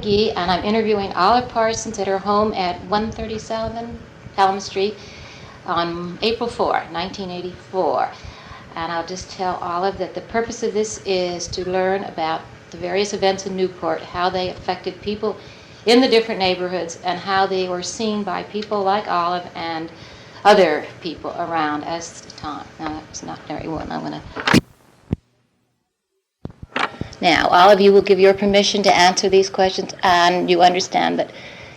And I'm interviewing Olive Parsons at her home at 137 Elm Street on April 4, 1984. And I'll just tell Olive that the purpose of this is to learn about the various events in Newport, how they affected people in the different neighborhoods, and how they were seen by people like Olive and other people around as the time. Now, that's not very well. I'm going to... Now, all of you will give your permission to answer these questions, and you understand that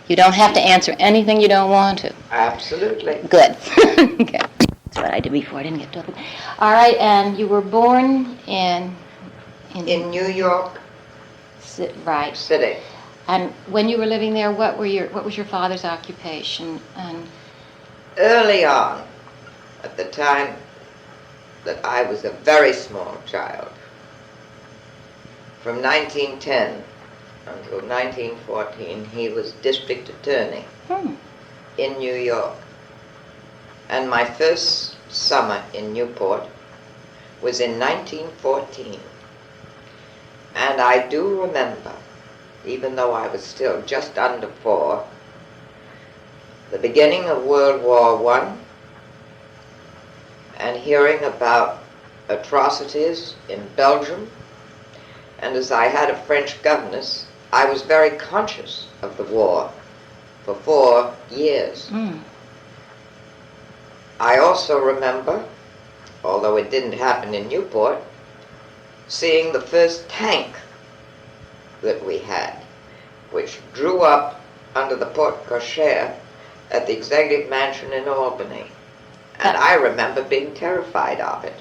you don't have to answer anything you don't want to. Absolutely. Good. Okay. That's what I did before. I didn't get to it. All right, and you were born in New York right. City. And when you were living there, what was your father's occupation? And early on, at the time that I was a very small child, from 1910 until 1914, he was district attorney in New York. And my first summer in Newport was in 1914. And I do remember, even though I was still just under 4, the beginning of World War I, and hearing about atrocities in Belgium. And as I had a French governess, I was very conscious of the war for 4 years. I also remember, although it didn't happen in Newport, seeing the first tank that we had, which drew up under the porte-cochere at the Executive Mansion in Albany. And I remember being terrified of it.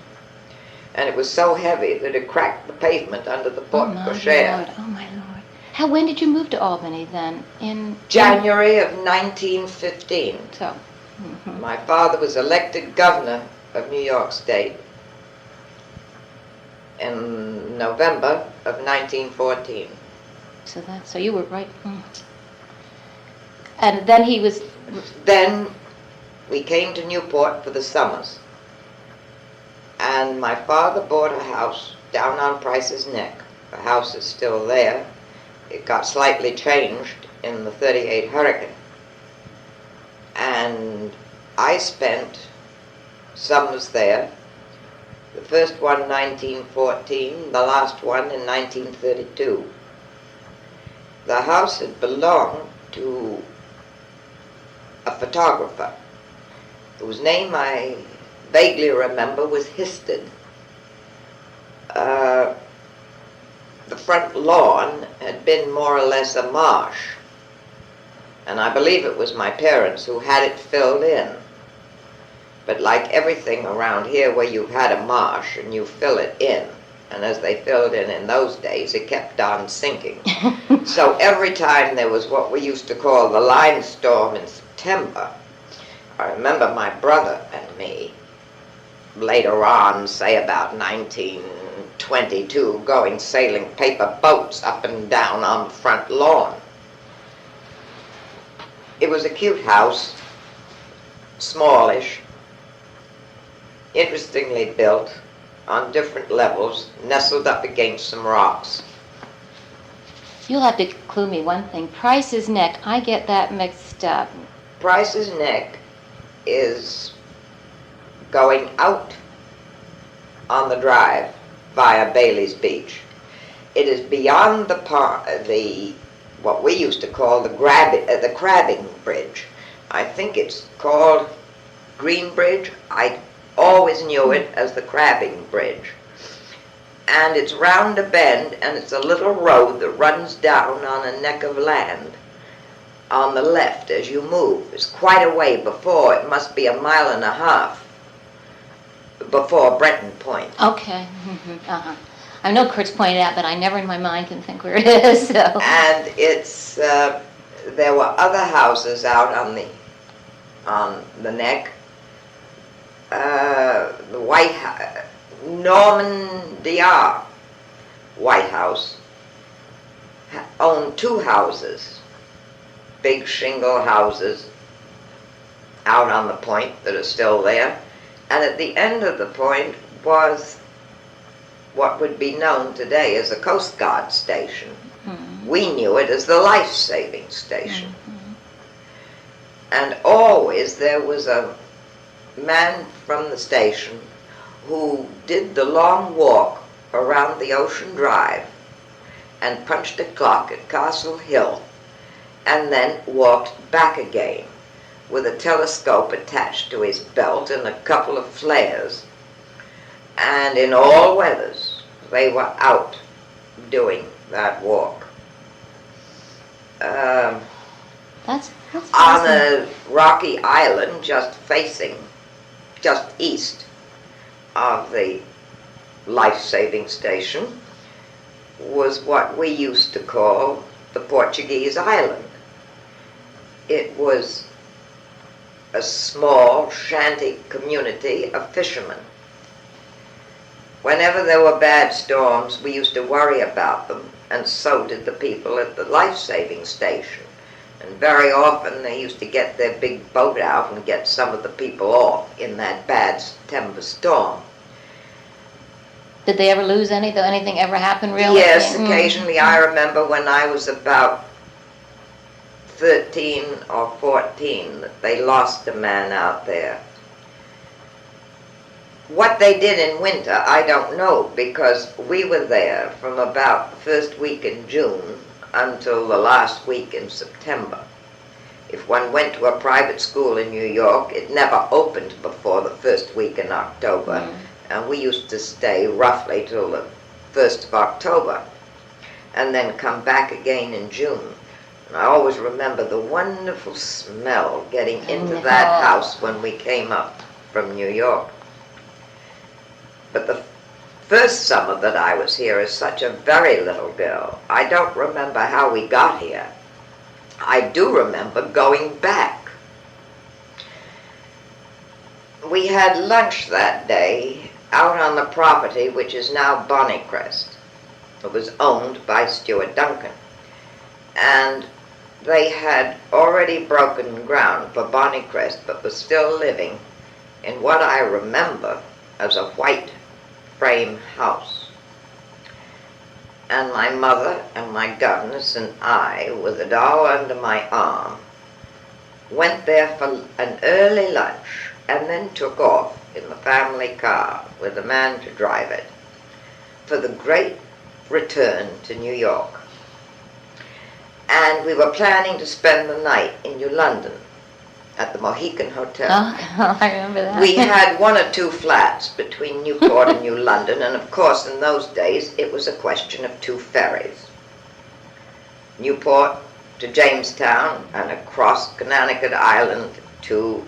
And it was so heavy that it cracked the pavement under the porte-cochere. Oh, my Lord. When did you move to Albany then? In January of 1915. So, my father was elected governor of New York State in November of 1914. So you were right. And then he was... Then we came to Newport for the summers. And my father bought a house down on Price's Neck. The house is still there. It got slightly changed in the 38 hurricane. And I spent summers there. The first one in 1914, the last one in 1932. The house had belonged to a photographer whose name I vaguely remember was Histed. The front lawn had been more or less a marsh, and I believe it was my parents who had it filled in. But like everything around here where you had a marsh and you fill it in, and as they filled in those days, it kept on sinking. So every time there was what we used to call the line storm in September, I remember my brother and me, later on, say about 1922, going sailing paper boats up and down on the front lawn. It was a cute house, smallish, interestingly built, on different levels, nestled up against some rocks. You'll have to clue me one thing. Price's Neck, I get that mixed up. Price's Neck is going out on the drive via Bailey's Beach. It is beyond what we used to call the crabbing bridge. I think it's called Green Bridge. I always knew it as the crabbing bridge. And it's round a bend, and it's a little road that runs down on a neck of land on the left as you move. It's quite a way before, it must be 1.5 miles before Brenton Point. Okay. I know Kurt's pointed out, but I never in my mind can think where it is. So. And it's there were other houses out on the neck. The Norman D.R. White House owned 2 houses, big shingle houses out on the point that are still there. And at the end of the point was what would be known today as a Coast Guard station. We knew it as the life-saving station. And always there was a man from the station who did the long walk around the Ocean Drive and punched a clock at Castle Hill and then walked back again with a telescope attached to his belt and a couple of flares. And in all weathers, they were out doing that walk. That's On a rocky island just east of the life-saving station was what we used to call the Portuguese island. It was a small shanty community of fishermen. Whenever there were bad storms, we used to worry about them, and so did the people at the life-saving station. And very often they used to get their big boat out and get some of the people off in that bad September storm. Did they ever lose anything? Anything ever happen really? Yes, occasionally. I remember when I was about 13 or 14 that they lost a man out there. What they did in winter, I don't know, because we were there from about the first week in June until the last week in September. If one went to a private school in New York, it never opened before the first week in October, and we used to stay roughly till the 1st of October, and then come back again in June. And I always remember the wonderful smell getting into that house when we came up from New York. But the first summer that I was here as such a very little girl, I don't remember how we got here. I do remember going back. We had lunch that day out on the property which is now Bonnycrest. It was owned by Stuart Duncan. And they had already broken ground for Bonnycrest, but was still living in what I remember as a white frame house. And my mother and my governess and I, with a doll under my arm, went there for an early lunch and then took off in the family car with a man to drive it for the great return to New York. And we were planning to spend the night in New London at the Mohican Hotel. Oh, I remember that. We had 1 or 2 flats between Newport and New London, and of course in those days it was a question of 2 ferries. Newport to Jamestown and across Connecticut Island to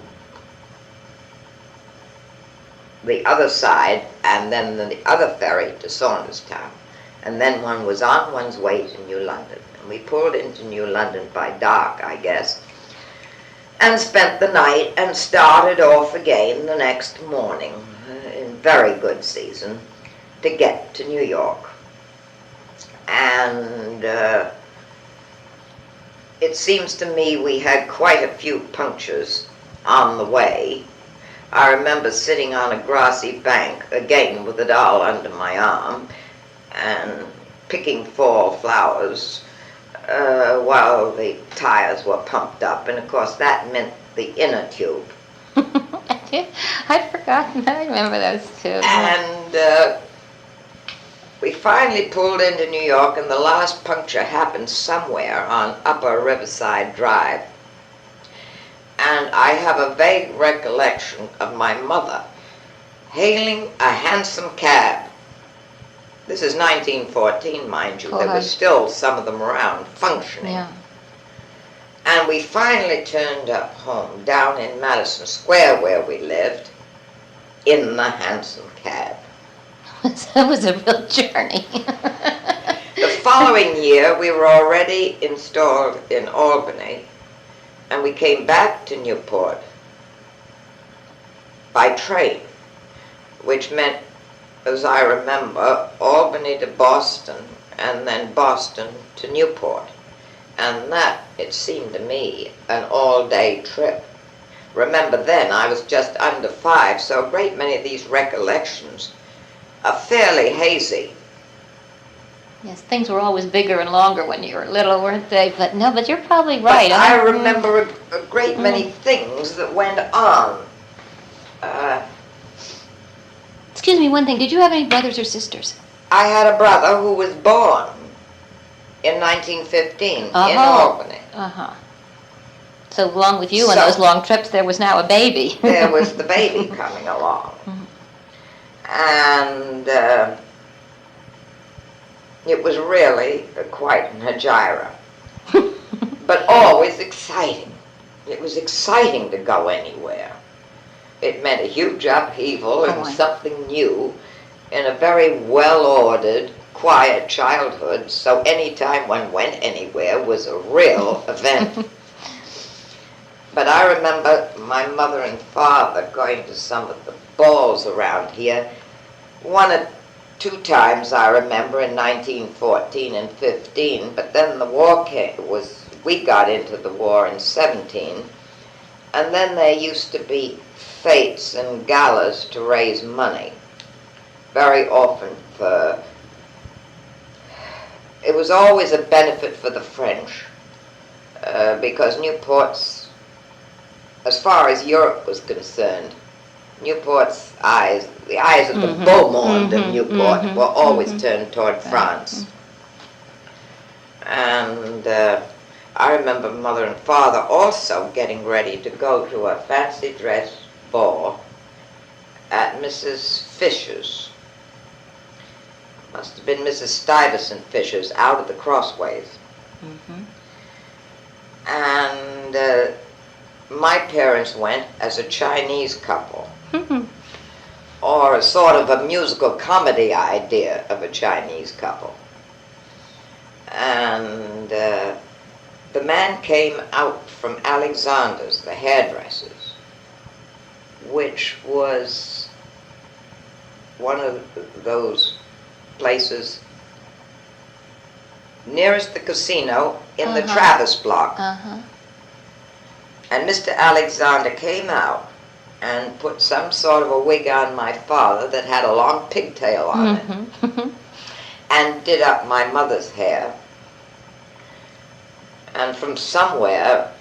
the other side, and then the other ferry to Saunderstown. And then one was on one's way to New London. And we pulled into New London by dark, I guess, and spent the night and started off again the next morning in very good season to get to New York. And it seems to me we had quite a few punctures on the way. I remember sitting on a grassy bank, again with a doll under my arm, and picking fall flowers while the tires were pumped up, and of course that meant the inner tube. I'd forgotten. I remember those too. And we finally pulled into New York, and the last puncture happened somewhere on Upper Riverside Drive. And I have a vague recollection of my mother hailing a hansom cab. This is 1914, mind you. There was still some of them around functioning. Yeah. And we finally turned up home down in Madison Square where we lived in the hansom cab. It was a real journey. The following year we were already installed in Albany, and we came back to Newport by train, which meant, as I remember, Albany to Boston, and then Boston to Newport. And that, it seemed to me, an all-day trip. Remember then, I was just under 5, so a great many of these recollections are fairly hazy. Yes, things were always bigger and longer when you were little, weren't they? But no, but you're probably right. But I remember a great many things that went on. Excuse me, one thing. Did you have any brothers or sisters? I had a brother who was born in 1915 in Albany. Uh-huh. So along with you on those long trips, there was now a baby. There was the baby coming along. And it was really quite an hegira. But always exciting. It was exciting to go anywhere. It meant a huge upheaval and something new in a very well-ordered, quiet childhood, so any time one went anywhere was a real event. But I remember my mother and father going to some of the balls around here. 1 or 2 times I remember in 1914 and 15, but then the war we got into the war in 17, and then there used to be fetes and galas to raise money, very often it was always a benefit for the French, because Newport's, as far as Europe was concerned, Newport's eyes, the eyes of the beau monde of Newport were always turned toward France. And I remember Mother and Father also getting ready to go to a fancy dress ball at Mrs. Fisher's. Must have been Mrs. Stuyvesant Fisher's, out at the Crossways. And my parents went as a Chinese couple, or a sort of a musical comedy idea of a Chinese couple. And the man came out from Alexander's, the hairdressers, which was one of those places nearest the casino in the Travis block. And Mr. Alexander came out and put some sort of a wig on my father that had a long pigtail on it, and did up my mother's hair. And from somewhere,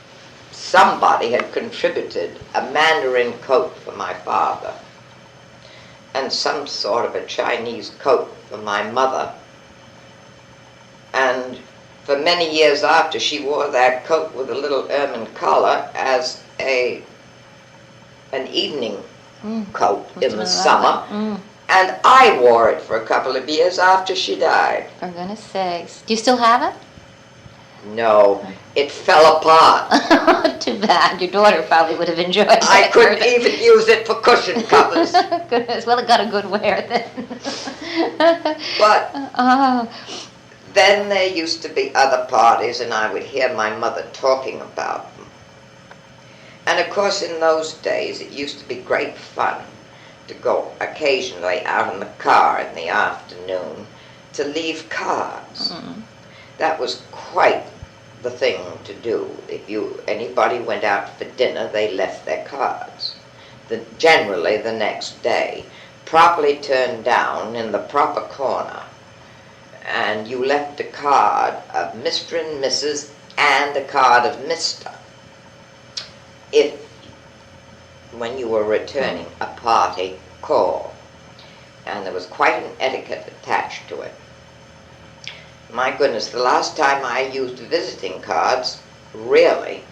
somebody had contributed a mandarin coat for my father, and some sort of a Chinese coat for my mother. And for many years after, she wore that coat with a little ermine collar as an evening coat in the summer. And I wore it for a couple of years after she died. For goodness sakes. Do you still have it? No, it fell apart. Too bad. Your daughter probably would have enjoyed it. I couldn't even use it for cushion covers. Goodness. Well, it got a good wear then. But then there used to be other parties, and I would hear my mother talking about them. And of course, in those days, it used to be great fun to go occasionally out in the car in the afternoon to leave cards. That was quite the thing to do. If anybody went out for dinner, they left their cards. Generally the next day, properly turned down in the proper corner. And you left a card of Mr. and Mrs. and a card of Mr. If, when you were returning a party call. And there was quite an etiquette attached to it. My goodness, the last time I used visiting cards, really,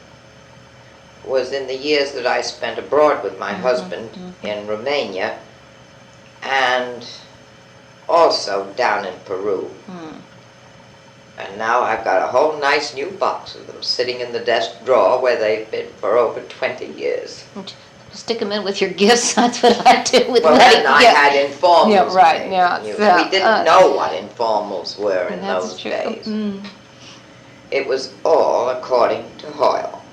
was in the years that I spent abroad with my husband in Romania, and also down in Peru. And now I've got a whole nice new box of them sitting in the desk drawer where they've been for over 20 years. Stick them in with your gifts. That's what I do with well, then I had informals. Yeah, right. Yeah, we didn't know what informals were in those days. It was all according to Hoyle.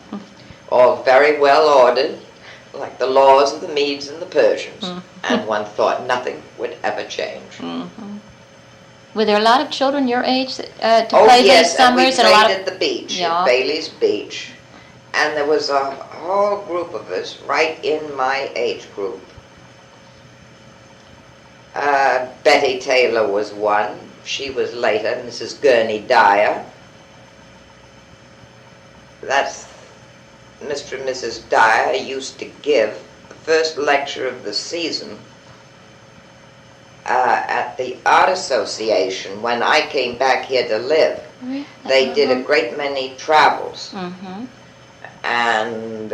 All very well ordered, like the laws of the Medes and the Persians. And one thought nothing would ever change. Were there a lot of children your age to play these summers? And we played at the beach, at Bailey's Beach. And there was a whole group of us right in my age group. Betty Taylor was one, she was later Mrs. Gurney Dyer. That's Mr. and Mrs. Dyer used to give the first lecture of the season at the Art Association when I came back here to live. They did a great many travels. And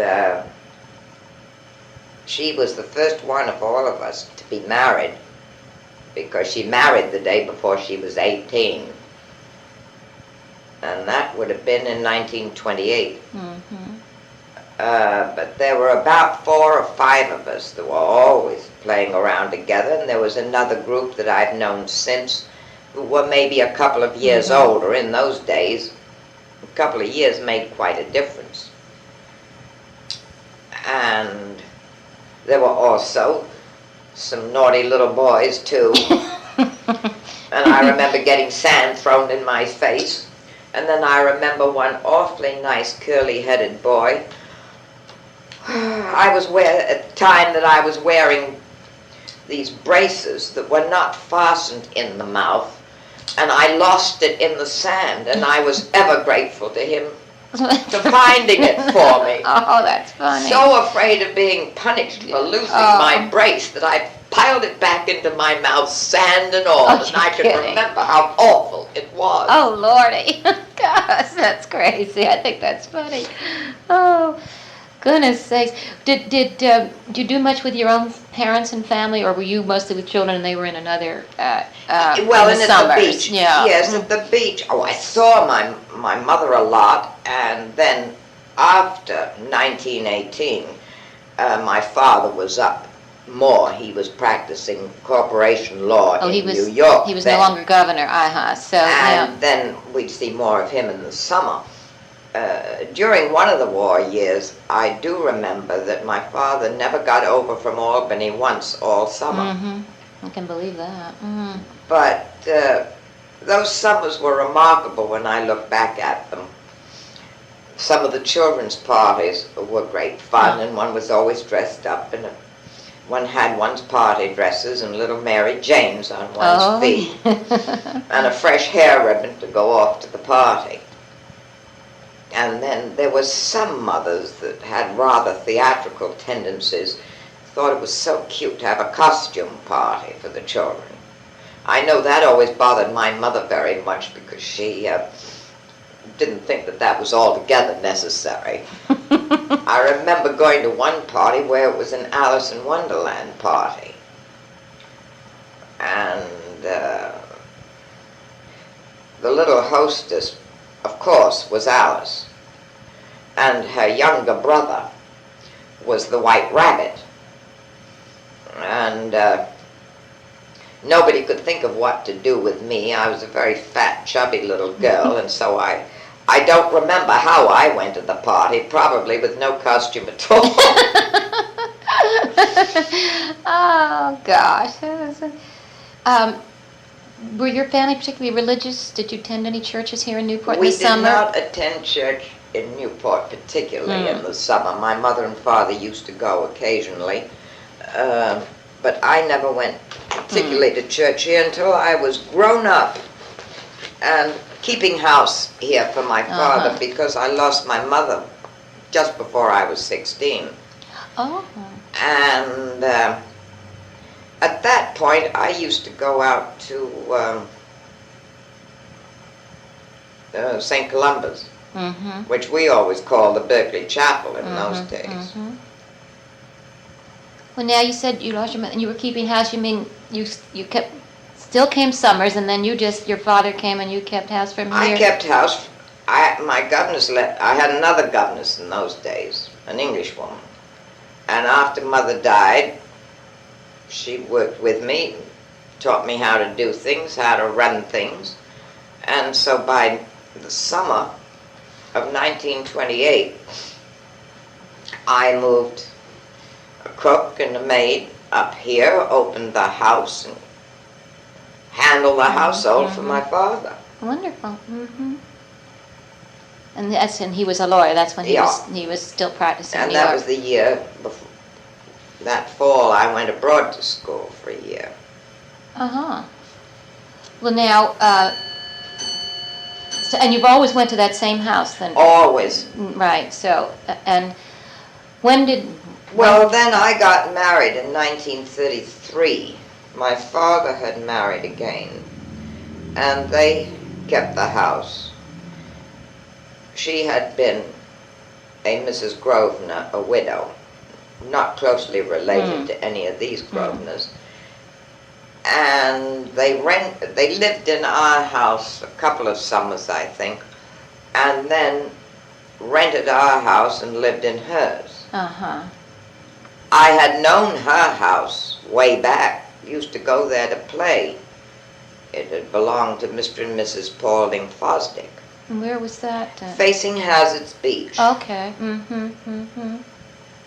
she was the first one of all of us to be married, because she married the day before she was 18. And that would have been in 1928. But there were about 4 or 5 of us that were always playing around together, and there was another group that I've known since who were maybe a couple of years older. In those days, a couple of years made quite a difference. And there were also some naughty little boys too. And I remember getting sand thrown in my face. And then I remember one awfully nice curly-headed boy. At the time that I was wearing these braces that were not fastened in the mouth, and I lost it in the sand, and I was ever grateful to him for finding it for me. Oh, that's funny. So afraid of being punished for losing my brace that I piled it back into my mouth, sand and all, and I can remember how awful it was. Oh, Lordy. Gosh, that's crazy. I think that's funny. Oh, goodness sakes. Did you do much with your own parents and family, or were you mostly with children and they were in another, well, in the at summers? the beach. Yeah. Yes, at the beach. Oh, I saw my mother a lot, and then after 1918, my father was up more. He was practicing corporation law in New York. He was no longer governor, so, and then we'd see more of him in the summer. During one of the war years, I do remember that my father never got over from Albany once all summer. I can believe that. But those summers were remarkable when I look back at them. Some of the children's parties were great fun, and one was always dressed up, and one had one's party dresses and little Mary Janes on one's feet, and a fresh hair ribbon to go off to the party. And then there were some mothers that had rather theatrical tendencies, thought it was so cute to have a costume party for the children. I know that always bothered my mother very much, because she didn't think that was altogether necessary. I remember going to one party where it was an Alice in Wonderland party. And the little hostess, of course, was Alice. And her younger brother was the White Rabbit. And nobody could think of what to do with me. I was a very fat, chubby little girl, and so I don't remember how I went to the party, probably with no costume at all. Oh, gosh. Were your family particularly religious? Did you attend any churches here in Newport in the summer? We did not attend church in Newport, particularly in the summer. My mother and father used to go occasionally, but I never went particularly to church here until I was grown up and keeping house here for my father, because I lost my mother just before I was 16. And at that point, I used to go out to St. Columba's, which we always called the Berkeley Chapel in those days. Well, now you said you lost your mother and you were keeping house. You mean you still came summers, and then your father came and you kept house from here? I kept house. My governess I had another governess in those days, an English woman. And after Mother died, she worked with me, taught me how to do things, how to run things. And so by the summer of 1928, I moved a cook and a maid up here, opened the house, and handled the household for my father. Wonderful. And he was a lawyer. That's when he was still practicing in New York. And that was the year before. That fall, I went abroad to school for a year. Well, now, and you've always went to that same house then? Always. Right, so, and when did... Well, then I got married in 1933. My father had married again, and they kept the house. She had been a Mrs. Grosvenor, a widow, not closely related to any of these Grosvenors. And they lived in our house a couple of summers, I think, and then rented our house and lived in hers. Uh-huh. I had known her house way back, used to go there to play. It had belonged to Mr. and Mrs. Paulding Fosdick. And where was that? Facing Hazard's Beach. Okay. Mm-hmm, mm-hmm.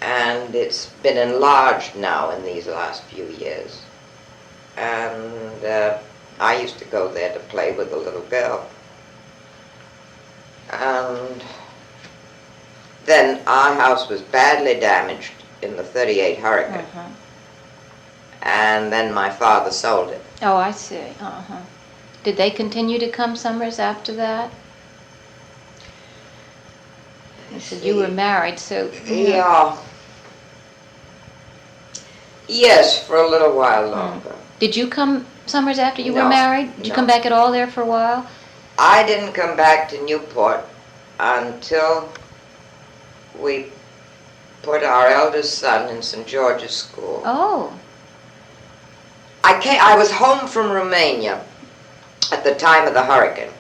And it's been enlarged now in these last few years. And I used to go there to play with the little girl. And then our house was badly damaged in the 38 hurricane. Uh-huh. And then my father sold it. Oh, I see. Uh-huh. Did they continue to come summers after that? You said you were married, so... Yeah. Yes, for a little while longer. Did you come summers after you No, were married? Did you no. come back at all there for a while? I didn't come back to Newport until we put our eldest son in St. George's School. Oh. I was home from Romania at the time of the hurricane.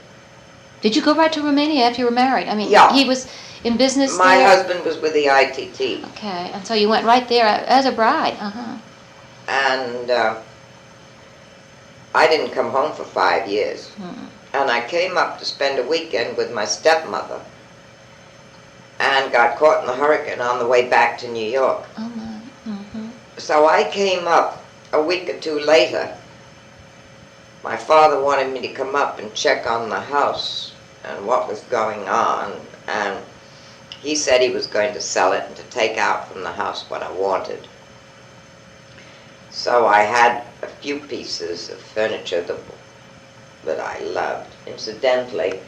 Did you go right to Romania after you were married? I mean, Yeah. he was in business My there? husband was with the ITT. Okay, and so you went right there as a bride. Uh-huh. And I didn't come home for 5 years. And I came up to spend a weekend with my stepmother and got caught in the hurricane on the way back to New York. Oh, my. Mm-hmm. So I came up a week or two later. My father wanted me to come up and check on the house and what was going on. And he said he was going to sell it and to take out from the house what I wanted. So I had a few pieces of furniture that I loved. Incidentally,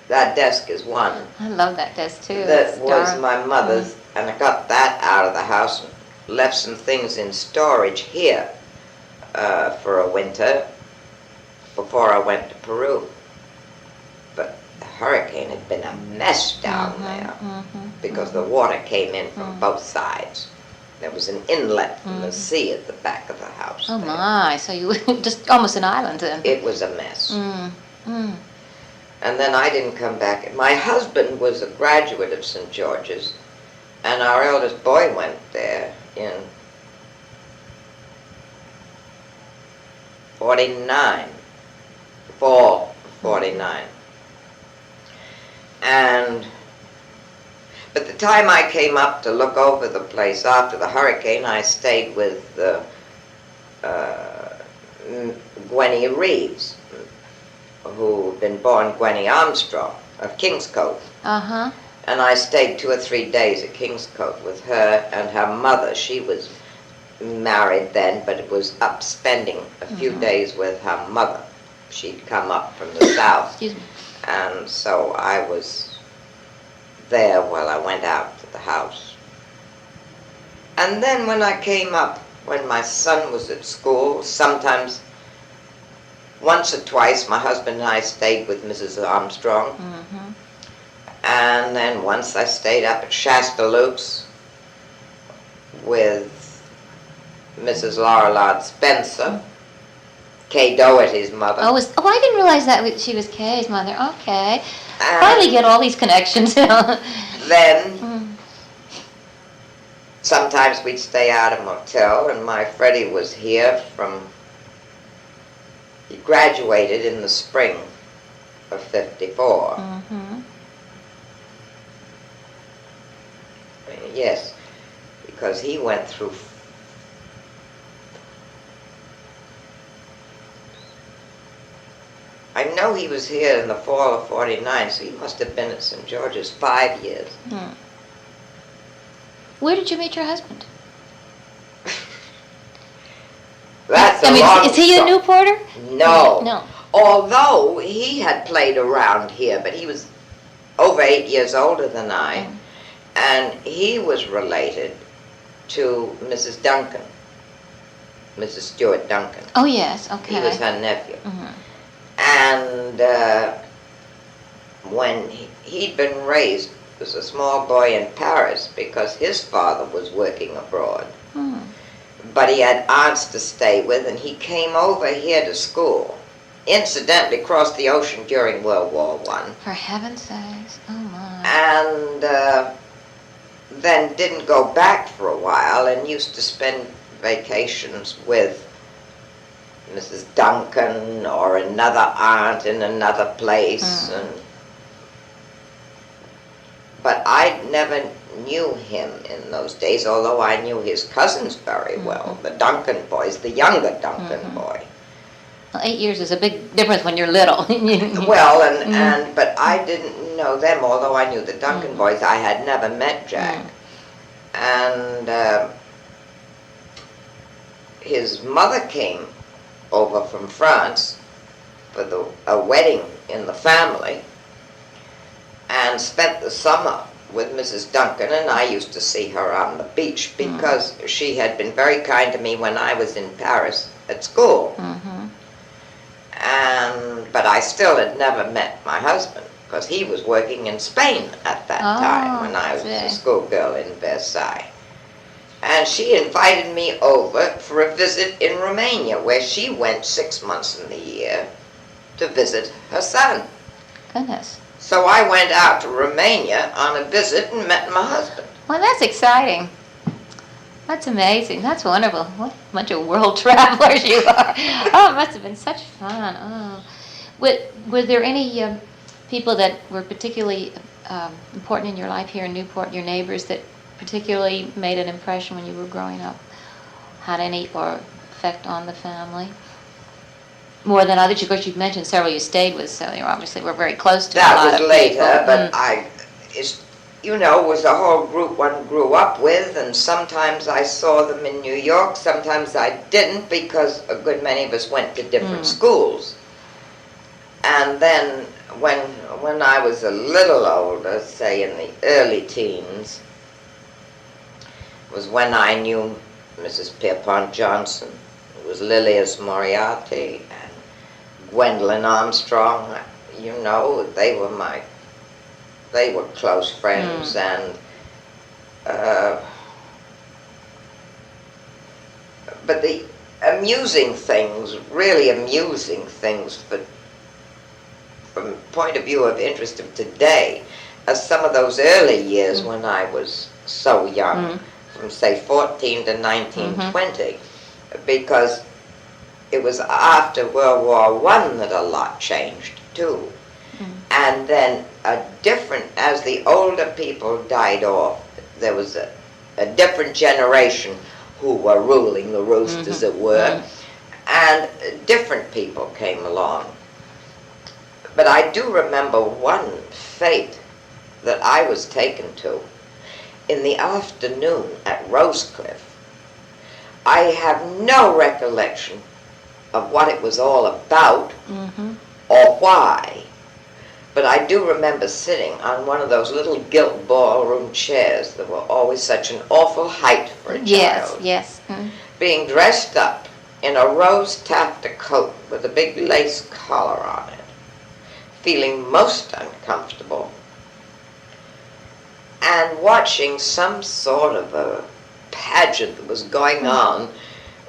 that desk is one. I love that desk, too. That It's was dark. my mother's, and I got that out of the house and left some things in storage here for a winter before I went to Peru. But the hurricane had been a mess down there because the water came in from both sides. There was an inlet from the sea at the back of the house. Oh, there. my. So you were just almost an island then. It was a mess. And then I didn't come back. My husband was a graduate of St. George's, and our eldest boy went there in 49, fall 49. But the time I came up to look over the place after the hurricane, I stayed with Gwenny Reeves, who'd been born Gwenny Armstrong of Kingscote. Uh-huh. And I stayed 2 or 3 days at Kingscote with her and her mother. She was married then, but it was up spending a few days with her mother. She'd come up from the south. Excuse me. And so I was there while I went out to the house. And then when I came up, when my son was at school, sometimes, once or twice, my husband and I stayed with Mrs. Armstrong. And then once I stayed up at Shasta Luke's with Mrs. Lorillard Spencer, Kay Doherty's mother. Oh, I didn't realize that she was Kay's mother. Okay. Finally get all these connections. Then, sometimes we'd stay out at a motel, and my Freddie was here from, he graduated in the spring of 54. Yes, because he went through I know he was here in the fall of 49, so he must have been at St. George's 5 years. Where did you meet your husband? That's That's a I mean, long is he a story. Newporter? No. No. Although he had played around here, but he was over 8 years older than I, Mm. and he was related to Mrs. Duncan, Mrs. Stewart Duncan. Oh, yes, okay. He was her nephew. Mhm. And when he'd been raised as a small boy in Paris because his father was working abroad. Hmm. But he had aunts to stay with, and he came over here to school. Incidentally, crossed the ocean during World War I. For heaven's sakes, oh my. And then didn't go back for a while and used to spend vacations with Mrs. Duncan or another aunt in another place. But I never knew him in those days, although I knew his cousins very well, the Duncan boys, the younger Duncan boy. Well, 8 years is a big difference when you're little. Well, but I didn't know them, although I knew the Duncan boys. I had never met Jack. And his mother came over from France for a wedding in the family and spent the summer with Mrs. Duncan, and I used to see her on the beach because she had been very kind to me when I was in Paris at school. But I still had never met my husband because he was working in Spain at that time when I was a schoolgirl in Versailles. And she invited me over for a visit in Romania, where she went 6 months in the year to visit her son. Goodness. So I went out to Romania on a visit and met my husband. Well, that's exciting. That's amazing. That's wonderful. What a bunch of world travelers you are. Oh, it must have been such fun. Oh. Were there any people that were particularly important in your life here in Newport, your neighbors, that particularly made an impression when you were growing up? Had any effect on the family? More than others? Of course, you've mentioned several you stayed with, so you obviously were very close to a lot of people. That was later, but was a whole group one grew up with, and sometimes I saw them in New York, sometimes I didn't, because a good many of us went to different schools. And then when I was a little older, say in the early teens, was when I knew Mrs. Pierpont Johnson. It was Lilias Moriarty and Gwendolyn Armstrong. You know, they were close friends, and but the really amusing things from the point of view of interest of today, as some of those early years when I was so young, from say 14 to 19, 20, because it was after World War I that a lot changed too. And then as the older people died off, there was a different generation who were ruling the roost, as it were, and different people came along. But I do remember one fete that I was taken to in the afternoon at Rosecliff. I have no recollection of what it was all about or why, but I do remember sitting on one of those little gilt ballroom chairs that were always such an awful height for a child. Yes. Being dressed up in a rose taffeta coat with a big lace collar on it, feeling most uncomfortable, and watching some sort of a pageant that was going on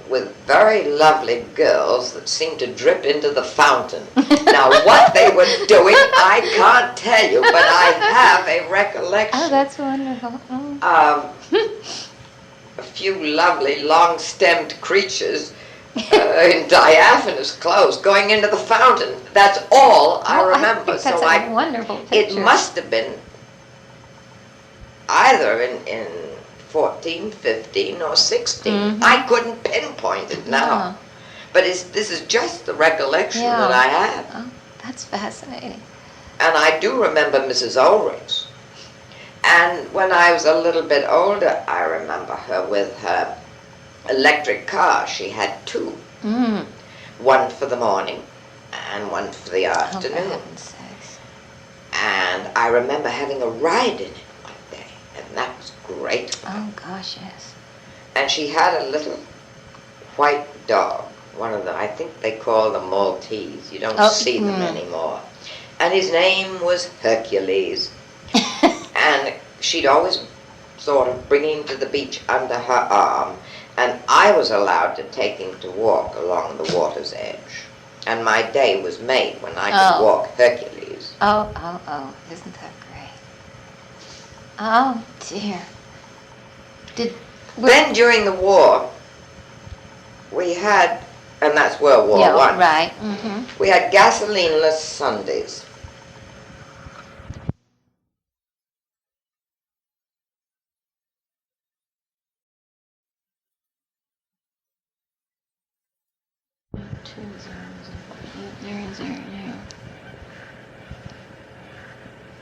with very lovely girls that seemed to drip into the fountain. Now, what they were doing, I can't tell you, but I have a recollection. Oh, that's wonderful. A few lovely long-stemmed creatures in diaphanous clothes going into the fountain. That's all I remember. I think that's a wonderful picture. It must have been either in 14, 15, or 16. I couldn't pinpoint it now. But this is just the recollection that I have. Oh, that's fascinating. And I do remember Mrs. Ulrichs. And when I was a little bit older, I remember her with her electric car. She had two. Mm. One for the morning and one for the Oh, for afternoon. heaven's sakes. And I remember having a ride in it one day, and that was great. Oh, gosh, yes. And she had a little white dog, one of them, I think they call them Maltese. You don't see them anymore. And his name was Hercules. And she'd always sort of bring him to the beach under her arm, and I was allowed to take him to walk along the water's edge. And my day was made when I could walk Hercules. Oh, isn't that great? Oh, dear. Then during the war, we had, and that's World War I. Right. Mm-hmm. We had gasoline-less Sundays.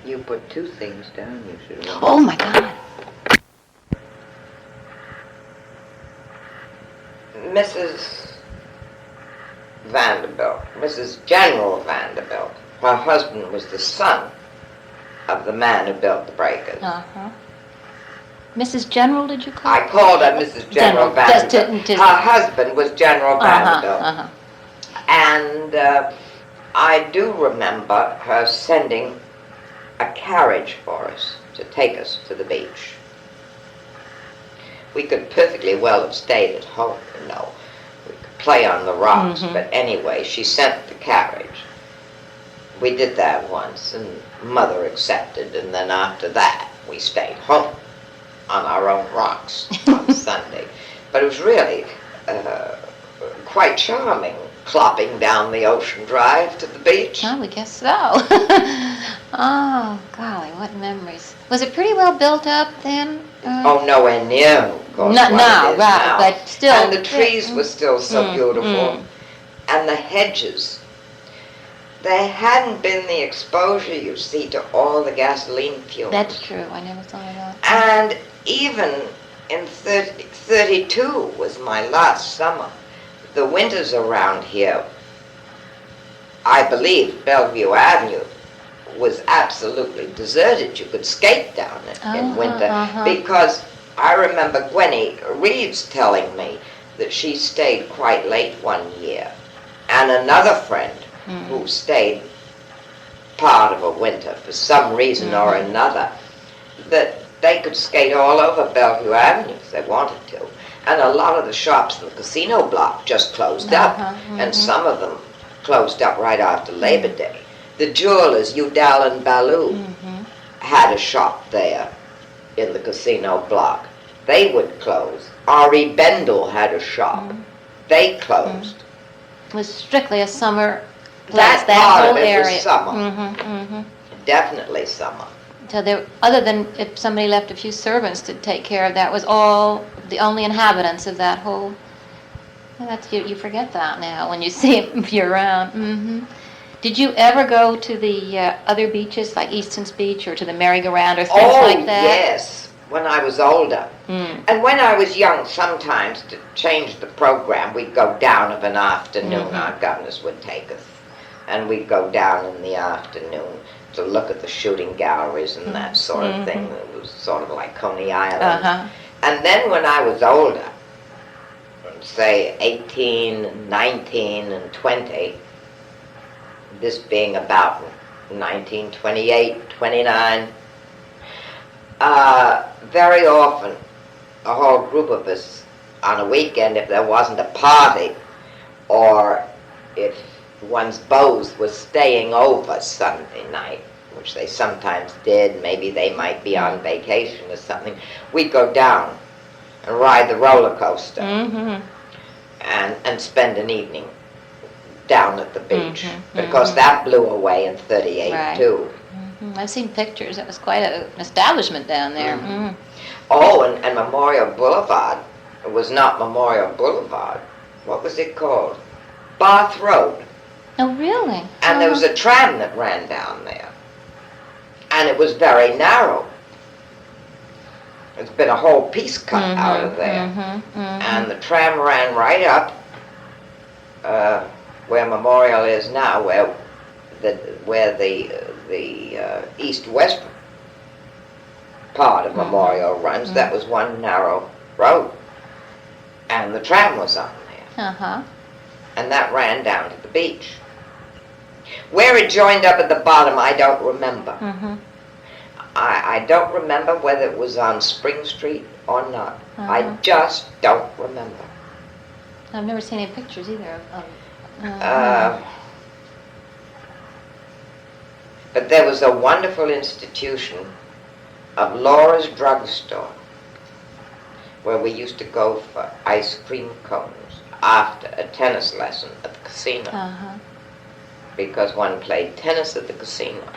You put two things down, you should have. Oh, my God. Mrs. Vanderbilt, Mrs. General Vanderbilt, her husband was the son of the man who built the breakers. Uh-huh. Mrs. General, did you call I called her Mrs. General Vanderbilt. Just- Her husband was General Vanderbilt. Uh-huh. And I do remember her sending a carriage for us to take us to the beach. We could perfectly well have stayed at home, you know. We could play on the rocks, but anyway, she sent the carriage. We did that once, and Mother accepted, and then after that, we stayed home on our own rocks on Sunday. But it was really quite charming, clopping down the Ocean Drive to the beach. Oh, we guess so. Oh, golly, what memories. Was it pretty well built up then? Oh, nowhere near, of course, Not what now, it is right, now. but still. And the trees were still so beautiful. And the hedges. There hadn't been the exposure, you see, to all the gasoline fumes. That's true, I never thought of that. And even in 32 was my last summer. The winters around here, I believe Bellevue Avenue was absolutely deserted. You could skate down it in winter because I remember Gwenny Reeves telling me that she stayed quite late one year, and another friend who stayed part of a winter for some reason or another, that they could skate all over Bellevue Avenue if they wanted to. And a lot of the shops in the casino block just closed up, and some of them closed up right after Labor Day. The jewelers, Udall and Ballou, had a shop there in the casino block. They would close. R.E. Bendel had a shop. They closed. It was strictly a summer place, That that part whole of it area. was summer. Definitely summer. So there, other than if somebody left a few servants to take care of that, was all the only inhabitants of that whole. Well, that's you forget that now when you see it if you're around. Did you ever go to the other beaches like Easton's Beach or to the merry-go-round or things like that? Yes, when I was older. And when I was young, sometimes to change the program, we'd go down of an afternoon. Our governors would take us, and we'd go down in the afternoon to look at the shooting galleries and that sort of thing. It was sort of like Coney Island. And then when I was older, say 18, 19, and 20, this being about 1928, 29, very often a whole group of us on a weekend, if there wasn't a party, or if one's beaus was staying over Sunday night, which they sometimes did, maybe they might be on vacation or something, we'd go down and ride the roller coaster and spend an evening down at the beach, because that blew away in 38 too. I've seen pictures. It was quite an establishment down there. Oh, and Memorial Boulevard. It was not Memorial Boulevard. What was it called? Bath Road. Oh, really? And there was a tram that ran down there. And it was very narrow. There's been a whole piece cut out of there. And the tram ran right up where Memorial is now, where the east-west part of Memorial runs, that was one narrow road, and the tram was on there. Uh-huh. And that ran down to the beach. Where it joined up at the bottom, I don't remember. Mm-hmm. I don't remember whether it was on Spring Street or not. I just don't remember. I've never seen any pictures either of but there was a wonderful institution of Laura's Drugstore where we used to go for ice cream cones after a tennis lesson at the casino. Uh-huh. Because one played tennis at the casino.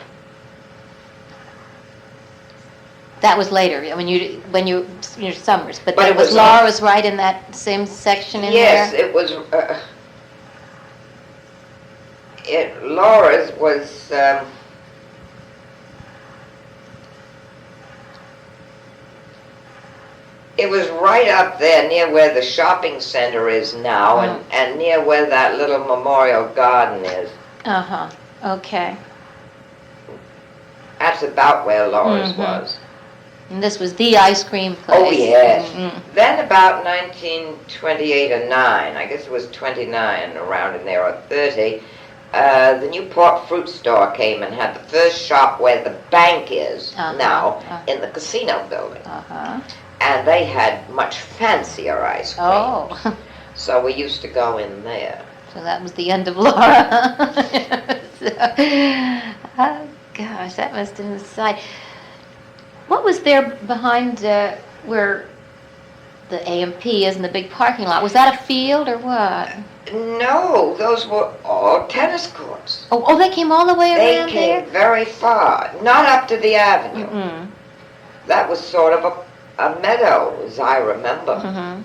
That was later, when your summers, but But that it was was Laura's right in that same section in yes, there? it was. Laura's was. It was right up there near where the shopping center is now, and near where that little memorial garden is. Uh-huh, okay. That's about where Laura's was. And this was the ice cream place? Oh, yes. Mm-hmm. Then about 1928 or 9, I guess it was 29, around in there, or 30, the Newport fruit store came and had the first shop where the bank is now, in the casino building. Uh-huh. And they had much fancier ice cream. Oh. So we used to go in there. So that was the end of Laura. Oh, gosh, that must have been the side. What was there behind where the A&P is in the big parking lot? Was that a field or what? No, those were all tennis courts. Oh, they came all the way around They came there? very far, not up to the avenue. Mm-hmm. That was sort of a meadow, as I remember. Mm-hmm.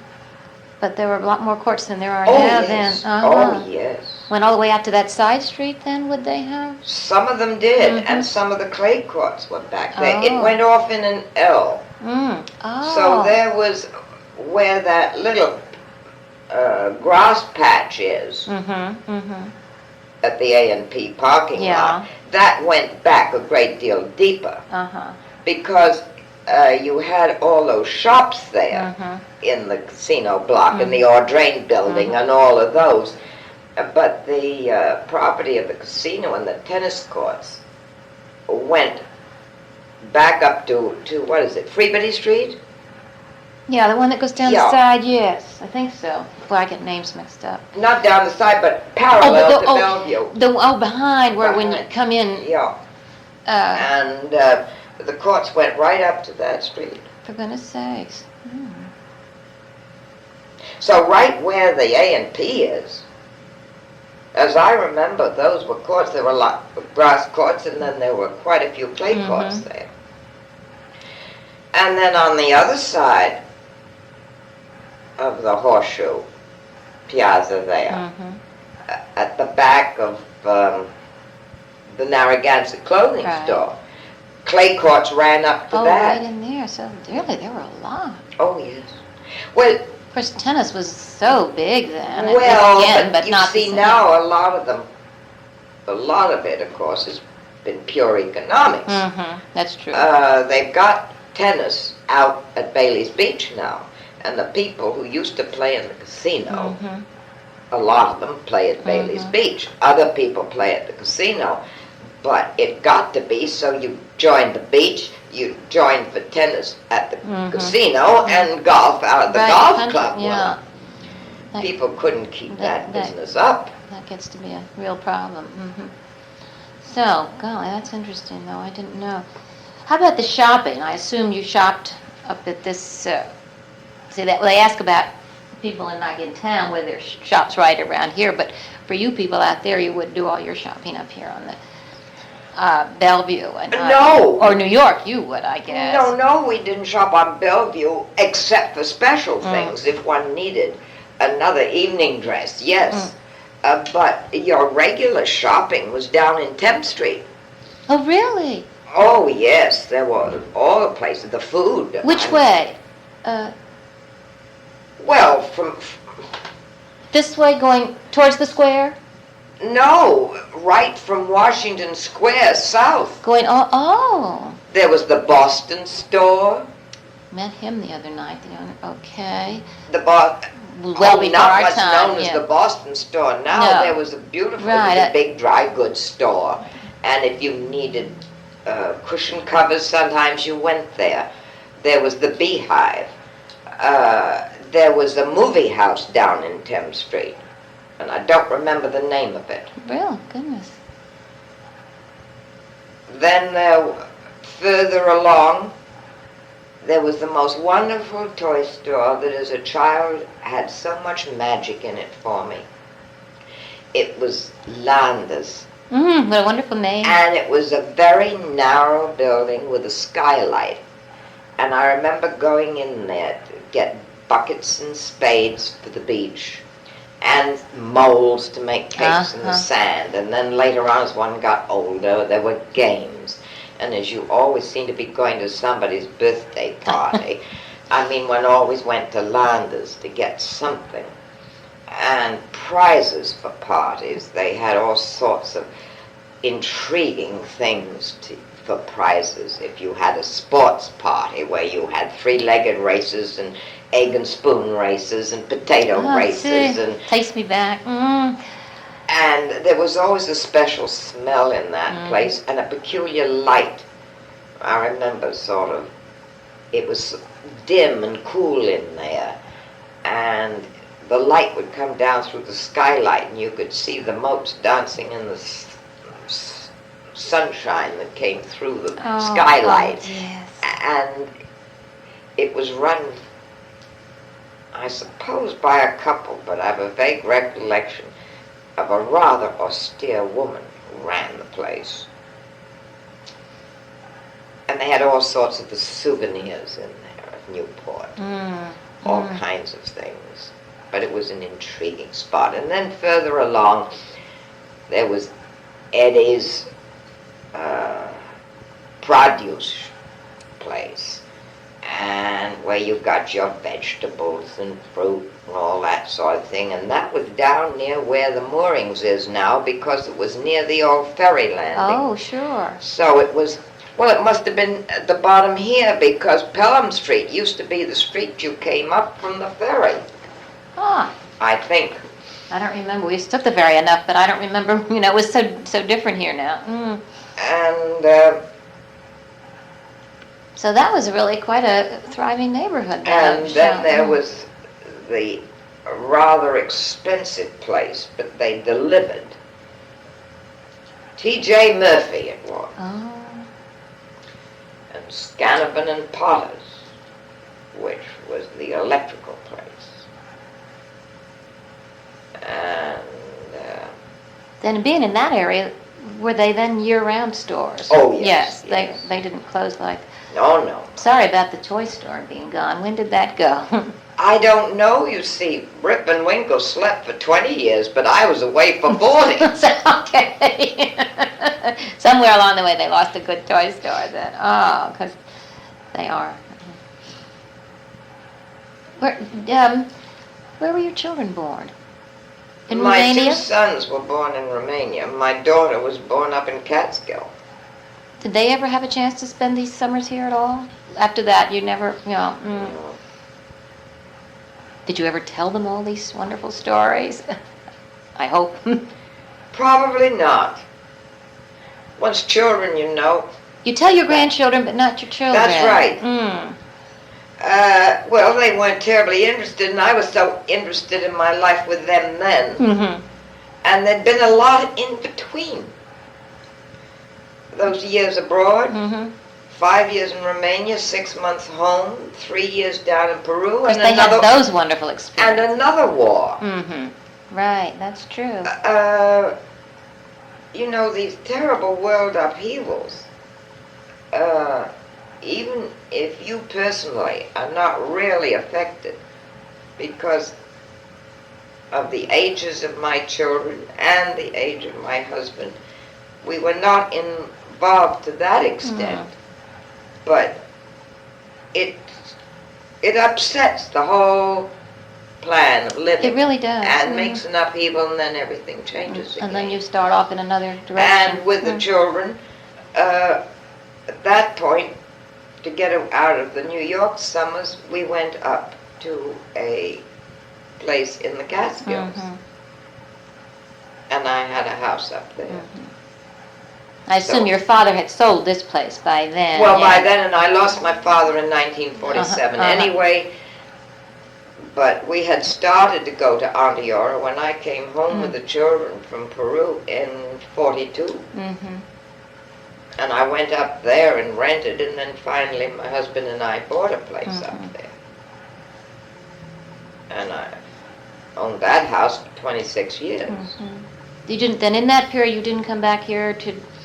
But there were a lot more courts than there are Oh, now yes. then. Uh-huh. Oh, yes. Went all the way out to that side street then, would they have? Some of them did, and some of the clay courts were back there. Oh. It went off in an L. Oh. So there was where that little grass patch is at the A&P parking lot. That went back a great deal deeper because you had all those shops there in the casino block and the Audrain building and all of those. But the property of the casino and the tennis courts went back up to what is it, Freebody Street? Yeah, the one that goes down the side, yes. I think so. Well, I get names mixed up. Not down the side, but parallel to Bellevue. Behind, where when you come in. Yeah. And the courts went right up to that street. For goodness sakes. So right where the A&P is, as I remember, those were courts. There were a lot of grass courts, and then there were quite a few clay courts there. And then on the other side of the Horseshoe Piazza there, at the back of the Narragansett clothing store, clay courts ran up to that. Oh, right in there. So really, there were a lot. Oh, yes. Well, of course, tennis was so big then. Well, again, but you not see now a lot of it, of course, has been pure economics. That's true. They've got tennis out at Bailey's Beach now, and the people who used to play in the casino, a lot of them play at Bailey's Beach. Other people play at the casino, but it got to be so you joined the beach, you joined for tennis at the casino, and golf out at the golf club. Yeah. People couldn't keep that business up. That gets to be a real problem. So, golly, that's interesting, though. I didn't know. How about the shopping? I assume you shopped up at this. See that? Well, they ask about people in town where there's shops right around here, but for you people out there, you would do all your shopping up here on the Bellevue and no, or New York. You would, I guess. No, we didn't shop on Bellevue except for special things if one needed another evening dress. Yes, but your regular shopping was down in 10th Street. Oh, really? Oh, yes, there were all the places, the food. Which way? Well, from This way, going towards the square? No, right from Washington Square south. Going, oh. There was the Boston store. Met him the other night, the owner. Okay. The Well before not our what's time, known yeah. as the Boston store. Now No. there was a beautiful, Right, it was a big dry goods store. And if you needed cushion covers, sometimes you went there. There was the Beehive. There was a movie house down in Thames Street. And I don't remember the name of it. Real goodness. Then further along, there was the most wonderful toy store that as a child had so much magic in it for me. It was Landers. What a wonderful name. And it was a very narrow building with a skylight. And I remember going in there to get buckets and spades for the beach and molds to make cakes in the sand. And then later on, as one got older, there were games. And as you always seem to be going to somebody's birthday party, I mean, one always went to Landers to get something. And prizes for parties. They had all sorts of intriguing things for prizes. If you had a sports party where you had three-legged races and egg and spoon races and potato races. And takes me back. And there was always a special smell in that place and a peculiar light. I remember sort of, it was dim and cool in there. And the light would come down through the skylight and you could see the motes dancing in the sunshine that came through the skylight. Yes. And it was run, I suppose, by a couple, but I have a vague recollection of a rather austere woman who ran the place. And they had all sorts of the souvenirs in there of Newport, all kinds of things. But it was an intriguing spot. And then further along, there was Eddie's produce place, and where you got your vegetables and fruit and all that sort of thing. And that was down near where the moorings is now, because it was near the old ferry landing. Oh, sure. So it was, well, it must have been at the bottom here, because Pelham Street used to be the street you came up from the ferry. I think. I don't remember. We took the ferry enough, but I don't remember. You know, it was so different here now. And so that was really quite a thriving neighborhood. And then there was the rather expensive place, but they delivered. T.J. Murphy it was. Oh. And Scanavan and Potter's, which was the electrical place. And then being in that area, were they then year-round stores? Oh, yes. Yes. They didn't close like... No. Sorry about the toy store being gone. When did that go? I don't know, you see. Rip and Winkle slept for 20 years, but I was away for 40. Okay. Somewhere along the way they lost a good toy store then. Oh, because they are. Where were your children born? In My Romania? 2 sons were born in Romania. My daughter was born up in Catskill. Did they ever have a chance to spend these summers here at all? After that, you never, Did you ever tell them all these wonderful stories? I hope. Probably not. Once children, you know. You tell your grandchildren, but not your children. That's right. Well, they weren't terribly interested, and I was so interested in my life with them then. Mm-hmm. And there'd been a lot in between. Those years abroad, 5 years in Romania, 6 months home, 3 years down in Peru, and they had those wonderful experiences. And another war. Right, that's true. You know, these terrible world upheavals, even if you personally are not really affected because of the ages of my children and the age of my husband, we were not involved to that extent, but it upsets the whole plan of living. It really does. And makes an upheaval, and then everything changes again. And then you start off in another direction. And with the children, at that point, to get out of the New York summers, we went up to a place in the Catskills. And I had a house up there. I assume your father had sold this place by then. Well, by then, and I lost my father in 1947 anyway. But we had started to go to Onteora when I came home with the children from Peru in 42. And I went up there and rented, and then finally my husband and I bought a place up there. And I owned that house for 26 years. You didn't, then in that period you didn't come back here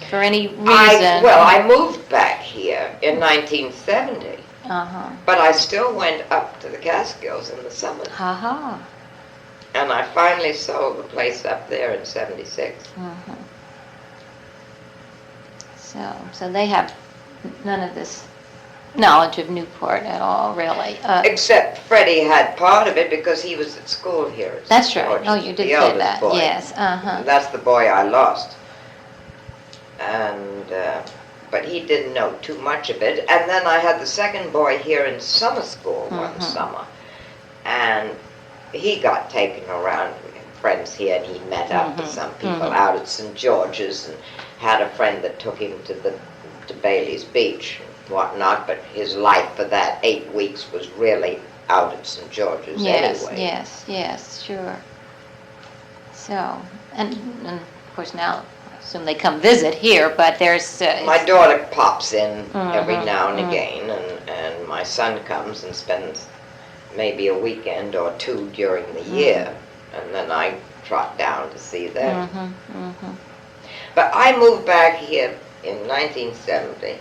for any reason? I moved back here in 1970. But I still went up to the Catskills in the summer. And I finally sold the place up there in 76. So they have none of this knowledge of Newport at all, really. Except Freddie had part of it because he was at school here. That's right. Oh, you did say that. Boy. Yes. That's the boy I lost. And but he didn't know too much of it. And then I had the second boy here in summer school one summer, and he got taken around. We had friends here, and he met up with some people out at St. George's, and had a friend that took him to Bailey's Beach and whatnot. But his life for that 8 weeks was really out at St. George's anyway. Yes, sure. So, and of course now, I assume they come visit here, but there's... my daughter pops in every now and again, and my son comes and spends maybe a weekend or two during the year, and then I trot down to see them. But I moved back here in 1970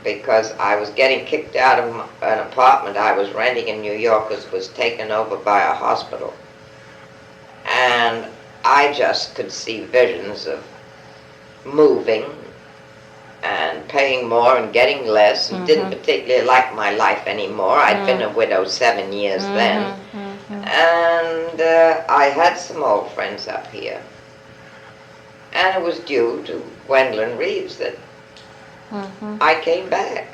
because I was getting kicked out of an apartment I was renting in New York, because it was taken over by a hospital. And I just could see visions of moving and paying more and getting less, and didn't particularly like my life anymore. I'd been a widow 7 years then. And I had some old friends up here. And it was due to Gwendolyn Reeves that I came back.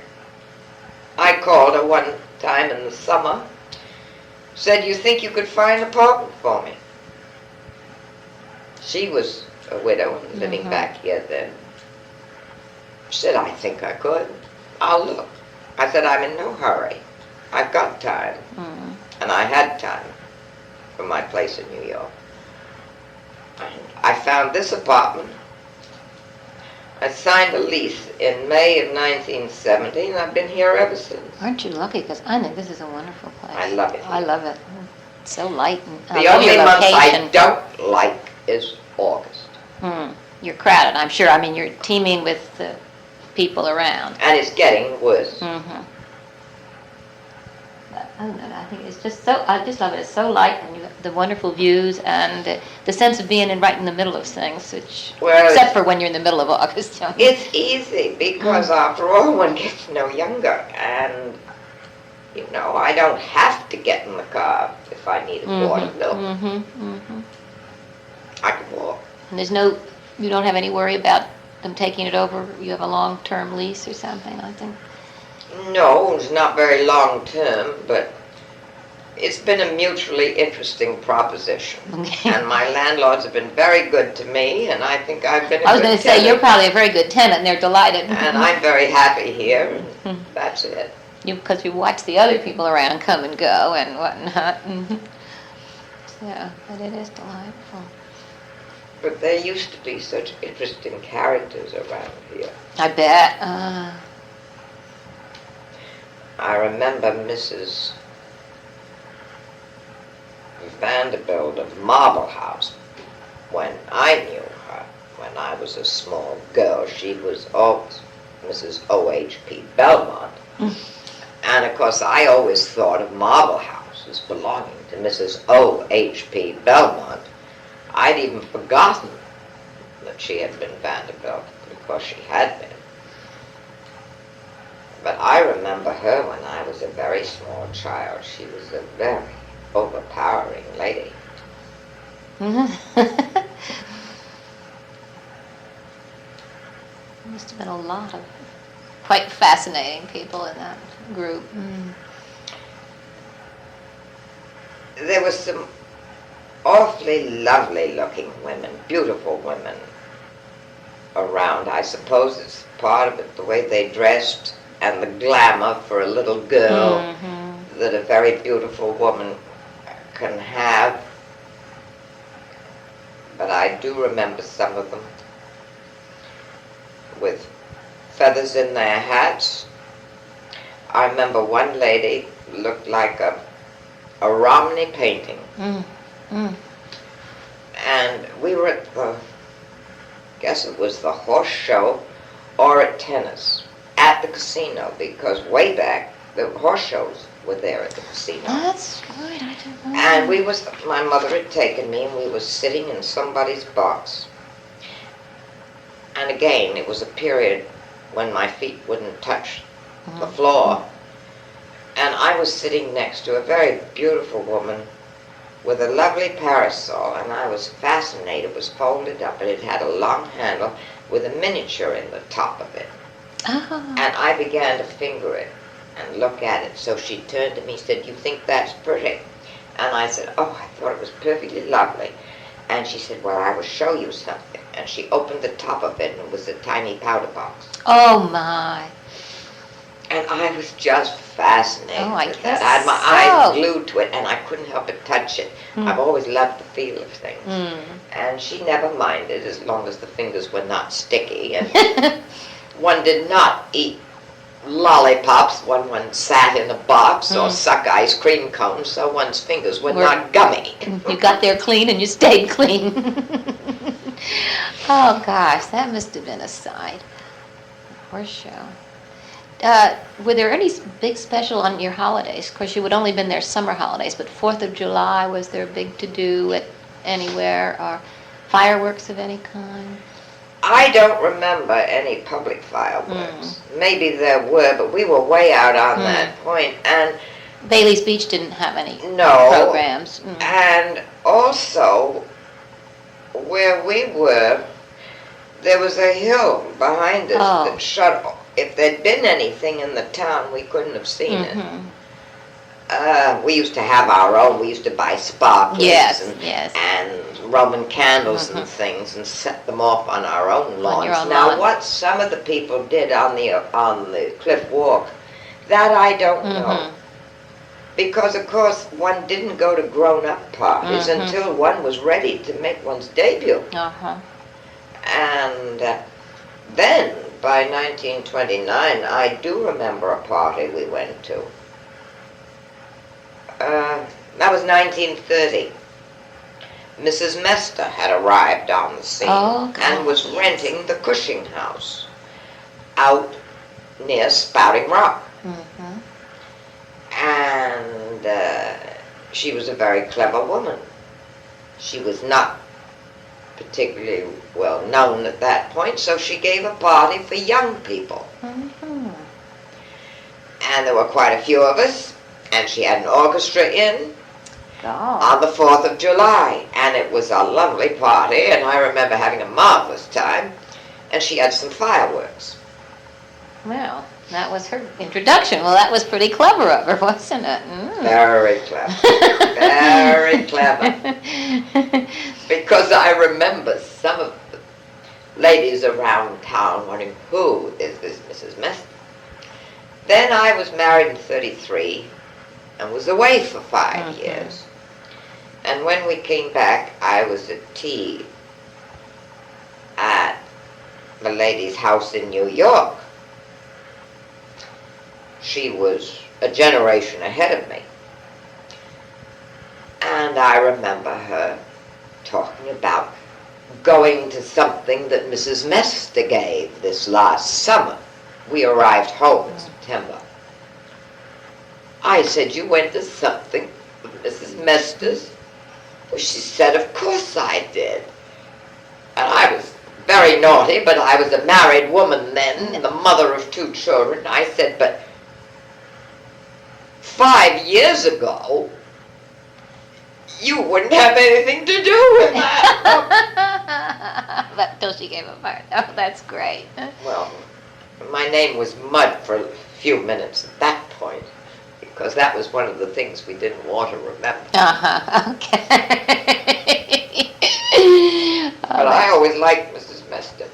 I called her one time in the summer, said, "You think you could find an apartment for me?" She was a widow and living back here then. She said, "I think I could. I'll look." I said, "I'm in no hurry. I've got time." And I had time for my place in New York. And I found this apartment. I signed a lease in May of 1970, and I've been here ever since. Aren't you lucky? Because I think this is a wonderful place. I love it. I love it. It's so light. And the only month I don't like is August. You're crowded, I'm sure. I mean, you're teeming with people around. And it's getting worse. I think it's just so, I just love it. It's so light, and you have the wonderful views, and the sense of being right in the middle of things, which, except for when you're in the middle of August. It's easy, because after all, one gets no younger, and, you know, I don't have to get in the car if I need a quart of milk. I can walk. And you don't have any worry about them taking it over? You have a long-term lease or something, I think? No, it's not very long term, but it's been a mutually interesting proposition. And my landlords have been very good to me, and I think I've been a good tenant. I was going to say, you're probably a very good tenant, and they're delighted. And I'm very happy here, and that's it. Because you watch the other people around come and go and whatnot. Yeah, but it is delightful. But there used to be such interesting characters around here. I bet. I remember Mrs. Vanderbilt of Marble House when I knew her, when I was a small girl. She was always Mrs. O.H.P. Belmont. And of course I always thought of Marble House as belonging to Mrs. O.H.P. Belmont. I'd even forgotten that she had been Vanderbilt, because she had been. But I remember her when I was a very small child. She was a very overpowering lady. Must have been a lot of quite fascinating people in that group. There were some awfully lovely looking women, beautiful women around. I suppose it's part of it, the way they dressed and the glamour for a little girl that a very beautiful woman can have. But I do remember some of them with feathers in their hats. I remember one lady looked like a Romney painting. And we were at the, guess it was the horse show or at tennis at the casino, because way back the horse shows were there at the casino. That's right, I didn't know. And my mother had taken me, and we were sitting in somebody's box. And again, it was a period when my feet wouldn't touch the floor. And I was sitting next to a very beautiful woman with a lovely parasol, and I was fascinated. It was folded up, and it had a long handle with a miniature in the top of it. And I began to finger it and look at it. So she turned to me and said, "You think that's pretty?" And I said, "Oh, I thought it was perfectly lovely." And she said, "Well, I will show you something." And she opened the top of it, and it was a tiny powder box. Oh, my. And I was just fascinated Oh, I with guess that. I had my so. eyes glued to it, and I couldn't help but touch it. I've always loved the feel of things. And she never minded as long as the fingers were not sticky. And one did not eat lollipops when one sat in a box or suck ice cream cones, so one's fingers were not gummy. You got there clean and you stayed clean. Oh, gosh, that must have been a sight. Horse show. Were there any big special on your holidays? Of course, you would only been there summer holidays, but 4th of July, was there big to-do at anywhere, or fireworks of any kind? I don't remember any public fireworks. Maybe there were, but we were way out on that point. And Bailey's Beach didn't have any no, programs. And also, where we were, there was a hill behind us that shut off. If there'd been anything in the town, we couldn't have seen it. We used to have our own. We used to buy sparklers and Roman candles and things, and set them off on our own lawns. Now, what some of the people did on the Cliff Walk, that I don't know. Because, of course, one didn't go to grown-up parties until one was ready to make one's debut. And then, by 1929, I do remember a party we went to. That was 1930. Mrs. Mester had arrived on the scene and was renting the Cushing house out near Spouting Rock. And she was a very clever woman. She was not particularly well known at that point, so she gave a party for young people. And there were quite a few of us, and she had an orchestra in on the 4th of July, and it was a lovely party, and I remember having a marvelous time, and she had some fireworks. Well, that was her introduction. Well, that was pretty clever of her, wasn't it? Very clever. Very clever. Because I remember some of the ladies around town wondering, who is this Mrs. Mester? Then I was married in 33 and was away for 5 years. And when we came back, I was at tea at the lady's house in New York. She was a generation ahead of me. And I remember her talking about going to something that Mrs. Mester gave this last summer. We arrived home in September. I said, "You went to something of Mrs. Mester's?" Well, she said, "Of course I did." And I was very naughty, but I was a married woman then, and the mother of 2 children. I said, "But 5 years ago, you wouldn't have anything to do with that. But until she gave up heart. Oh, that's great. Well, my name was Mud for a few minutes at that point, because that was one of the things we didn't want to remember. Okay. But I always liked Mrs. Meston.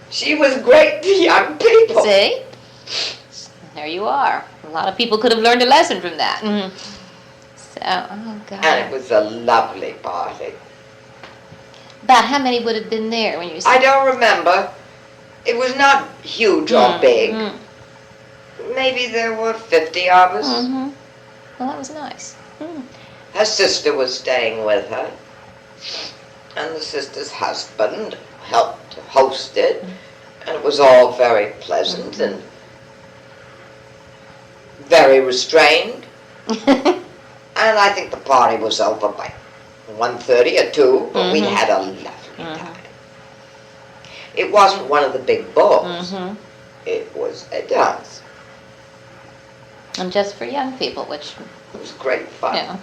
She was great to young people. See? There you are. A lot of people could have learned a lesson from that. So, oh God. And it was a lovely party. About how many would have been there when you I don't remember. It was not huge or big. Maybe there were 50 of us. Well, that was nice. Her sister was staying with her. And the sister's husband helped to host it. And it was all very pleasant and very restrained. And I think the party was over by 1:30 or 2, but we had a lovely time. It wasn't one of the big balls. It was a dance. And just for young people, which... It was great fun. Yeah.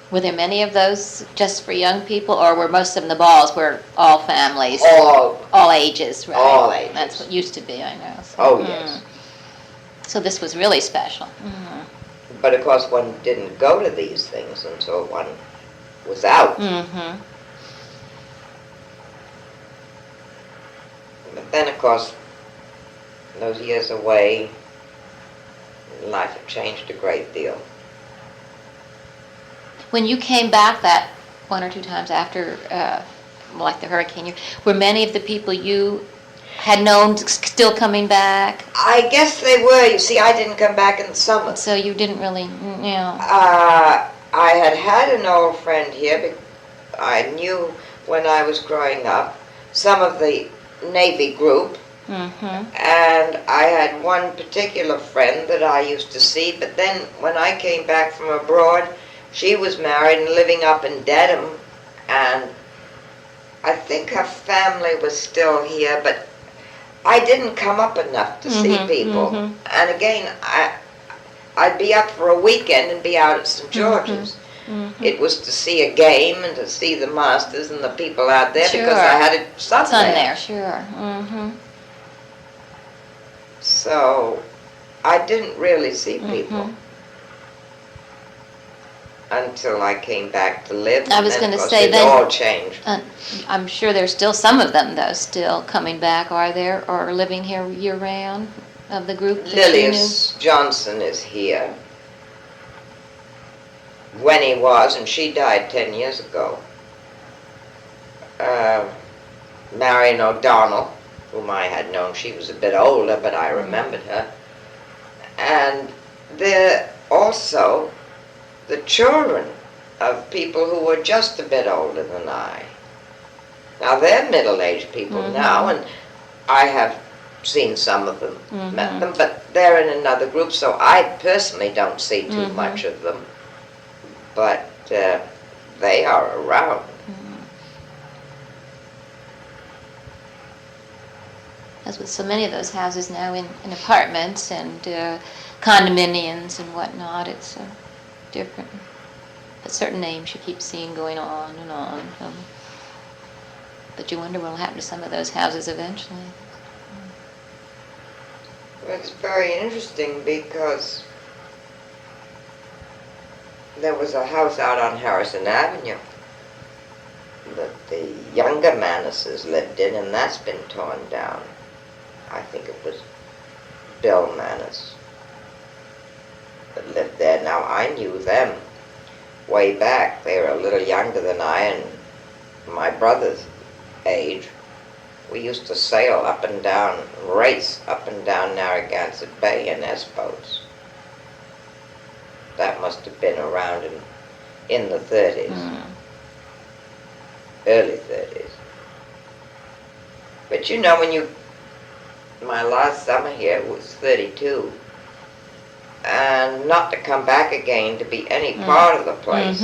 Were there many of those just for young people, or were most of them the balls were all families? All ages, right? All ages. That's what used to be, I know. So, Oh, yes. So this was really special. But of course one didn't go to these things until one was out. But then of course, those years away, life had changed a great deal. When you came back that one or two times after, like the hurricane year, were many of the people you had known still coming back? I guess they were. You see, I didn't come back in the summer. So you didn't really, I had an old friend here. I knew when I was growing up some of the Navy group. And I had one particular friend that I used to see, but then when I came back from abroad, she was married and living up in Dedham, and I think her family was still here, but I didn't come up enough to see people. And again, I'd be up for a weekend and be out at St. George's. It was to see a game and to see the masters and the people out there because I had a son there. Sure. So I didn't really see people until I came back to live. I was going to say it all changed. I'm sure there's still some of them though still coming back. Are there, or living here year round of the group? Lilius Johnson is here. When he was, and she died 10 years ago. Marion O'Donnell, whom I had known, she was a bit older, but I remembered her. And there also the children of people who were just a bit older than I. Now they're middle-aged people now, and I have seen some of them, met them, but they're in another group, so I personally don't see too much of them. But they are around. As with so many of those houses now in apartments and condominiums and whatnot, it's different. But certain names you keep seeing going on and on. But you wonder what will happen to some of those houses eventually. It's very interesting because there was a house out on Harrison Avenue that the younger Manises lived in, and that's been torn down. I think it was Bill Manis that lived there. Now, I knew them way back. They were a little younger than I and my brother's age. We used to sail up and down, race up and down Narragansett Bay in S-boats. That must have been around in the 30s, early 30s. But you know, my last summer here was 32, and not to come back again to be any part of the place.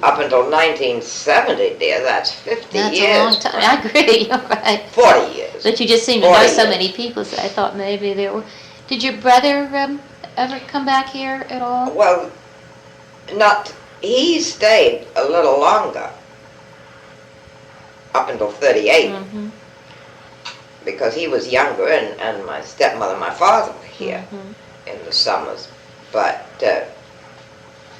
Up until 1970, dear, that's 50 That's years. a long time. I agree, you're right. 40 years. But you just seem to know so many people, so I thought maybe there were... Did your brother ever come back here at all? Well, not he stayed a little longer, up until 38, Mm-hmm. because he was younger, and my stepmother and my father were here Mm-hmm. in the summers. But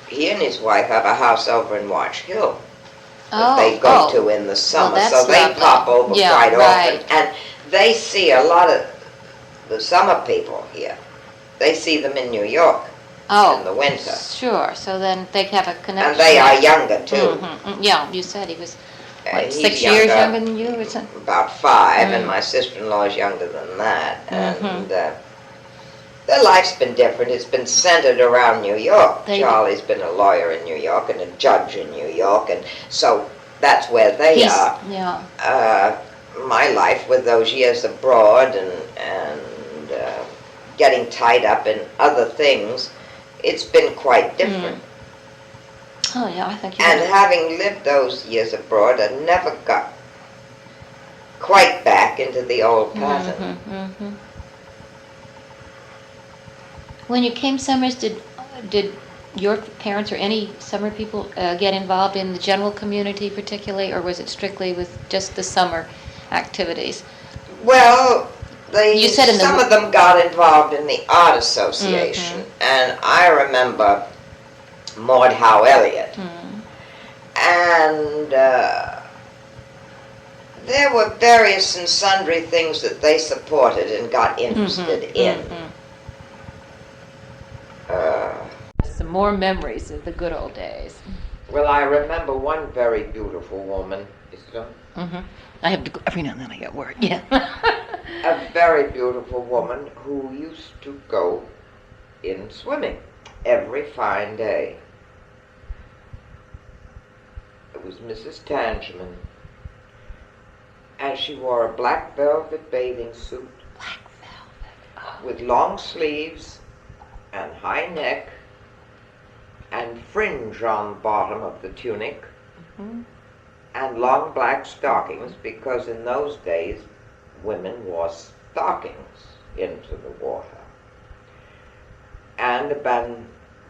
he and his wife have a house over in Watch Hill that they go to in the summer, that's so they lovely. pop over Yeah, quite right. often. And they see a lot of the summer people here. They see them in New York in the winter. Sure. So then they have a connection. And they are younger, too. Mm-hmm. Yeah, you said he was, what, He's 6 years younger than you or something? About 5, and my sister-in-law is younger than that. Mm-hmm. And their life's been different. It's been centered around New York. Charlie's been a lawyer in New York and a judge in New York, and so that's where they are. Yeah. My life with those years abroad and getting tied up in other things, it's been quite different. Oh, yeah, I think you're And right. having lived those years abroad, I never got quite back into the old pattern. Mm-hmm. Mm-hmm. When you came summers, did your parents or any summer people get involved in the general community particularly, or was it strictly with just the summer activities? Well, You said some of them got involved in the Art Association, and I remember Maud Howe Elliott. And there were various and sundry things that they supported and got interested in. Some more memories of the good old days. Well, I remember one very beautiful woman. Is it on? I have to go every now and then. I get work. Yeah. A very beautiful woman who used to go in swimming every fine day. It was Mrs. Tangeman, and she wore a black velvet bathing suit. Black velvet. Oh. With long sleeves and high neck and fringe on the bottom of the tunic, and long black stockings, because in those days women wore stockings into the water, and a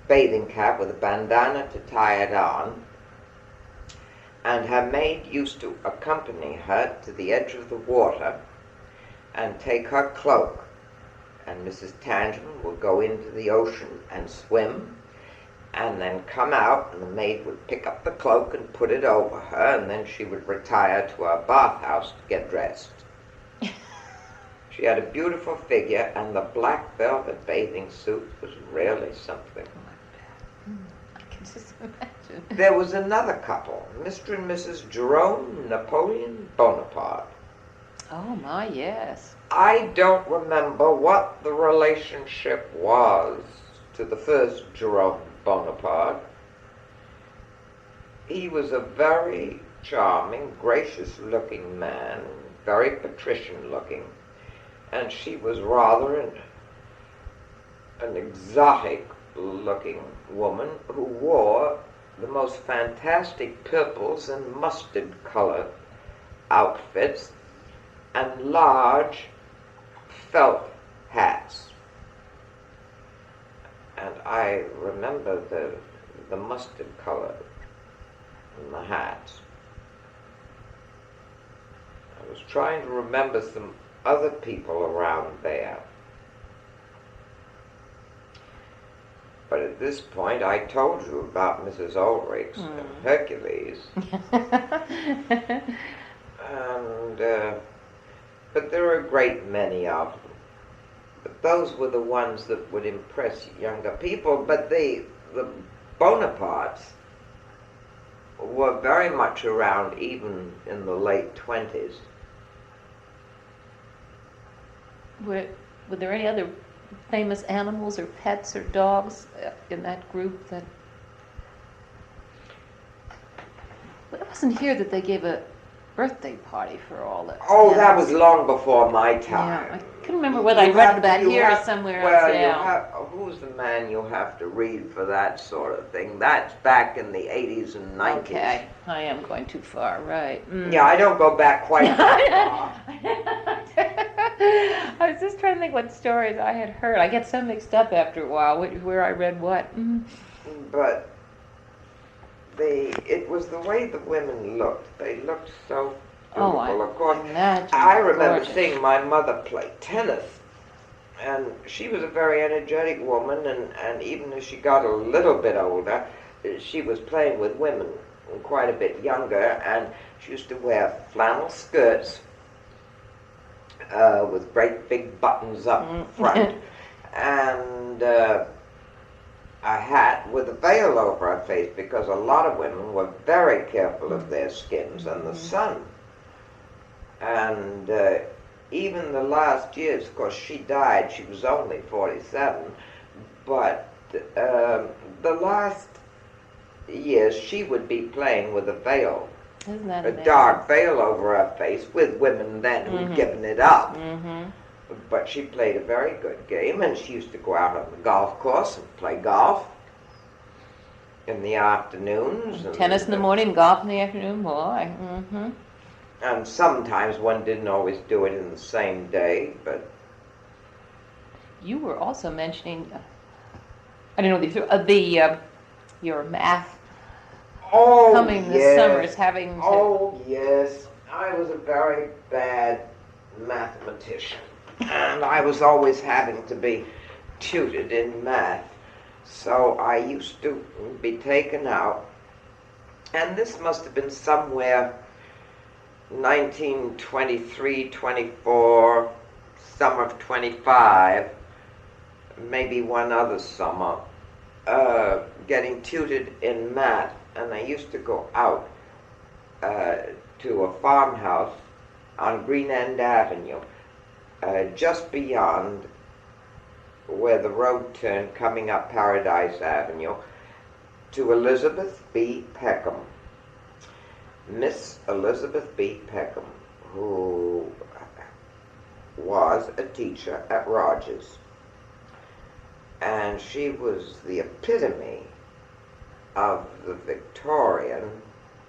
bathing cap with a bandana to tie it on. And her maid used to accompany her to the edge of the water and take her cloak, and Mrs. Tangeman would go into the ocean and swim, and then come out, and the maid would pick up the cloak and put it over her, and then she would retire to her bathhouse to get dressed. She had a beautiful figure, and the black velvet bathing suit was really something. I can just imagine. There was another couple, Mr. and Mrs. Jerome Napoleon Bonaparte. Oh my, yes. I don't remember what the relationship was to the first Jerome Bonaparte. He was a very charming, gracious-looking man, very patrician-looking, and she was rather an exotic-looking woman who wore the most fantastic purples and mustard-colored outfits and large felt hats. And I remember the mustard color in the hats. I was trying to remember some other people around there. But at this point, I told you about Mrs. Ulrichs and Hercules. And, but there are a great many of them. But those were the ones that would impress younger people. But the Bonapartes were very much around even in the late 20s. Were there any other famous animals or pets or dogs in that group that... Well, it wasn't here that they gave a birthday party for all that. Oh, that was long before my time. Yeah, I couldn't remember whether I read about here or somewhere else. Yeah. Who's the man you have to read for that sort of thing? That's back in the 80s and 90s. Okay, I am going too far, right. Yeah, I don't go back quite that far. I was just trying to think what stories I had heard. I get so mixed up after a while, where I read what. But it was the way the women looked. They looked so Oh, beautiful. Of course, imagine. I remember Gorgeous. seeing my mother play tennis, and she was a very energetic woman, and even as she got a little bit older, she was playing with women quite a bit younger, and she used to wear flannel skirts with great big buttons up front, and a hat with a veil over her face, because a lot of women were very careful of their skins and the sun. And even the last years, of course, she died, she was only 47, but the last years she would be playing with a veil, Isn't that a amazing? dark veil over her face, with women then who'd given it up. Mm-hmm. But she played a very good game, and she used to go out on the golf course and play golf in the afternoons. Tennis in the morning, golf in the afternoon, boy. Mm-hmm. And sometimes one didn't always do it in the same day, but You were also mentioning, I don't know, your math coming this summer is having to... Oh, yes. I was a very bad mathematician, and I was always having to be tutored in math. So I used to be taken out, and this must have been somewhere 1923, 24, summer of 25, maybe one other summer, getting tutored in math. And I used to go out to a farmhouse on Green End Avenue, just beyond where the road turned coming up Paradise Avenue, to Elizabeth B. Peckham. Miss Elizabeth B. Peckham, who was a teacher at Rogers. And she was the epitome of the Victorian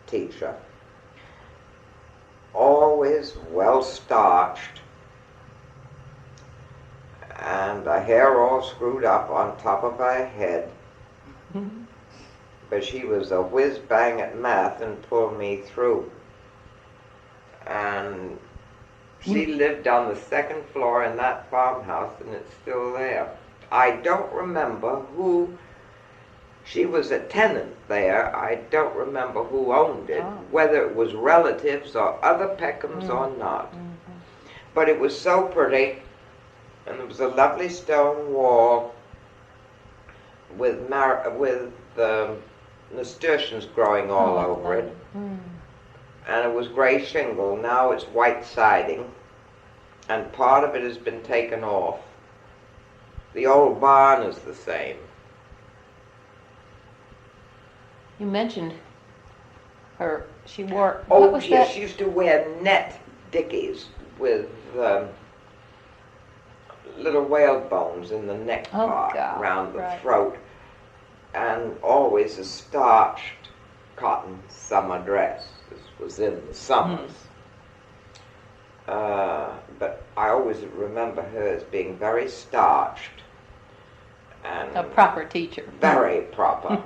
teacher. Always well starched, and her hair all screwed up on top of her head. But she was a whiz-bang at math and pulled me through. And she lived on the second floor in that farmhouse, and it's still there. I don't remember who, she was a tenant there. I don't remember who owned it, whether it was relatives or other Peckhams or not. But it was so pretty, and there was a lovely stone wall with nasturtiums growing all over it. And it was gray shingle. Now it's white siding, and part of it has been taken off. The old barn is the same. You mentioned her, she wore, Oh, what was yes, that? she used to wear net dickies with little whale bones in the neck part around the throat, and always a starched cotton summer dress. This was in the summers. But I always remember her as being very starched. And a proper teacher. Very proper.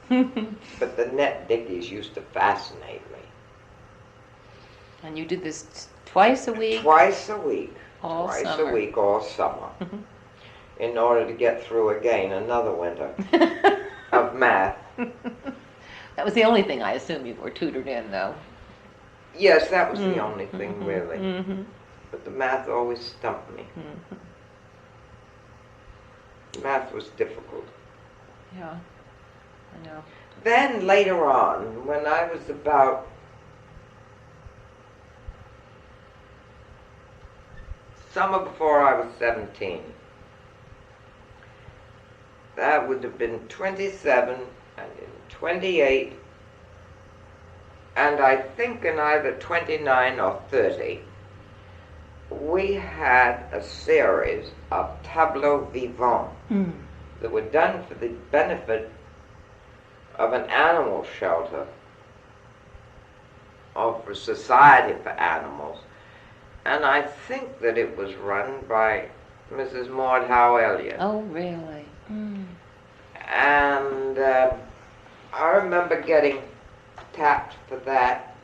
But the net dickies used to fascinate me. And you did this twice a week? Twice a week. All Twice summer. a week all summer. In order to get through again another winter of math. That was the only thing I assume you were tutored in, though. Yes, that was the only thing, really. But the math always stumped me. Math was difficult. Yeah, I know. Then later on, when I was about summer before I was 17, that would have been 27 and in 28, and I think in either 29 or 30, we had a series of tableaux vivants that were done for the benefit of an animal shelter, or for Society for Animals. And I think that it was run by Mrs. Maud Howe Elliott. Oh, really? And I remember getting tapped for that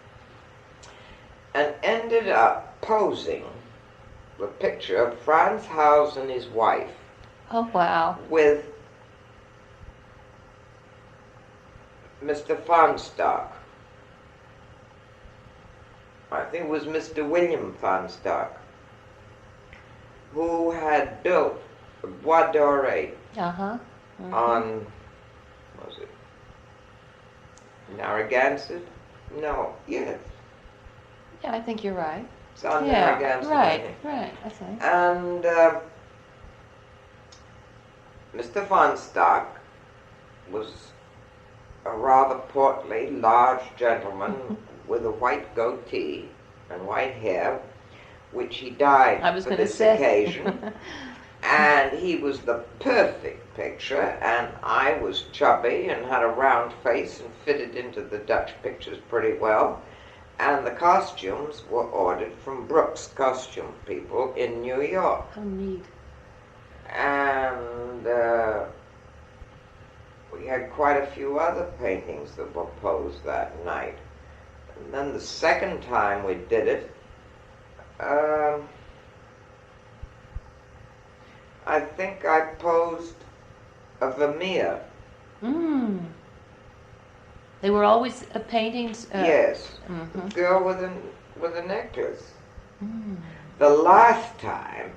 and ended up posing the picture of Franz Hauss and his wife Oh, wow. with Mr. Farnstock. I think it was Mr. William Farnstock, who had built Bois Doré Uh-huh. on, was it Narragansett? No, yes. Yeah, I think you're right. It's on Yeah, Narragansett, I think. right, I think. And Mr. Farnstock was a rather portly, large gentleman with a white goatee and white hair, which he dyed I was for going to this say. occasion. And he was the perfect picture, and I was chubby and had a round face and fitted into the Dutch pictures pretty well. And the costumes were ordered from Brooks Costume People in New York. How neat. And we had quite a few other paintings that were posed that night. And then the second time we did it, I think I posed a Vermeer. Mm. They were always paintings? Yes, Mhm. the girl with a necklace. Mm. The last time,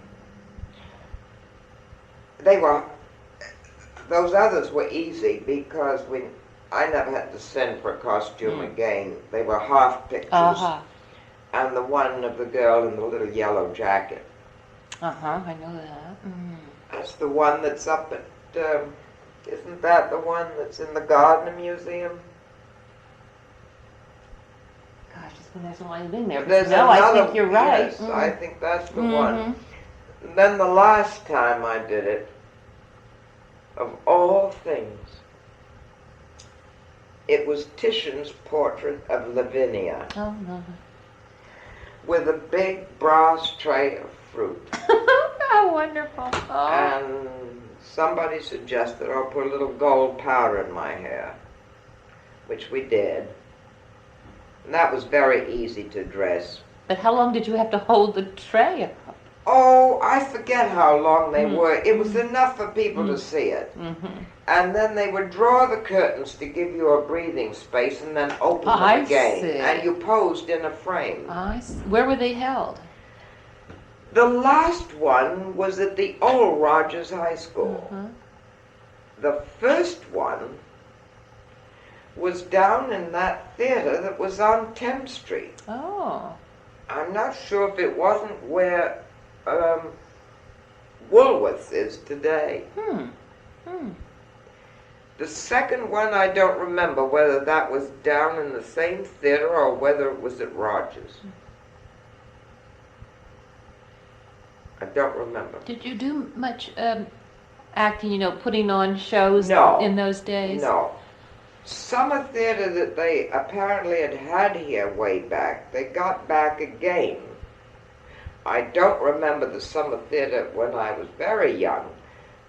those others were easy because I never had to send for a costume again. They were half pictures. Uh-huh. And the one of the girl in the little yellow jacket. Uh-huh, I know that. Mm. That's the one that's up at, isn't that the one that's in the Gardner Museum? Gosh, it's been there so long. I've been there. There's No, another, I think you're right. Yes, I think that's the Mhm. one. And then the last time I did it, of all things, it was Titian's portrait of Lavinia Oh, no. with a big brass tray of fruit. How wonderful. Oh. And somebody suggested I'll put a little gold powder in my hair, which we did. And that was very easy to dress. But how long did you have to hold the tray up? Oh, I forget how long they were. It was enough for people to see it. Mm-hmm. And then they would draw the curtains to give you a breathing space and then open them I again. see. And you posed in a frame. Where were they held? The last one was at the old Rogers High School. Uh-huh. The first one was down in that theater that was on Thames Street. Oh. I'm not sure if it wasn't where Woolworths is today. The second one, I don't remember whether that was down in the same theater or whether it was at Rogers. I don't remember. Did you do much acting, putting on shows No. in those days? No. Summer theater that they apparently had here way back, they got back again. I don't remember the summer theater when I was very young,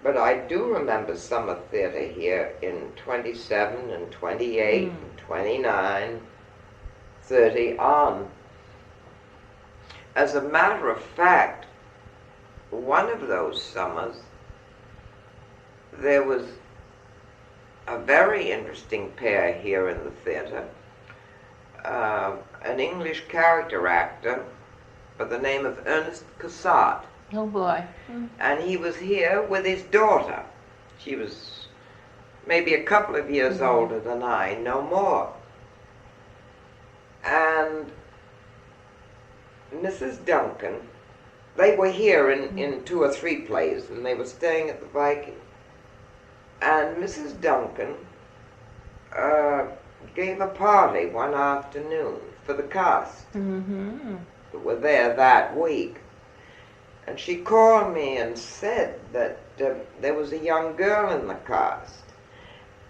but I do remember summer theater here in 27 and 28 and 29, 30 on. As a matter of fact, one of those summers, there was a very interesting pair here in the theater. An English character actor by the name of Ernest Cassat. Oh boy. And he was here with his daughter. She was maybe a couple of years older than I, no more. And Mrs. Duncan, they were here in 2 or 3 plays, and they were staying at the Viking. And Mrs. Duncan gave a party one afternoon for the cast that were there that week. And she called me and said that there was a young girl in the cast,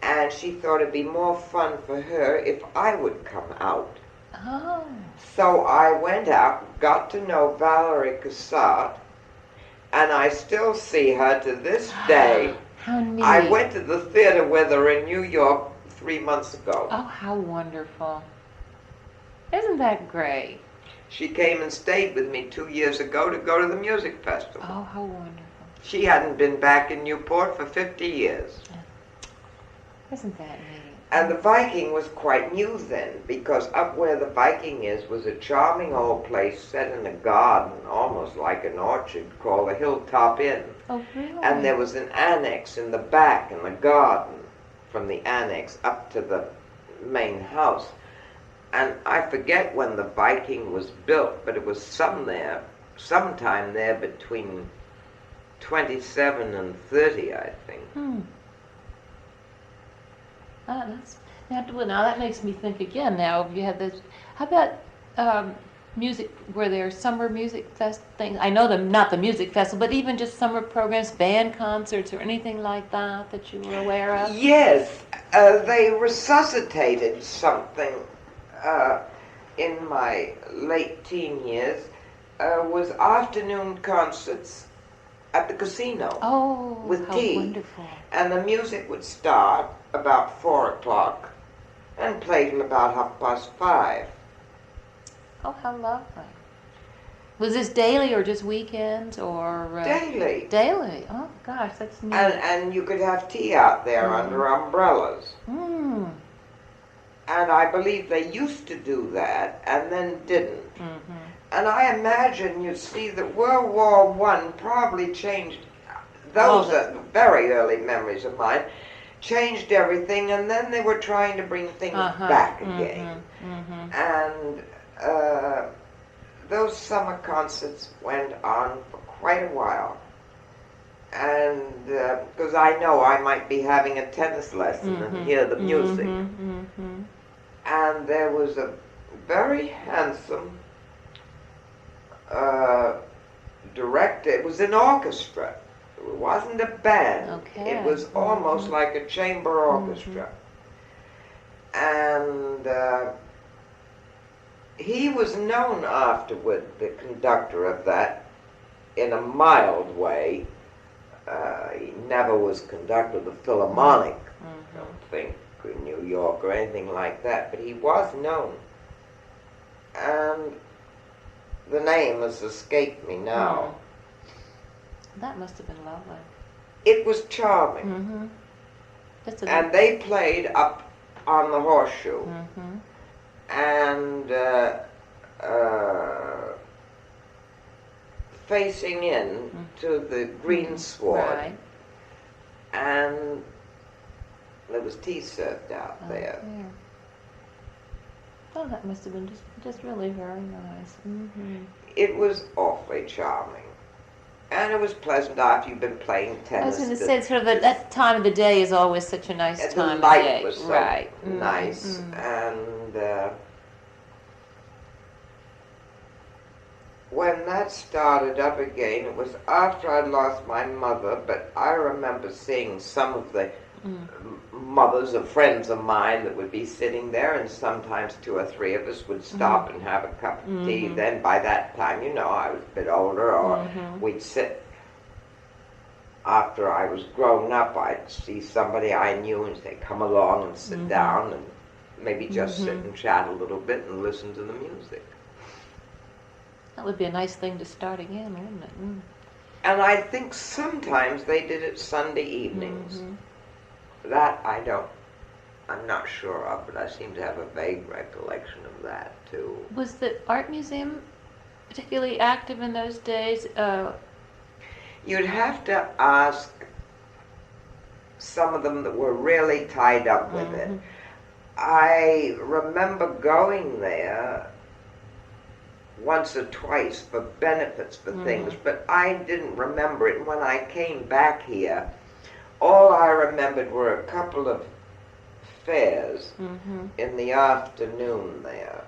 and she thought it'd be more fun for her if I would come out. Oh. So I went out, got to know Valerie Cassat, and I still see her to this day. How neat. I went to the theater with her in New York 3 months ago. Oh, how wonderful. Isn't that great? She came and stayed with me 2 years ago to go to the music festival. Oh, how wonderful. She hadn't been back in Newport for 50 years. Isn't that neat? And the Viking was quite new then, because up where the Viking is was a charming old place set in a garden, almost like an orchard, called the Hilltop Inn. Oh, really? And there was an annex in the back in the garden, from the annex up to the main house. And I forget when the Viking was built, but it was sometime there between 27 and 30, I think. Now that makes me think again. Now, if you had this, how about music? Were there summer music fest things? I know not the music festival, but even just summer programs, band concerts, or anything like that you were aware of? Yes, they resuscitated something in my late teen years. Was afternoon concerts at the casino. Oh, with how tea. Wonderful. And the music would start about 4 o'clock and play till about 5:30. Oh, how lovely. Was this daily or just weekends or? Daily. Daily. Oh gosh, that's neat. And you could have tea out there under umbrellas. And I believe they used to do that and then didn't. And I imagine, you see, that World War I probably changed, those are very early memories of mine, changed everything, and then they were trying to bring things back again. And those summer concerts went on for quite a while. And because I know I might be having a tennis lesson and hear the music. And there was a very handsome director. It was an orchestra. It wasn't a band. Okay. It was almost like a chamber orchestra. And he was known afterward, the conductor of that, in a mild way. He never was conductor of the Philharmonic, I don't think, in New York or anything like that, but he was known. And the name has escaped me now. That must have been lovely. It was charming. And they played up on the Horseshoe. And facing in to the greensward. Right. And there was tea served out there. Yeah. Oh, that must have been just really very nice. It was awfully charming. And it was pleasant after you've been playing tennis. I was going to say, sort of that time of the day is always such a nice time the light of day. was so nice. And when that started up again, it was after I'd lost my mother, but I remember seeing some of the mothers of friends of mine that would be sitting there, and sometimes 2 or 3 of us would stop and have a cup of tea. Then by that time, you know, I was a bit older, or we'd sit. After I was grown up, I'd see somebody I knew and say, come along and sit down, and maybe just sit and chat a little bit and listen to the music. That would be a nice thing to start again, wouldn't it? And I think sometimes they did it Sunday evenings. That I'm not sure of, but I seem to have a vague recollection of that too. Was the art museum particularly active in those days? You'd have to ask some of them that were really tied up with it. I remember going there once or twice for benefits for things, but I didn't remember it. When I came back here, all I remembered were a couple of fairs in the afternoon there.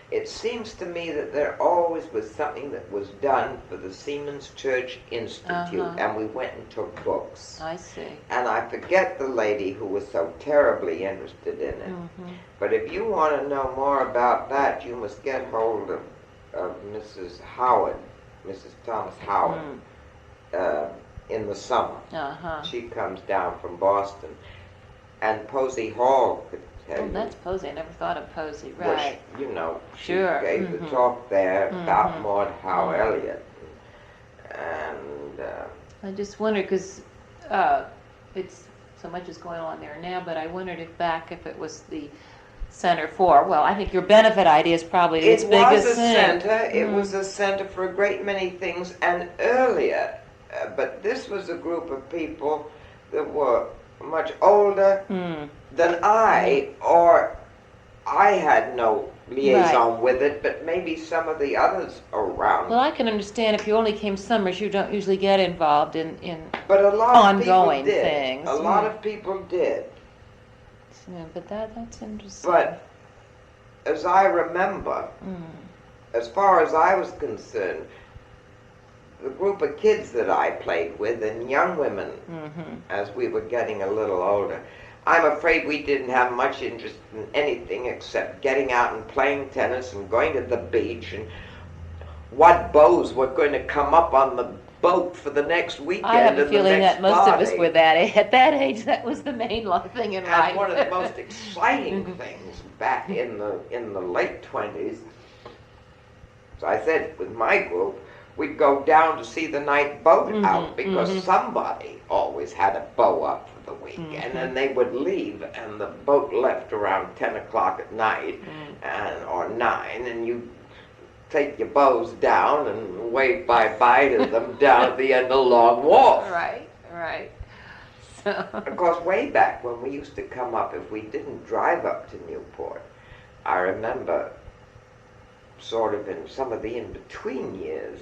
It seems to me that there always was something that was done for the Seamen's Church Institute, and we went and took books. I see. And I forget the lady who was so terribly interested in it. But if you want to know more about that, you must get hold of Mrs. Howard, Mrs. Thomas Howard, in the summer. She comes down from Boston. And Posey Hall could tell Oh, you. that's Posey. I never thought of Posey. Right. Which, you know, she Sure. gave the talk there about Maud Howe Mhm. Elliott. And I just wondered, because it's so much is going on there now, but I wondered if it was the center for, well, I think your benefit idea is probably its it was biggest a thing. center. It was a center for a great many things. And earlier, but this was a group of people that were much older than I, or I had no liaison with it, but maybe some of the others around. Well, I can understand if you only came summers, you don't usually get involved in but a lot ongoing of people did. things. A lot of people did. Yeah, but that's interesting. But as I remember, as far as I was concerned, the group of kids that I played with and young women, as we were getting a little older, I'm afraid we didn't have much interest in anything except getting out and playing tennis and going to the beach and what beaux were going to come up on the boat for the next weekend. I have a feeling that most party. of us were at that age. That was the main thing in life. And one of the most exciting things back in the late 20s, as I said, with my group, we'd go down to see the night boat out because somebody always had a beau up for the week, and then they would leave, and the boat left around 10 o'clock at night, or 9, and you take your bows down and wave bye-bye to them down at the end of the long wharf. Right. So. Of course, way back when we used to come up, if we didn't drive up to Newport, I remember sort of in some of the in-between years,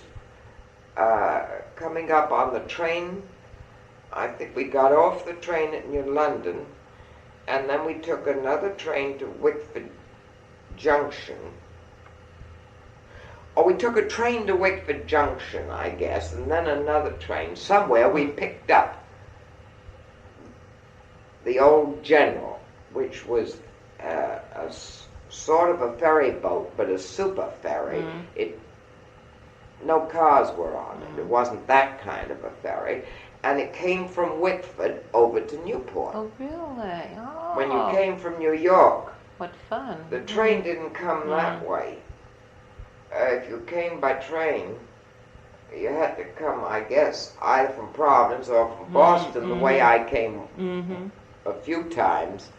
coming up on the train. I think we got off the train at New London, and then we took another train to Wickford Junction. Or we took a train to Wickford Junction, I guess, and then another train. Somewhere we picked up the old General, which was sort of a ferry boat, but a super ferry. No cars were on it. It wasn't that kind of a ferry. And it came from Wickford over to Newport. Oh, really? Oh. When you came from New York, what fun. the train didn't come that way. If you came by train, you had to come, I guess, either from Providence or from Boston, the way I came a few times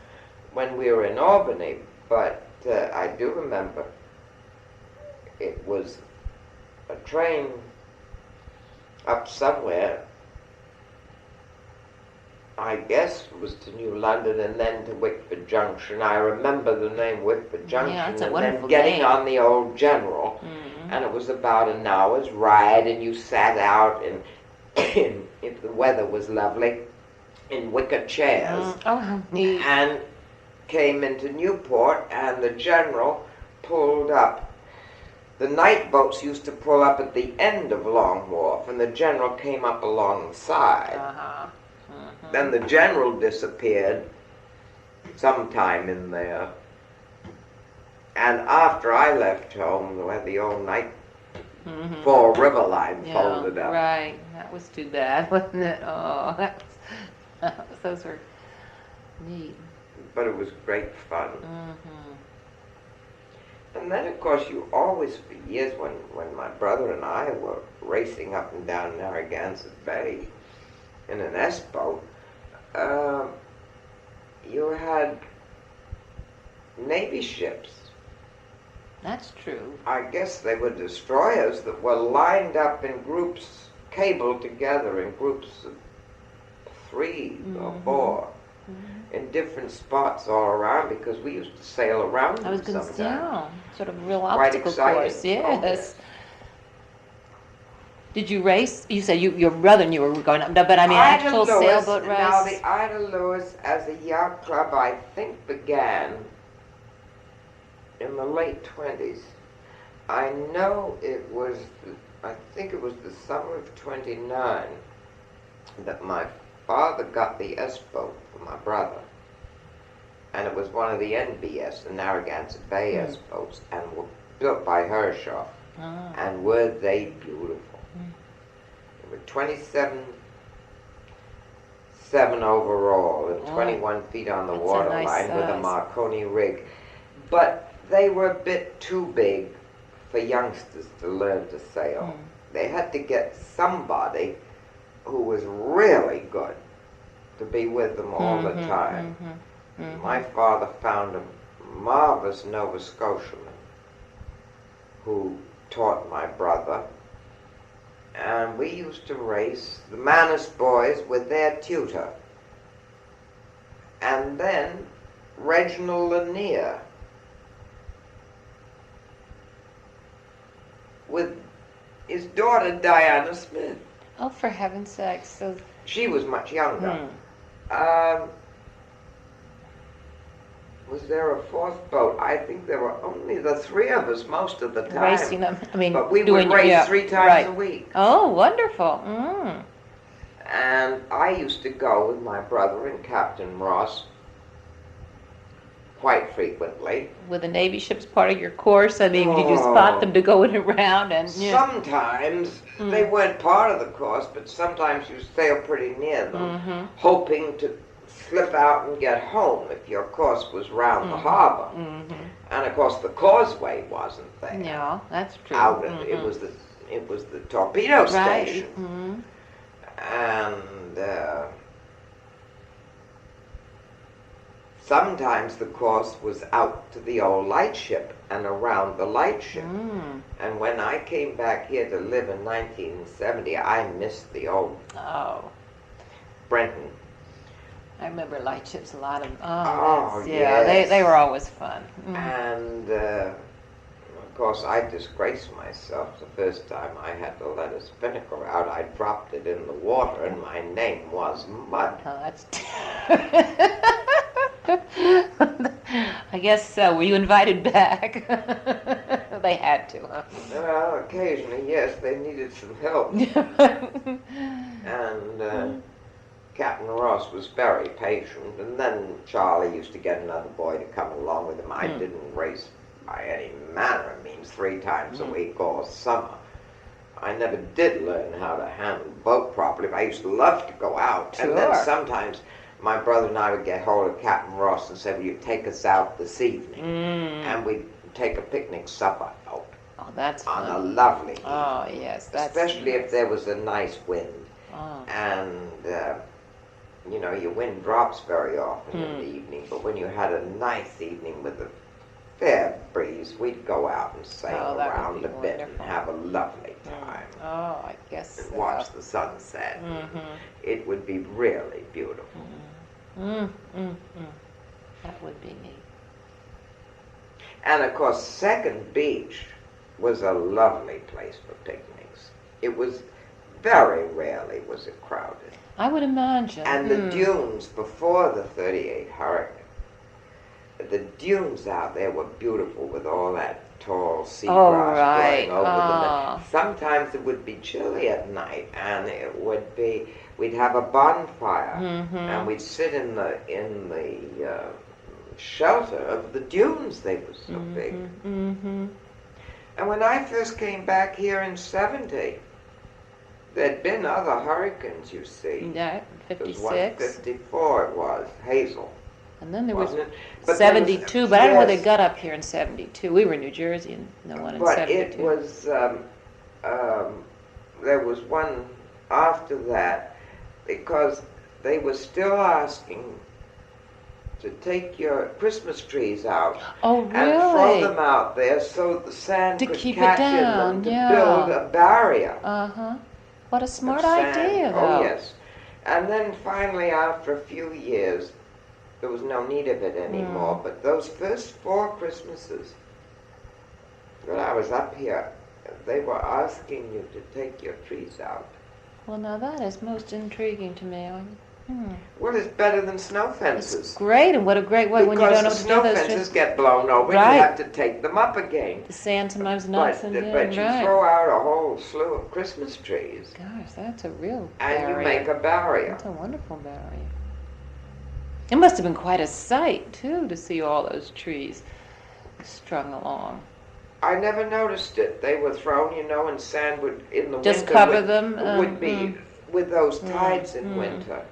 when we were in Albany. But I do remember it was a train up somewhere, I guess it was to New London and then to Wickford Junction. I remember the name Wickford Junction, that's a and wonderful then getting name. on the old General, and it was about an hour's ride, and you sat out and if the weather was lovely, in wicker chairs. Oh, how neat. And came into Newport, and the General pulled up. The night boats used to pull up at the end of Long Wharf, and the General came up along the side. Then the General disappeared sometime in there. And after I left home, we had the old night Fall River line folded up. Right. That was too bad, wasn't it? Oh, those were neat. But it was great fun. And then, of course, you always, for years, when my brother and I were racing up and down Narragansett Bay in an S-boat, you had Navy ships. That's true. I guess they were destroyers that were lined up in groups, cabled together in groups of 3 or 4. In different spots all around, because we used to sail around them sometimes. Sort of real Quite obstacle exciting. course, yes. Did you race? You said your brother knew you were going up, but I mean Ida actual Lewis, sailboat race? Now the Ida Lewis as a yacht club, I think, began in the late 20s. I know I think it was the summer of 29 that my father got the S-boat for my brother. And it was one of the NBS, the Narragansett Bay S-boats, and were built by Hershoff. And were they beautiful. There were 27 7 overall and Oh, 21 feet on the that's a water nice line with a size. Marconi rig. But they were a bit too big for youngsters to learn to sail. They had to get somebody who was really good to be with them all the time. My father found a marvelous Nova Scotiaman who taught my brother, and we used to race the Manus boys with their tutor. And then Reginald Lanier with his daughter Diana Smith. Oh, for heaven's sake! So She was much younger. Was there a fourth boat? I think there were only the 3 of us most of the time. racing them. I mean, But we doing, would race yeah, 3 times right. a week. Oh, wonderful. And I used to go with my brother and Captain Ross quite frequently. With the Navy ships part of your course, I mean, did you spot them to go in and around? And Sometimes they weren't part of the course, but sometimes you sail pretty near them, hoping to slip out and get home if your course was round the harbor. And of course the causeway wasn't there. Yeah, that's true. Out of it was the torpedo station. And sometimes the course was out to the old lightship and around the lightship. And when I came back here to live in 1970, I missed the old Brenton. I remember lightships, a lot of them. Yes. They were always fun. And of course I disgraced myself the first time I had to let a spinnaker out. I dropped it in the water and my name was Mud. Oh, that's I guess so. Were you invited back? They had to, huh? Well, occasionally, yes, they needed some help. And Captain Ross was very patient, and then Charlie used to get another boy to come along with him. I didn't race by any manner of means 3 times a week all summer. I never did learn how to handle the boat properly, but I used to love to go out. Sure. And then sometimes my brother and I would get hold of Captain Ross and say, will you take us out this evening? And we'd take a picnic supper out. Oh, that's on fun. a lovely evening. Oh, yes. That's especially if there was a nice wind. Oh. And, you know, your wind drops very often in the evening, but when you had a nice evening with a fair breeze, we'd go out and sail around a bit and have a lovely time. Oh, I guess And so. watch the sunset. It would be really beautiful. That would be neat. And of course, Second Beach was a lovely place for picnics. It was very rarely was it crowded. I would imagine. And the dunes before the 38 hurricane, the dunes out there were beautiful with all that tall seagrass growing over them. Sometimes it would be chilly at night, and it would be, we'd have a bonfire, and we'd sit in the shelter of the dunes. They were so big. And when I first came back here in 70, there'd been other hurricanes, you see. Yeah, There was 56. 54 it was, Hazel. And then there was Wasn't it? But 72, but I don't know where they yes. got up here in 72. We were in New Jersey and no one in But 72. it was, there was one after that, because they were still asking to take your Christmas trees out Oh, and throw really? them out there so the sand To could keep it catch in down, them to yeah. build a barrier. What a of smart sand. idea, though. Oh, yes. And then finally, after a few years, there was no need of it anymore. But those first 4 Christmases that I was up here, they were asking you to take your trees out. Well, now that is most intriguing to me. Well, it's better than snow It's fences. great, and what a great way when you don't know Because what the to do snow those fences trees. get blown over Right. and you have to take them up again. The sand sometimes knocks them in, But you right. throw out a whole slew of Christmas trees Gosh, that's a real and barrier. you make a barrier. That's a wonderful barrier. It must have been quite a sight, too, to see all those trees strung along. I never noticed it. They were thrown, you know, and sand would, in the Just winter, cover would, them? would be with those tides in winter.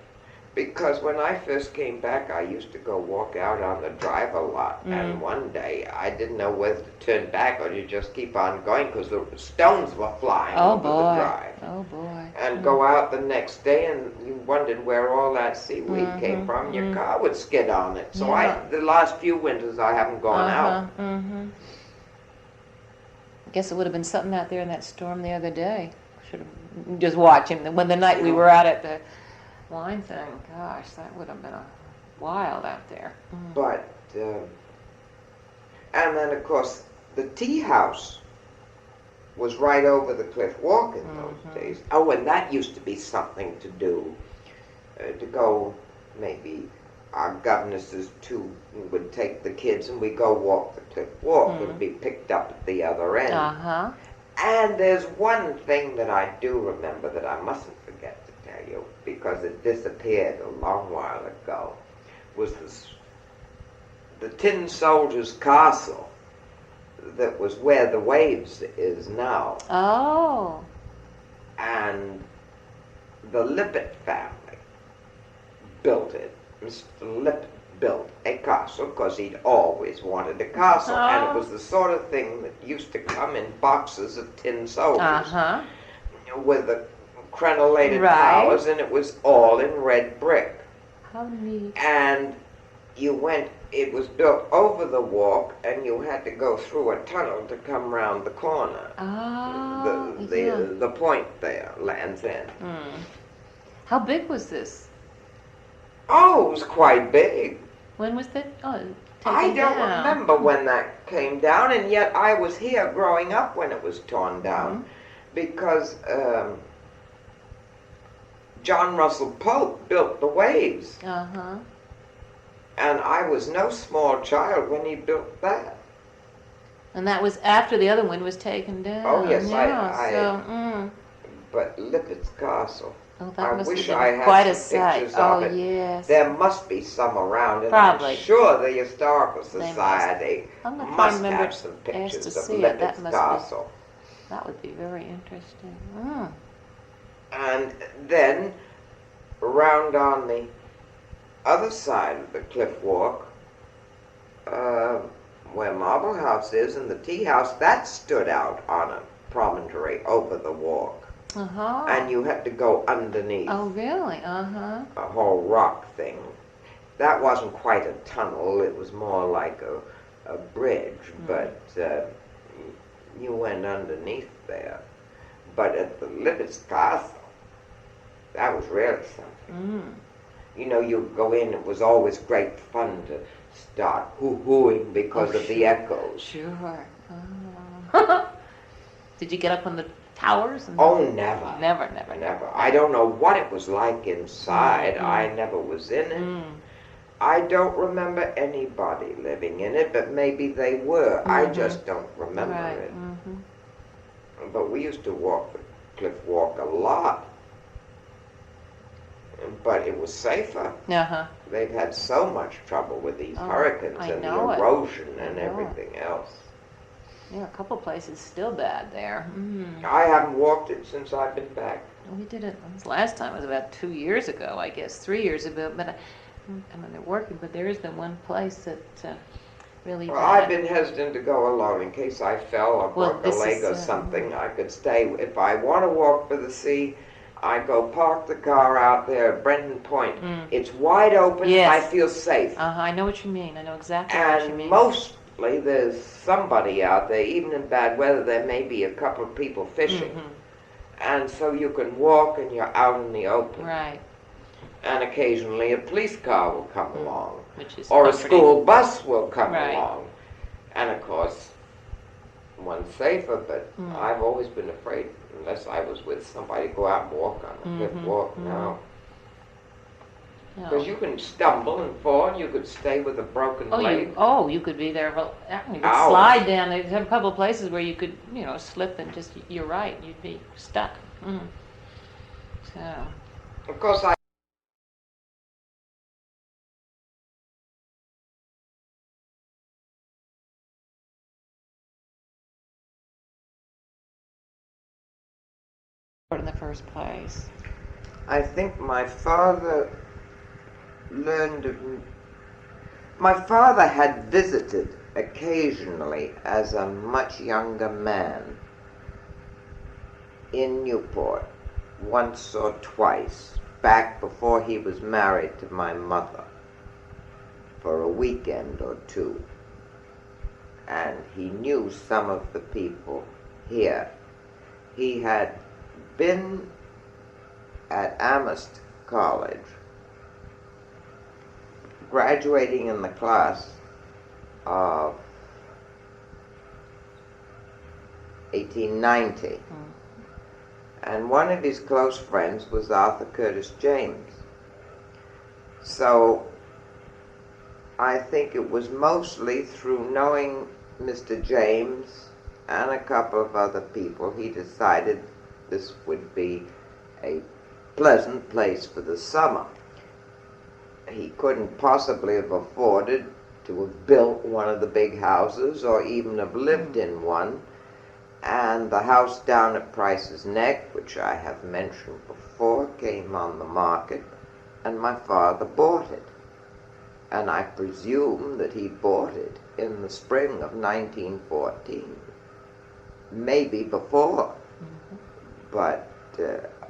Because when I first came back, I used to go walk out on the drive a lot. And one day, I didn't know whether to turn back or to just keep on going because the stones were flying over the drive. Oh, boy. And go out the next day, and you wondered where all that seaweed came from. Your car would skid on it. So the last few winters, I haven't gone out. I guess it would have been something out there in that storm the other day. Should have just watched him. When the night we were out at the wine thing, gosh, that would have been wild out there. But, and then of course, the tea house was right over the cliff walk in those days. Oh, and that used to be something to do, to go, maybe our governesses too would take the kids and we'd go walk the cliff walk and be picked up at the other end. And there's one thing that I do remember that I mustn't forget to tell you, because it disappeared a long while ago, was the Tin Soldier's Castle that was where the Waves is now. Oh. And the Lippett family built it. Mr. Lippett built a castle because he'd always wanted a castle. And it was the sort of thing that used to come in boxes of tin soldiers with the crenellated towers, and it was all in red brick. How neat. And it was built over the walk, and you had to go through a tunnel to come round the corner. The point there, Land's End. How big was this? Oh, it was quite big. When was that? I don't remember when that came down, and yet I was here growing up when it was torn down, because John Russell Pope built the Waves. And I was no small child when he built that. And that was after the other one was taken down. Oh, yes, But Lippett's Castle. Oh, that I must wish have I been had quite a some sight. pictures of it. Yes. There must be some around, and Probably. I'm sure the Historical They Society must have some pictures of see Lippett's Castle. That would be very interesting. And then, around on the other side of the cliff walk, where Marble House is and the tea house, that stood out on a promontory over the walk. And you had to go underneath. Oh, really? A whole rock thing. That wasn't quite a tunnel, it was more like a bridge, but you went underneath there. But at the Lippett's Castle, that was really something. You know, you'd go in, it was always great fun to start hoo-hooing because of the echoes. Sure. Did you get up on the towers? Oh, never. Never. I don't know what it was like inside. I never was in it. I don't remember anybody living in it, but maybe they were. I just don't remember it. But we used to walk the cliff walk a lot. But it was safer. They've had so much trouble with these hurricanes and the erosion and everything else. Yeah, a couple places still bad there. I haven't walked it since I've been back. We did it. Last time was about 2 years ago, I guess, 3 years ago. But I mean, they're working. But there is the one place that really. Well, I've been hesitant to go alone in case I fell or broke a leg or something. I could stay. If I want to walk for the sea, I go park the car out there at Brenton Point. It's wide open. I feel safe. I know what you mean. I know exactly what you mean. And mostly there's somebody out there, even in bad weather. There may be a couple of people fishing. And so you can walk and you're out in the open. Right. And occasionally a police car will come along. Which is or comforting. a school bus will come along. And of course, one's safer, but I've always been afraid, unless I was with somebody, to go out and walk on the cliff walk now. Because you can stumble and fall, and you could stay with a broken leg. You could be there. You could slide down. There's a couple of places where you could, slip and just, you're right, you'd be stuck. So. Of course, in the first place. I think my father learned of... My father had visited occasionally as a much younger man in Newport, once or twice, back before he was married to my mother, for a weekend or two. And he knew some of the people here. He had been at Amherst College, graduating in the class of 1890. And one of his close friends was Arthur Curtis James. So I think it was mostly through knowing Mr. James and a couple of other people, he decided this would be a pleasant place for the summer. He couldn't possibly have afforded to have built one of the big houses or even have lived in one. And the house down at Price's Neck, which I have mentioned before, came on the market, and my father bought it. And I presume that he bought it in the spring of 1914, maybe before. But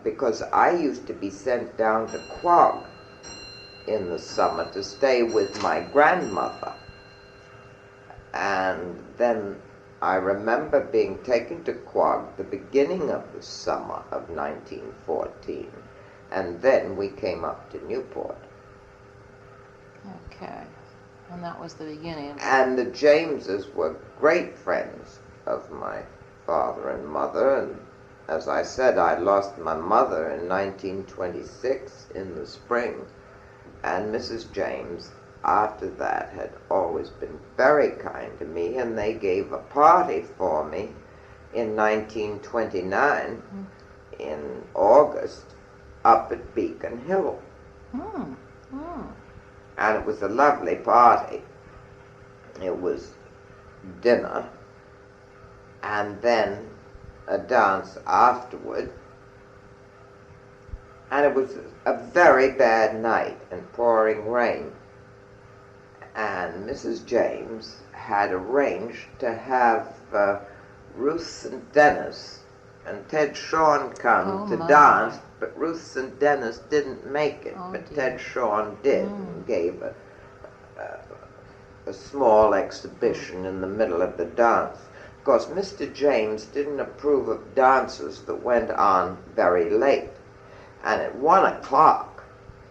because I used to be sent down to Quogue in the summer to stay with my grandmother. And then I remember being taken to Quogue the beginning of the summer of 1914, and then we came up to Newport. Okay, and that was the beginning. And the Jameses were great friends of my father and mother, and as I said, I lost my mother in 1926 in the spring, and Mrs. James after that had always been very kind to me, and they gave a party for me in 1929 in August up at Beacon Hill. And it was a lovely party. It was dinner and then a dance afterward. And it was a very bad night and pouring rain. And Mrs. James had arranged to have Ruth and Dennis and Ted Shawn come to dance, but Ruth and Dennis didn't make it, but dear. Ted Shawn did and gave a small exhibition in the middle of the dance. Of course, Mr. James didn't approve of dances that went on very late. And at 1 o'clock,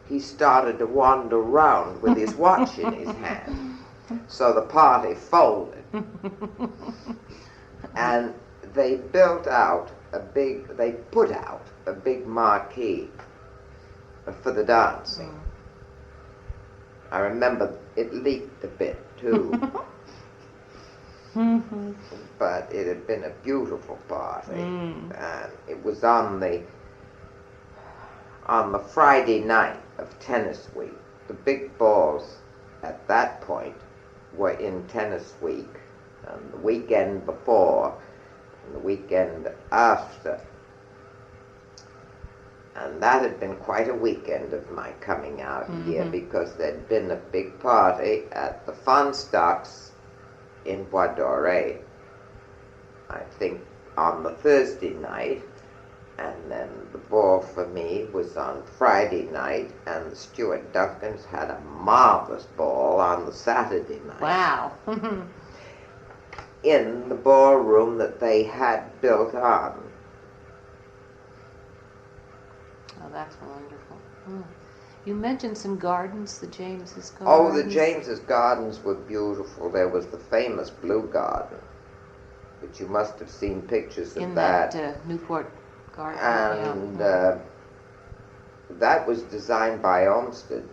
he started to wander around with his watch in his hand. So the party folded. And they put out a big marquee for the dancing. I remember it leaked a bit too. But it had been a beautiful party. And it was on the Friday night of tennis week. The big balls at that point were in tennis week, and the weekend before and the weekend after. And that had been quite a weekend of my coming out here, because there'd been a big party at the Fonstocks in Bois d'Oreille, I think on the Thursday night. And then the ball for me was on Friday night, and the Stuart Duncans had a marvelous ball on the Saturday night. Wow. In the ballroom that they had built on. Oh, that's wonderful. You mentioned some gardens, the James's gardens. Oh, the James's gardens were beautiful. There was the famous Blue Garden, which you must have seen pictures of in that. Newport garden. And that was designed by Olmsted.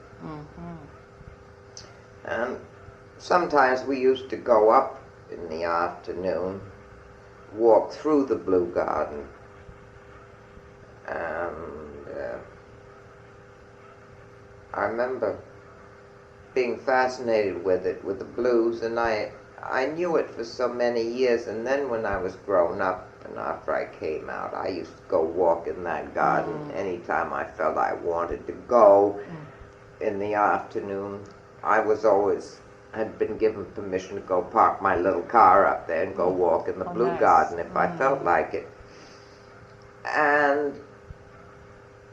And sometimes we used to go up in the afternoon, walk through the Blue Garden, and I remember being fascinated with it, with the blues, and I knew it for so many years, and then when I was grown up and after I came out, I used to go walk in that garden anytime I felt I wanted to go. in the afternoon, I was always, had been given permission to go park my little car up there and go walk in the Blue nice. Garden if I felt like it. And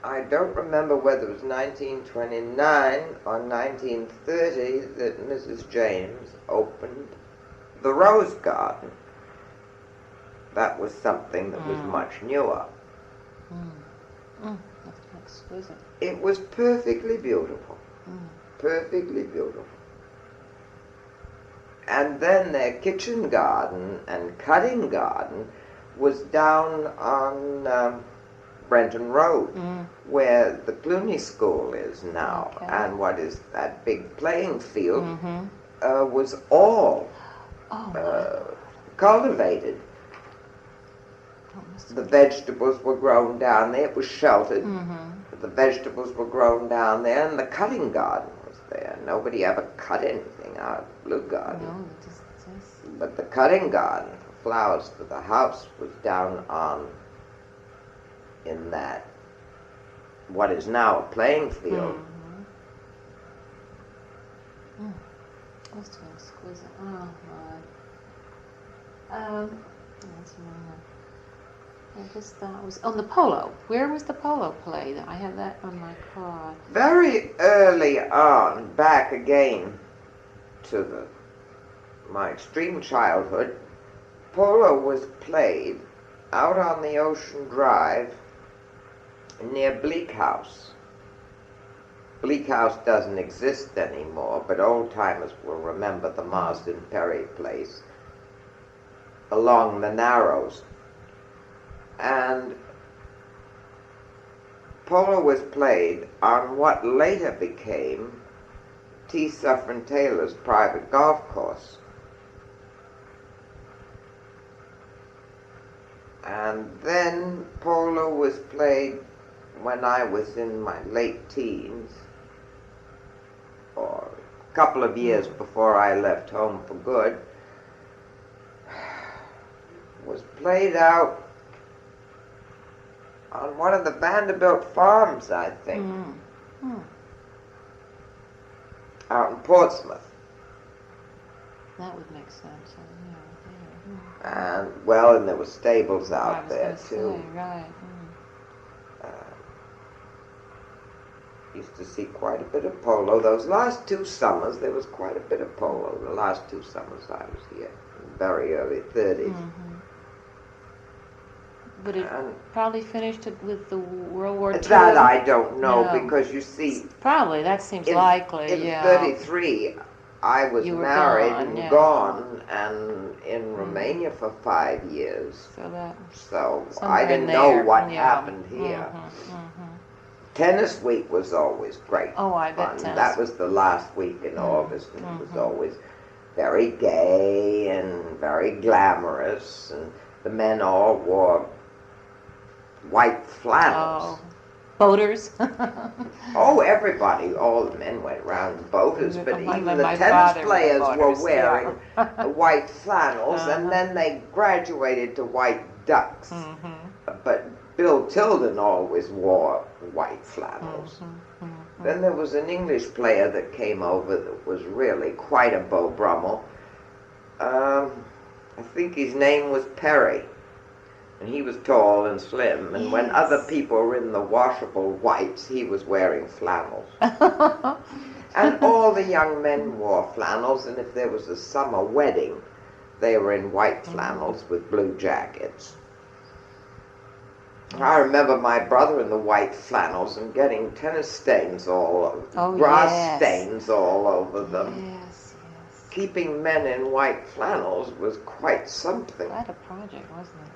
I don't remember whether it was 1929 or 1930 that Mrs. James opened the Rose Garden. That was something that was much newer. That's exquisite. It was perfectly beautiful. Perfectly beautiful. And then their kitchen garden and cutting garden was down on Brenton Road, where the Cluny School is now. Okay. And what is that big playing field was all cultivated. The vegetables were grown down there. It was sheltered. The vegetables were grown down there, and the cutting garden was there. Nobody ever cut anything out of the Blue Garden. No, just But the cutting garden for flowers for the house was down on, in that, what is now a playing field. That's too exquisite. Oh, my. That's wrong. I just thought it was on the polo. Where was the polo play? I have that on my card. Very early on, back again to my extreme childhood, polo was played out on the Ocean Drive near Bleak House. Bleak House doesn't exist anymore, but old-timers will remember the Marsden Perry place along the Narrows. And polo was played on what later became T. Suffren Taylor's private golf course. And then polo was played when I was in my late teens, or a couple of years before I left home for good. Was played out on one of the Vanderbilt farms, I think, out in Portsmouth. That would make sense. And, well, and there were stables out there, too. Right. Used to see quite a bit of polo. Those last 2 summers, there was quite a bit of polo. The last 2 summers I was here, in the very early 30s. But it probably finished it with the World War II. That I don't know, because you see... Probably, that seems likely, in 33, I was married and gone, and in Romania for 5 years. So I didn't know what happened here. Tennis week was always great. Oh, I bet fun. tennis. That was the last week in August, and it was always very gay and very glamorous, and the men all wore white flannels. Boaters? Oh, everybody, all the men went around in boaters, but even the tennis father players were boaters, wearing white flannels, and then they graduated to white ducks. But Bill Tilden always wore white flannels. Then there was an English player that came over that was really quite a Beau Brummel. I think his name was Perry. And he was tall and slim, and when other people were in the washable whites, he was wearing flannels. And all the young men wore flannels, and if there was a summer wedding, they were in white flannels with blue jackets. I remember my brother in the white flannels and getting tennis stains grass stains all over them. Keeping men in white flannels was quite something. Quite a project, wasn't it?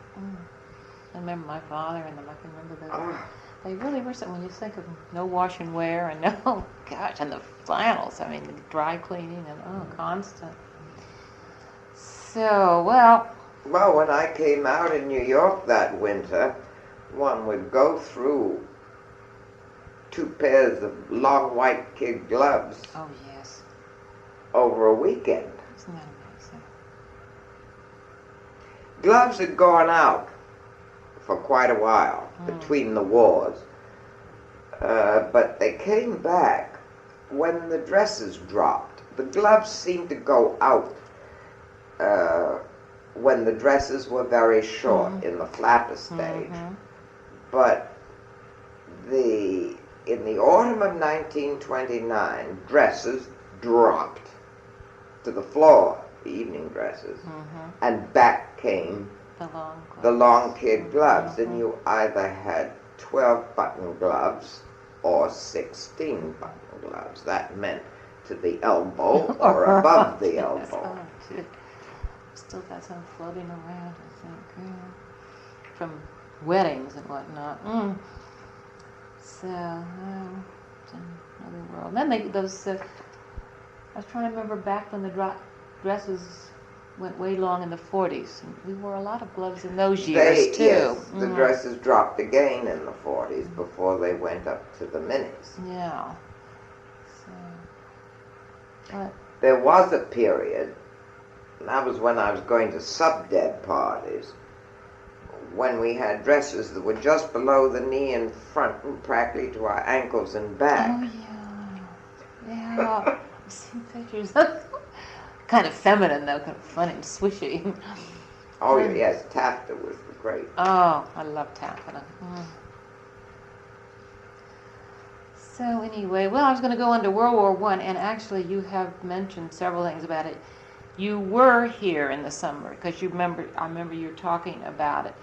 I remember my father and them. I can remember those. They really were something. When you think of no wash and wear and and the flannels. I mean, the dry cleaning and constant. So, well, when I came out in New York that winter, one would go through 2 pairs of long white kid gloves. Oh, yes. Over a weekend. Isn't that amazing? Gloves had gone out for quite a while between the wars, but they came back when the dresses dropped, the gloves seemed to go out when the dresses were very short in the flapper stage. But in the autumn of 1929, dresses dropped to the floor, the evening dresses, and back came the long kid gloves, and you either had 12-button gloves or 16-button gloves. That meant to the elbow or above the elbow. Still got some floating around, I think, from weddings and whatnot. So, it's another world. And then those, I was trying to remember back when the dresses went way long in the 40s. And we wore a lot of gloves in those years, too. Yes, the dresses dropped again in the 40s before they went up to the minis. Yeah. So, but there was a period, and that was when I was going to sub-deb parties, when we had dresses that were just below the knee in front and practically to our ankles and back. Oh, yeah. I've seen pictures. Kind of feminine, though, kind of funny and swishy. Oh, yes, taffeta was great. Oh, I love taffeta. So anyway, well, I was going to go on to World War I, and actually you have mentioned several things about it. You were here in the summer, because I remember you were talking about it.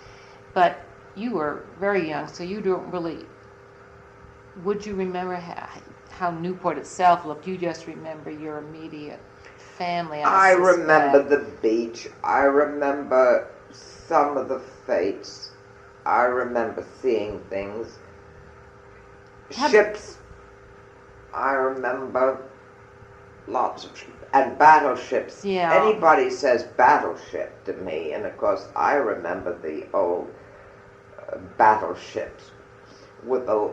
But you were very young, so you don't really, would you remember how Newport itself looked? You just remember your immediate family. I remember the beach. I remember some of the fates. I remember seeing things. Ships. I remember lots of ships. And battleships. Yeah. Anybody says battleship to me, and of course I remember the old battleships with a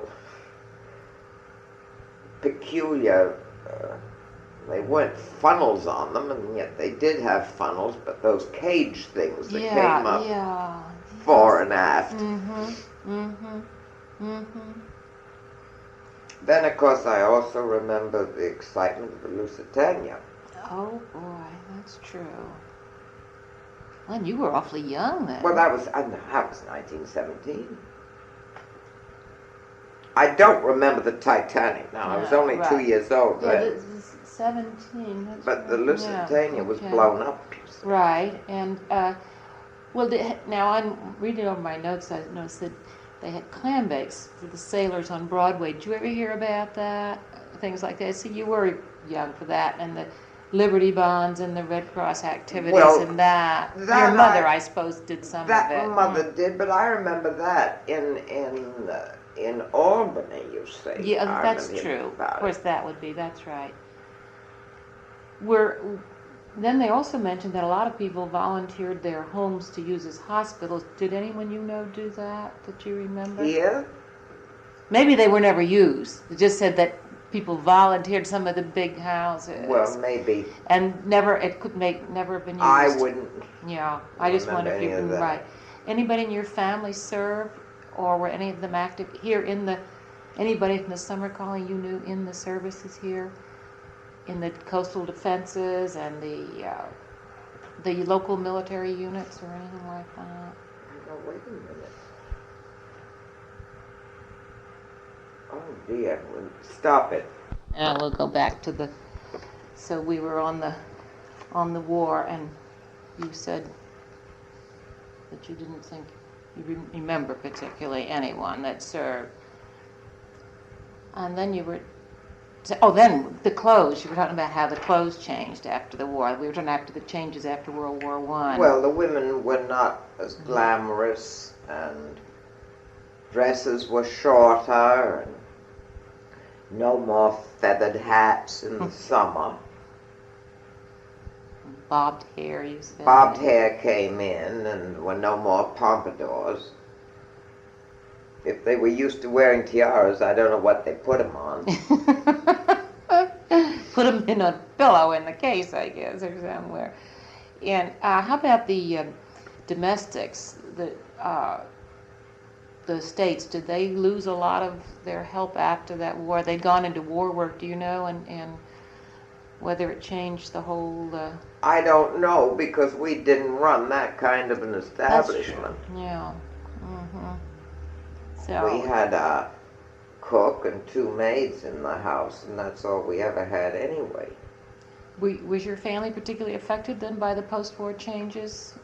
peculiar, they weren't funnels on them, and yet they did have funnels, but those cage things that came up fore and aft. Then, of course, I also remember the excitement of the Lusitania. Oh, boy, that's true. Well, and you were awfully young then. Well, that was 1917. I don't remember the Titanic now. I was only 2 years old then. then. It was 17. That's but the Lusitania was okay. blown up. Right, and well, now I'm reading over my notes. I noticed that they had clam bakes for the sailors on Broadway. Did you ever hear about that? Things like that. See, you were young for that, and the Liberty Bonds and the Red Cross activities and that. Your mother, I suppose, did some of it. That mother did, but I remember that in Albany, you say. Yeah, that's true. Of course, that's right. Then they also mentioned that a lot of people volunteered their homes to use as hospitals. Did anyone you know do that you remember? Here? Maybe they were never used. It just said that people volunteered some of the big houses. Well, maybe. And never have been used. I wouldn't. Yeah, I just wonder if you were right. Anybody in your family served, or were any of them active here anybody from the summer colony you knew in the services here? In the coastal defenses and the local military units or anything like that? Oh, wait a minute. Oh dear, stop it. And we'll go back to so we were on the war, and you said that you didn't think you remember particularly anyone that served. And then then the clothes. You were talking about how the clothes changed after the war. We were talking after the changes after World War I. Well, the women were not as glamorous, and dresses were shorter, and no more feathered hats in the summer. Bobbed hair, you said. Bobbed hair came in, and there were no more pompadours. If they were used to wearing tiaras, I don't know what they put them on. Put them in a pillow in the case, I guess, or somewhere. And how about the domestics? the states, did they lose a lot of their help after that war? They'd gone into war work, do you know, and whether it changed the whole... I don't know, because we didn't run that kind of an establishment. Yeah. Mm-hmm. We So, had a cook and 2 maids in the house, and that's all we ever had anyway. was your family particularly affected then by the post-war changes?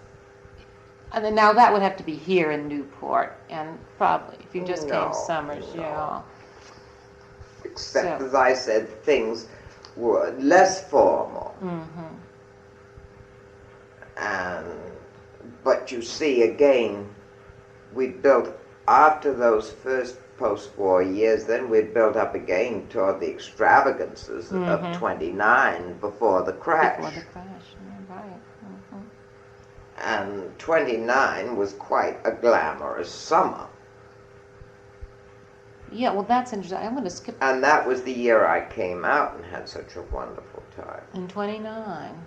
And then now that would have to be here in Newport, and probably, if you just came No, summers, no. yeah. Except, So- as I said, things were less formal. Mm-hmm. But you see, again, we built, after those first post-war years, then we built up again toward the extravagances of 29 before the crash. Before the crash, yeah, right. Mm-hmm. And 29 was quite a glamorous summer. Yeah, well, that's interesting. I'm going to skip And that was the year I came out and had such a wonderful time. in 29.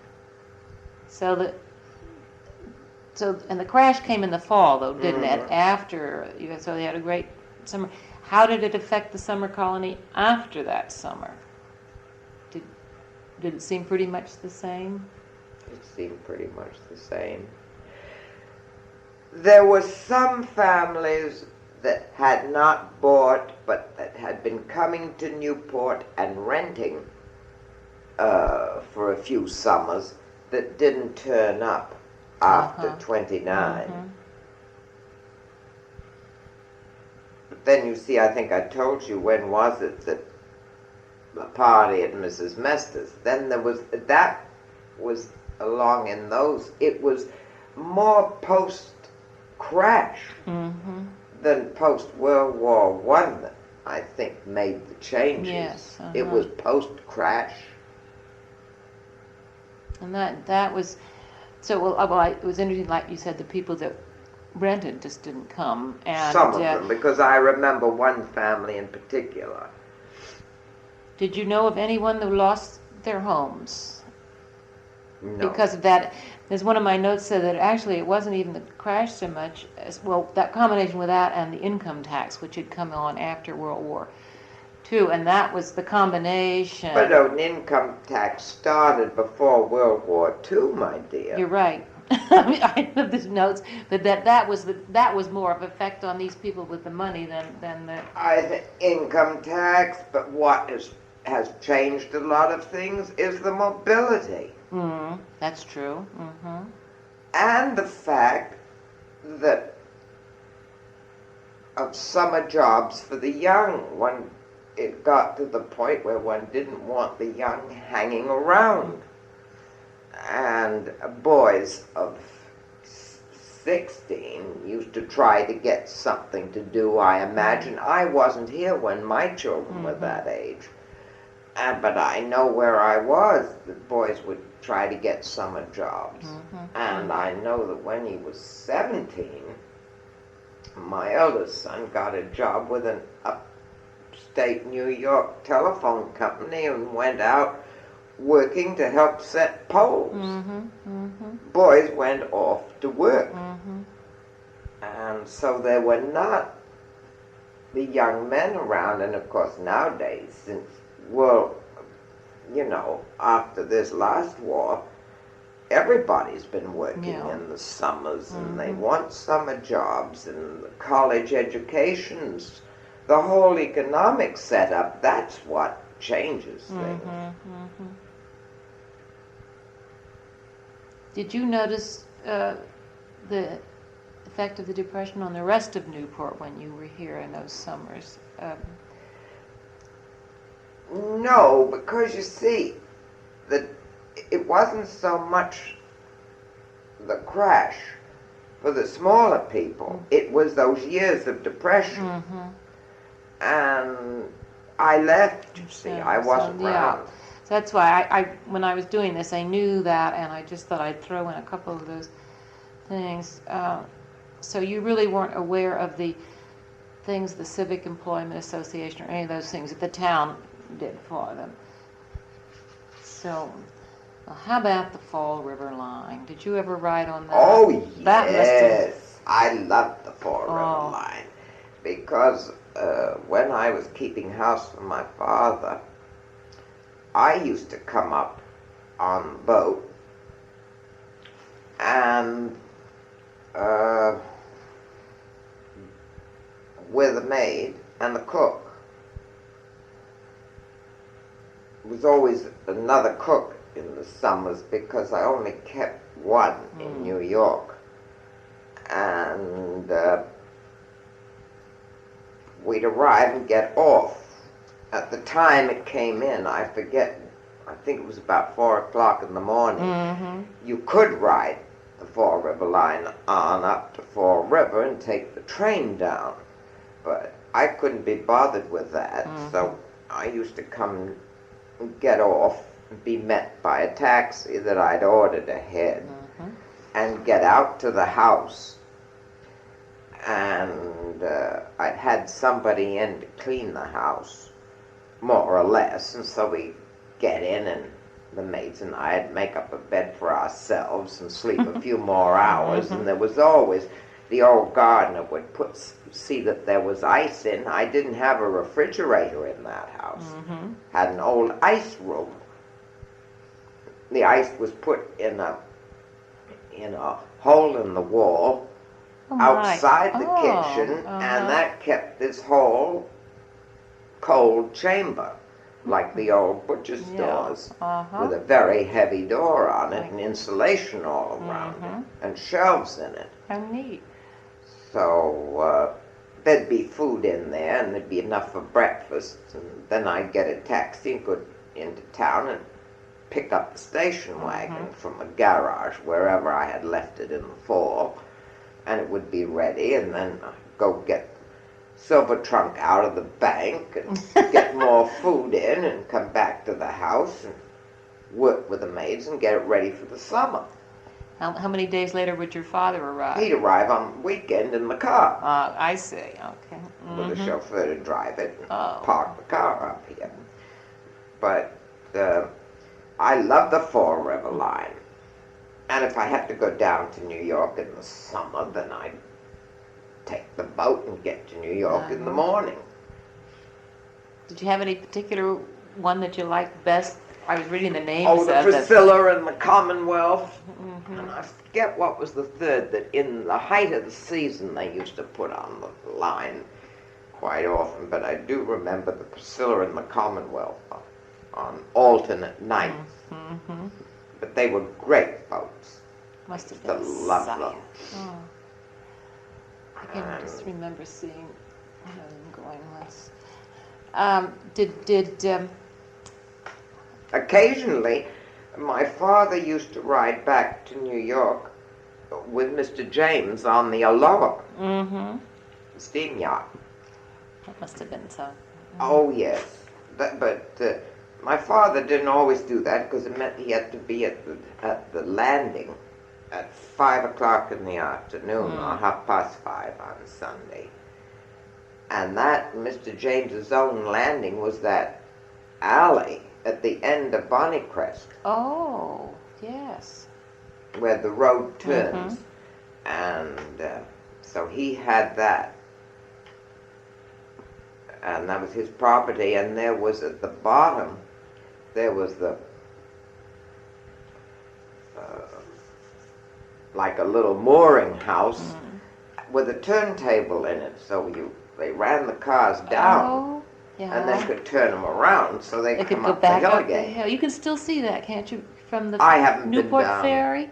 And the crash came in the fall, though, didn't it? After, so they had a great summer. How did it affect the summer colony after that summer? Did it seem pretty much the same? It seemed pretty much the same. There were some families that had not bought, but that had been coming to Newport and renting for a few summers that didn't turn up after 29. But then you see, I think I told you, when was it, that the party at Mrs. Mester's, then that was along in those, it was more post-crash than post-World War One that I think made the changes. Yes, It was post-crash. And that was, so, well, it was interesting, like you said, the people that rented just didn't come. And Some of them, because I remember one family in particular. did you know of anyone who lost their homes? No. Because of that, there's one of my notes said that actually it wasn't even the crash so much as, well, that combination with that and the income tax, which had come on after World War II, and that was the combination. But an income tax started before World War II, my dear. You're right. I mean, I have these notes, but that was more of effect on these people with the money than the. I think income tax, but what has changed a lot of things is the mobility. That's true. And the fact that of summer jobs for the young, it got to the point where one didn't want the young hanging around. And boys of 16 used to try to get something to do, I imagine. I wasn't here when my children were that age. But I know where I was, the boys would try to get summer jobs. And I know that when he was 17, my eldest son got a job with an upstate New York telephone company and went out working to help set poles. Boys went off to work. And so there were not the young men around. And of course nowadays, since, well, you know, after this last war, everybody's been working in the summers and they want summer jobs and the college educations, the whole economic setup, that's what changes things. Did you notice the effect of the Depression on the rest of Newport when you were here in those summers? No, because you see, it wasn't so much the crash for the smaller people. It was those years of depression. And I left, you see, I wasn't around. So that's why I when I was doing this, I knew that, and I just thought I'd throw in a couple of those things. So you really weren't aware of the things the Civic Employment Association or any of those things that the town did for them. So, well, how about the Fall River line? Did you ever ride on that? Oh, That must have- yes. I loved the Fall River line. because when I was keeping house for my father, I used to come up on the boat and with a maid and the cook. There was always another cook in the summers because I only kept one in New York. And we'd arrive and get off. At the time it came in, I forget, I think it was about 4 o'clock in the morning. You could ride the Fall River line on up to Fall River and take the train down. But I couldn't be bothered with that, so I used to come and get off and be met by a taxi that I'd ordered ahead and get out to the house. And I'd had somebody in to clean the house, more or less, and so we get in and the maids and I'd make up a bed for ourselves and sleep a few more hours. And there was always, the old gardener would see that there was ice in. I didn't have a refrigerator in that house. Had an old ice room. The ice was put in a hole in the wall outside the kitchen, and that kept this whole cold chamber, like the old butcher stores, with a very heavy door on it and insulation all around it, and shelves in it. How neat. So there'd be food in there, and there'd be enough for breakfast, and then I'd get a taxi and go into town and pick up the station wagon from a garage, wherever I had left it in the fall, and it would be ready, and then I'd go get silver trunk out of the bank and get more food in and come back to the house and work with the maids and get it ready for the summer. How many days later would your father arrive? He'd arrive on the weekend in the car. I see, okay. With a chauffeur to drive it and park the car up here. But I love the Fall River line. And if I had to go down to New York in the summer, then I'd take the boat and get to New York in the morning. Did you have any particular one that you liked best? I was reading the names Oh, the of Priscilla and the Commonwealth. And I forget what was the third that in the height of the season they used to put on the line quite often. But I do remember the Priscilla and the Commonwealth on alternate nights. But they were great boats. Must have I been love sight. them. I can just remember seeing them going once. Occasionally, my father used to ride back to New York with Mr. James on the Aloha steam yacht. That must have been so. Oh, yes. But my father didn't always do that because it meant he had to be at the landing at 5 o'clock in the afternoon or 5:30 on Sunday. And that Mr. James's own landing was that alley at the end of Bonnycrest. Oh, yes. Where the road turns. And so he had that. And that was his property. And there was at the bottom, there was the, like a little mooring house with a turntable in it. So they ran the cars down. And then could turn them around so they could could come go up back the hill up again. the hill. You can still see that, can't you, from the I haven't Newport been down. Ferry?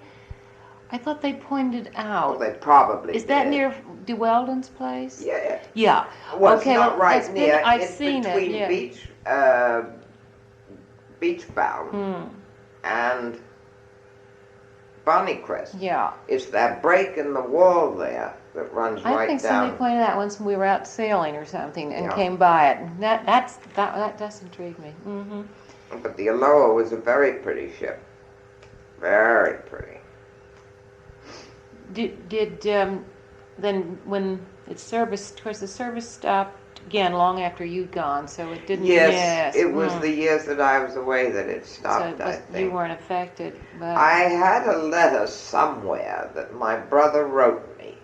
I thought they pointed out. Well, they probably Is that did. near Dewelden's place? Yeah. Yeah. Well, okay, it's not right that's near. I've it's seen between it. Yeah. Beachbound and Bonnycrest. Yeah. It's that break in the wall there that runs I right think down. somebody pointed out once when we were out sailing or something and Yeah. came by it. And that does intrigue me. But the Aloha was a very pretty ship. Very pretty. Did then when its service, of course, the service stopped again long after you'd gone, so it didn't. Yes, it was the years that I was away that it stopped, so I think. you weren't affected. But I had a letter somewhere that my brother wrote me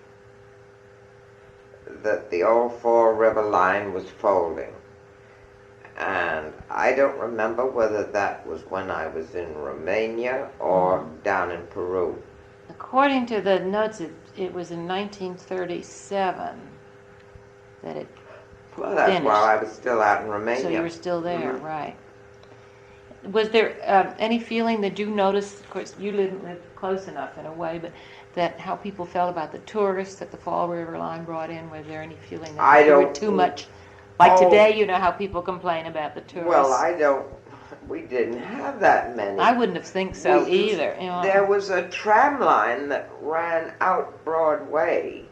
that the old Fall River line was folding. And I don't remember whether that was when I was in Romania or down in Peru. According to the notes, it was in 1937 that it Well, that's finished. while I was still out in Romania. So you were still there, Mhm. right. Was there any feeling that you noticed, of course, you didn't live close enough in a way, but that how people felt about the tourists that the Fall River line brought in? Was there any feeling that I there were don't- too much? Like Oh. today, you know how people complain about the tourists. Well, we didn't have that many. I wouldn't have think so We used- either. You know. There was a tram line that ran out Broadway,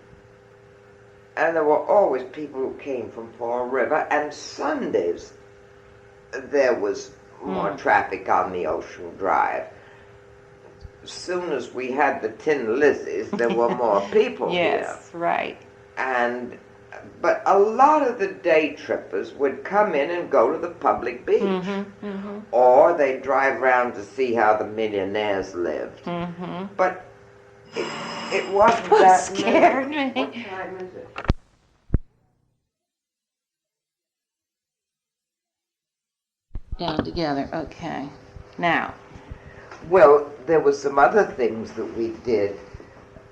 and there were always people who came from Fall River, and Sundays there was more traffic on the Ocean Drive. As soon as we had the Tin Lizzies, there were more people Yes, right. here. But a lot of the day trippers would come in and go to the public beach. Or they'd drive around to see how the millionaires lived. But it wasn't that Scared many. me. What time is it? Down together, okay. Now, Well, there were some other things that we did,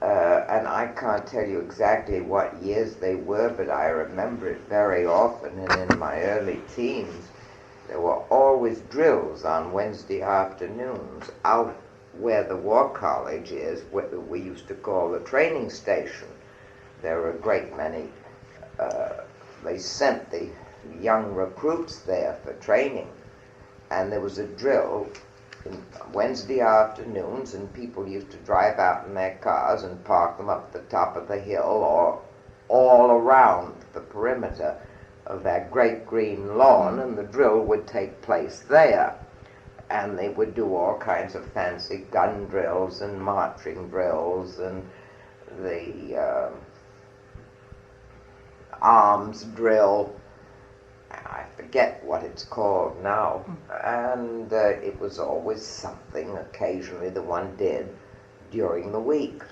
and I can't tell you exactly what years they were, but I remember it very often, and in my early teens, there were always drills on Wednesday afternoons out where the War College is, what we used to call the training station. There were a great many, they sent the young recruits there for training, and there was a drill Wednesday afternoons, and people used to drive out in their cars and park them up the top of the hill or all around the perimeter of that great green lawn, and the drill would take place there. And they would do all kinds of fancy gun drills and marching drills and the arms drill. I forget what it's called now, and it was always something occasionally the one did during the week.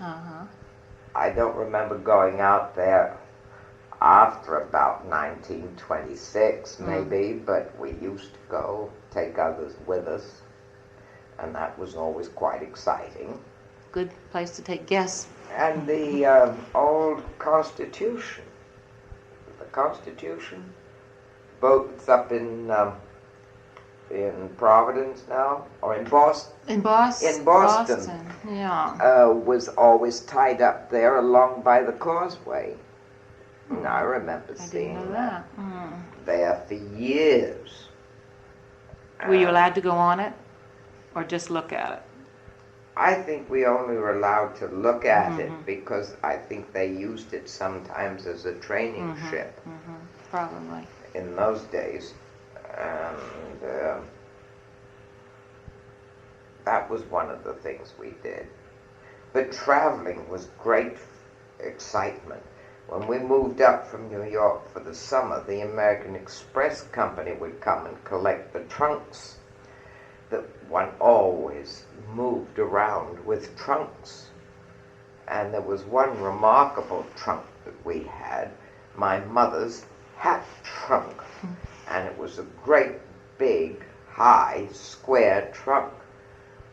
I don't remember going out there after about 1926 maybe, but we used to go, take others with us, and that was always quite exciting. good place to take guests. And the old Constitution, boats up in Providence now, or in Boston. In Boston? In Boston. Yeah. Was always tied up there along by the causeway. And I remember I seeing didn't know that that. there for years. Were you allowed to go on it, or just look at it? I think we only were allowed to look at it because I think they used it sometimes as a training ship Probably. in those days. And that was one of the things we did. But traveling was great excitement. When we moved up from New York for the summer, the American Express Company would come and collect the trunks. That one always moved around with trunks. And there was one remarkable trunk that we had, my mother's hat trunk. And it was a great big, high, square trunk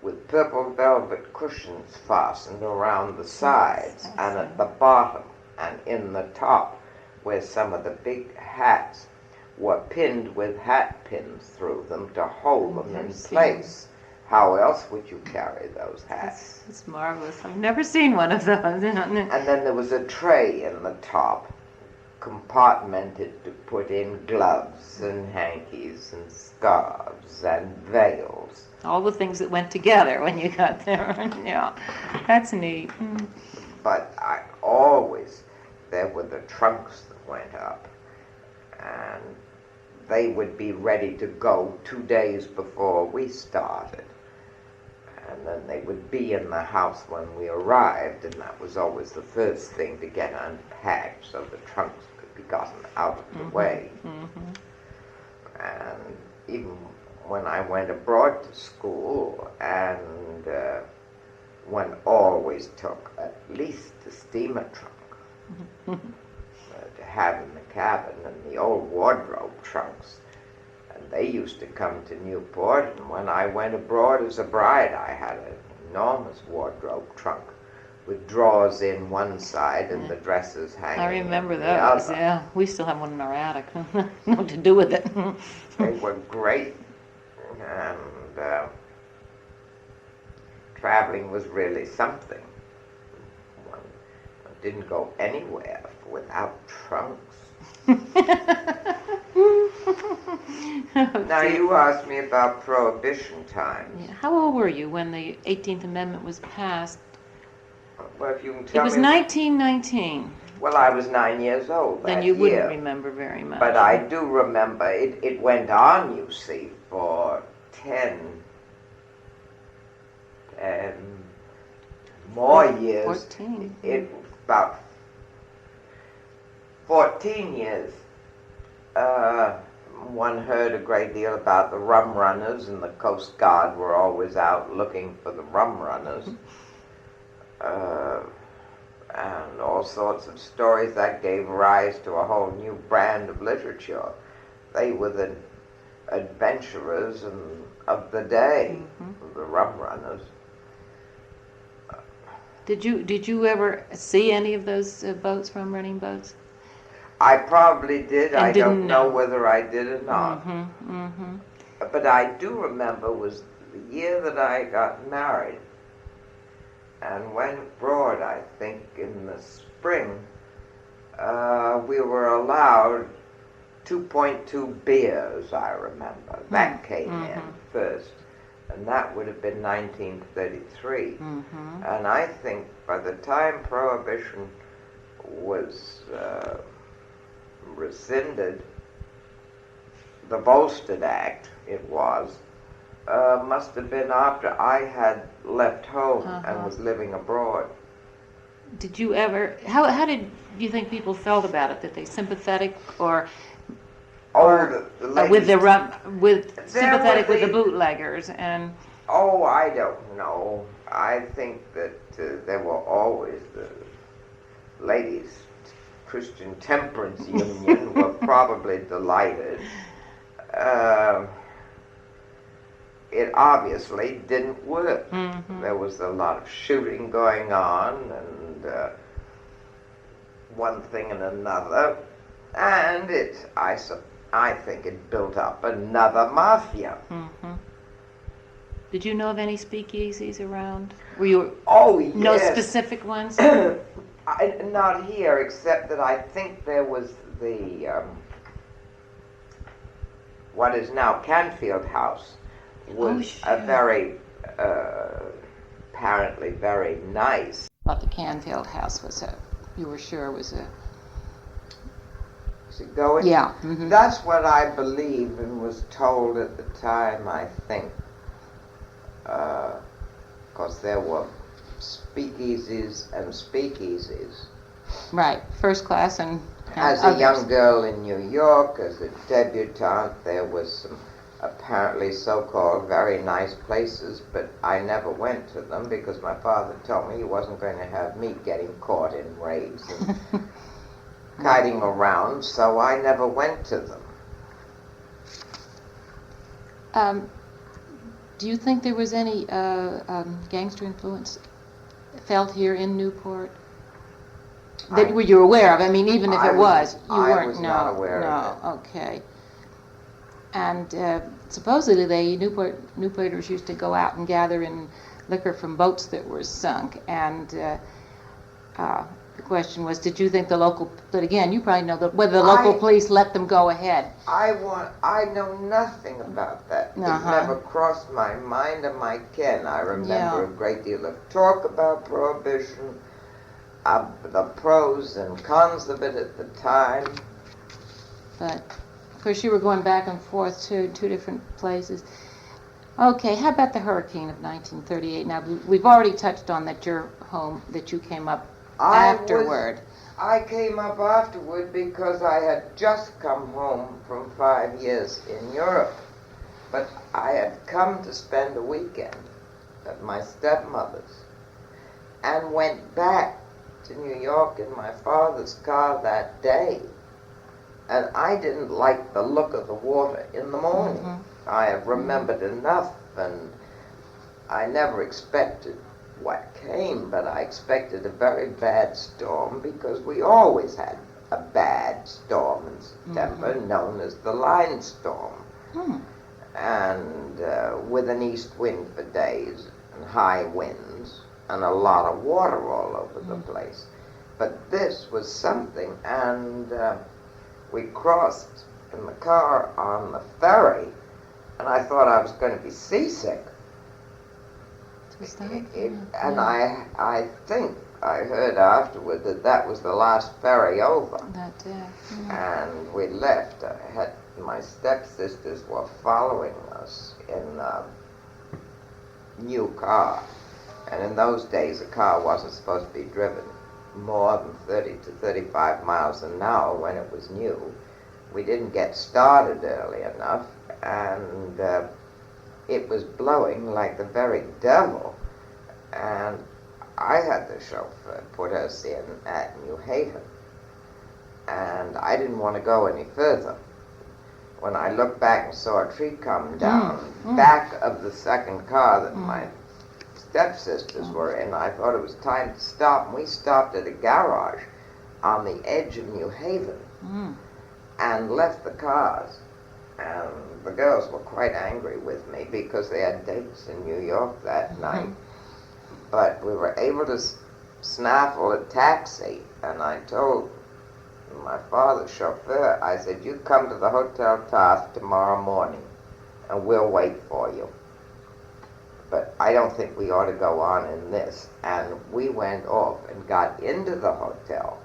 with purple velvet cushions fastened around the sides and at the bottom and in the top, where some of the big hats were pinned with hat pins through them to hold them in place. How else would you carry those hats? It's marvelous. I've never seen one of those. And then there was a tray in the top, compartmented to put in gloves and hankies and scarves and veils. All the things that went together when you got there. Yeah, that's neat. But there were the trunks that went up, and they would be ready to go 2 days before we started. And then they would be in the house when we arrived, and that was always the first thing to get unpacked so the trunks could be gotten out of the way. And even when I went abroad to school, and one always took at least a steamer trunk. But to have in the cabin, and the old wardrobe trunks. And they used to come to Newport, and when I went abroad as a bride, I had an enormous wardrobe trunk with drawers in one side and the dresses hanging. I remember in the those, other. yeah. We still have one in our attic. Know what to do with it. They were great, and traveling was really something. One didn't go anywhere without trunks. Now you asked me about Prohibition times. Yeah. How old were you when the 18th Amendment was passed? Well, if you can It tell was me. 1919. Well, I was 9 years old Then that you wouldn't year. remember very much. But I do remember it went on, you see, for 10 more years. 14. It about 14 years. One heard a great deal about the rum runners, and the Coast Guard were always out looking for the rum runners. And all sorts of stories that gave rise to a whole new brand of literature. They were the adventurers of the day, the rum runners. Did you ever see any of those boats, rum running boats? I probably did. And I don't didn't know know. whether I did or not. But I do remember was the year that I got married and went abroad, I think, in the spring. We were allowed 2.2 beers, I remember. That came in first. And that would have been 1933. And I think by the time Prohibition was rescinded, the Volstead Act, it was, must have been after I had left home and was living abroad. Did you ever? How did you think people felt about it? That they sympathetic or The with the ladies- with There sympathetic were with the the- bootleggers and? Oh, I don't know. I think that there were always the ladies' Christian Temperance Union were probably delighted. It obviously didn't work. There was a lot of shooting going on, and one thing and another, and I think it built up another mafia. Did you know of any speakeasies around? Were you Oh, yes. no specific ones? Not here, except that I think there was the what is now Canfield House was a very apparently very nice. Thought the Canfield House was you were sure was a. Is it going? Yeah. That's what I believe and was told at the time, I think. Because there were speakeasies and speakeasies. Right, first class and As others. a young girl in New York, as a debutante, there was some apparently so-called very nice places, but I never went to them because my father told me he wasn't going to have me getting caught in raids and kiting around, so I never went to them. Do you think there was any gangster influence felt here in Newport that were you aware of? I mean, even if it was, you weren't. I was not aware of it. Okay. And supposedly, Newporters used to go out and gather in liquor from boats that were sunk. And the question was, did you think the local? But again, you probably know whether the local police let them go ahead. I know nothing about that. It never crossed my mind or my ken. I remember a great deal of talk about Prohibition, the pros and cons of it at the time. But of course, you were going back and forth to two different places. Okay, how about the hurricane of 1938? Now, we've already touched on that your home, that you came up afterward. I came up afterward because I had just come home from 5 years in Europe. But I had come to spend a weekend at my stepmother's and went back to New York in my father's car that day, and I didn't like the look of the water in the morning. Mm-hmm. I have remembered enough, and I never expected what came, but I expected a very bad storm because we always had a bad storm in September, known as the line storm. And with an east wind for days and high winds and a lot of water all over the place. But this was something, and we crossed in the car on the ferry, and I thought I was going to be seasick. And I think I heard afterward that was the last ferry over. That day. And we left. My stepsisters were following us in a new car. And in those days, a car wasn't supposed to be driven more than 30 to 35 miles an hour when it was new. We didn't get started early enough, and it was blowing like the very devil. And I had the chauffeur put us in at New Haven, and I didn't want to go any further. When I looked back and saw a tree come down back of the second car that my stepsisters were in, I thought it was time to stop. And we stopped at a garage on the edge of New Haven and left the cars. And the girls were quite angry with me because they had dates in New York that night. But we were able to snaffle a taxi, and I told my father's chauffeur, I said, you come to the Hotel Taft tomorrow morning, and we'll wait for you. But I don't think we ought to go on in this. And we went off and got into the hotel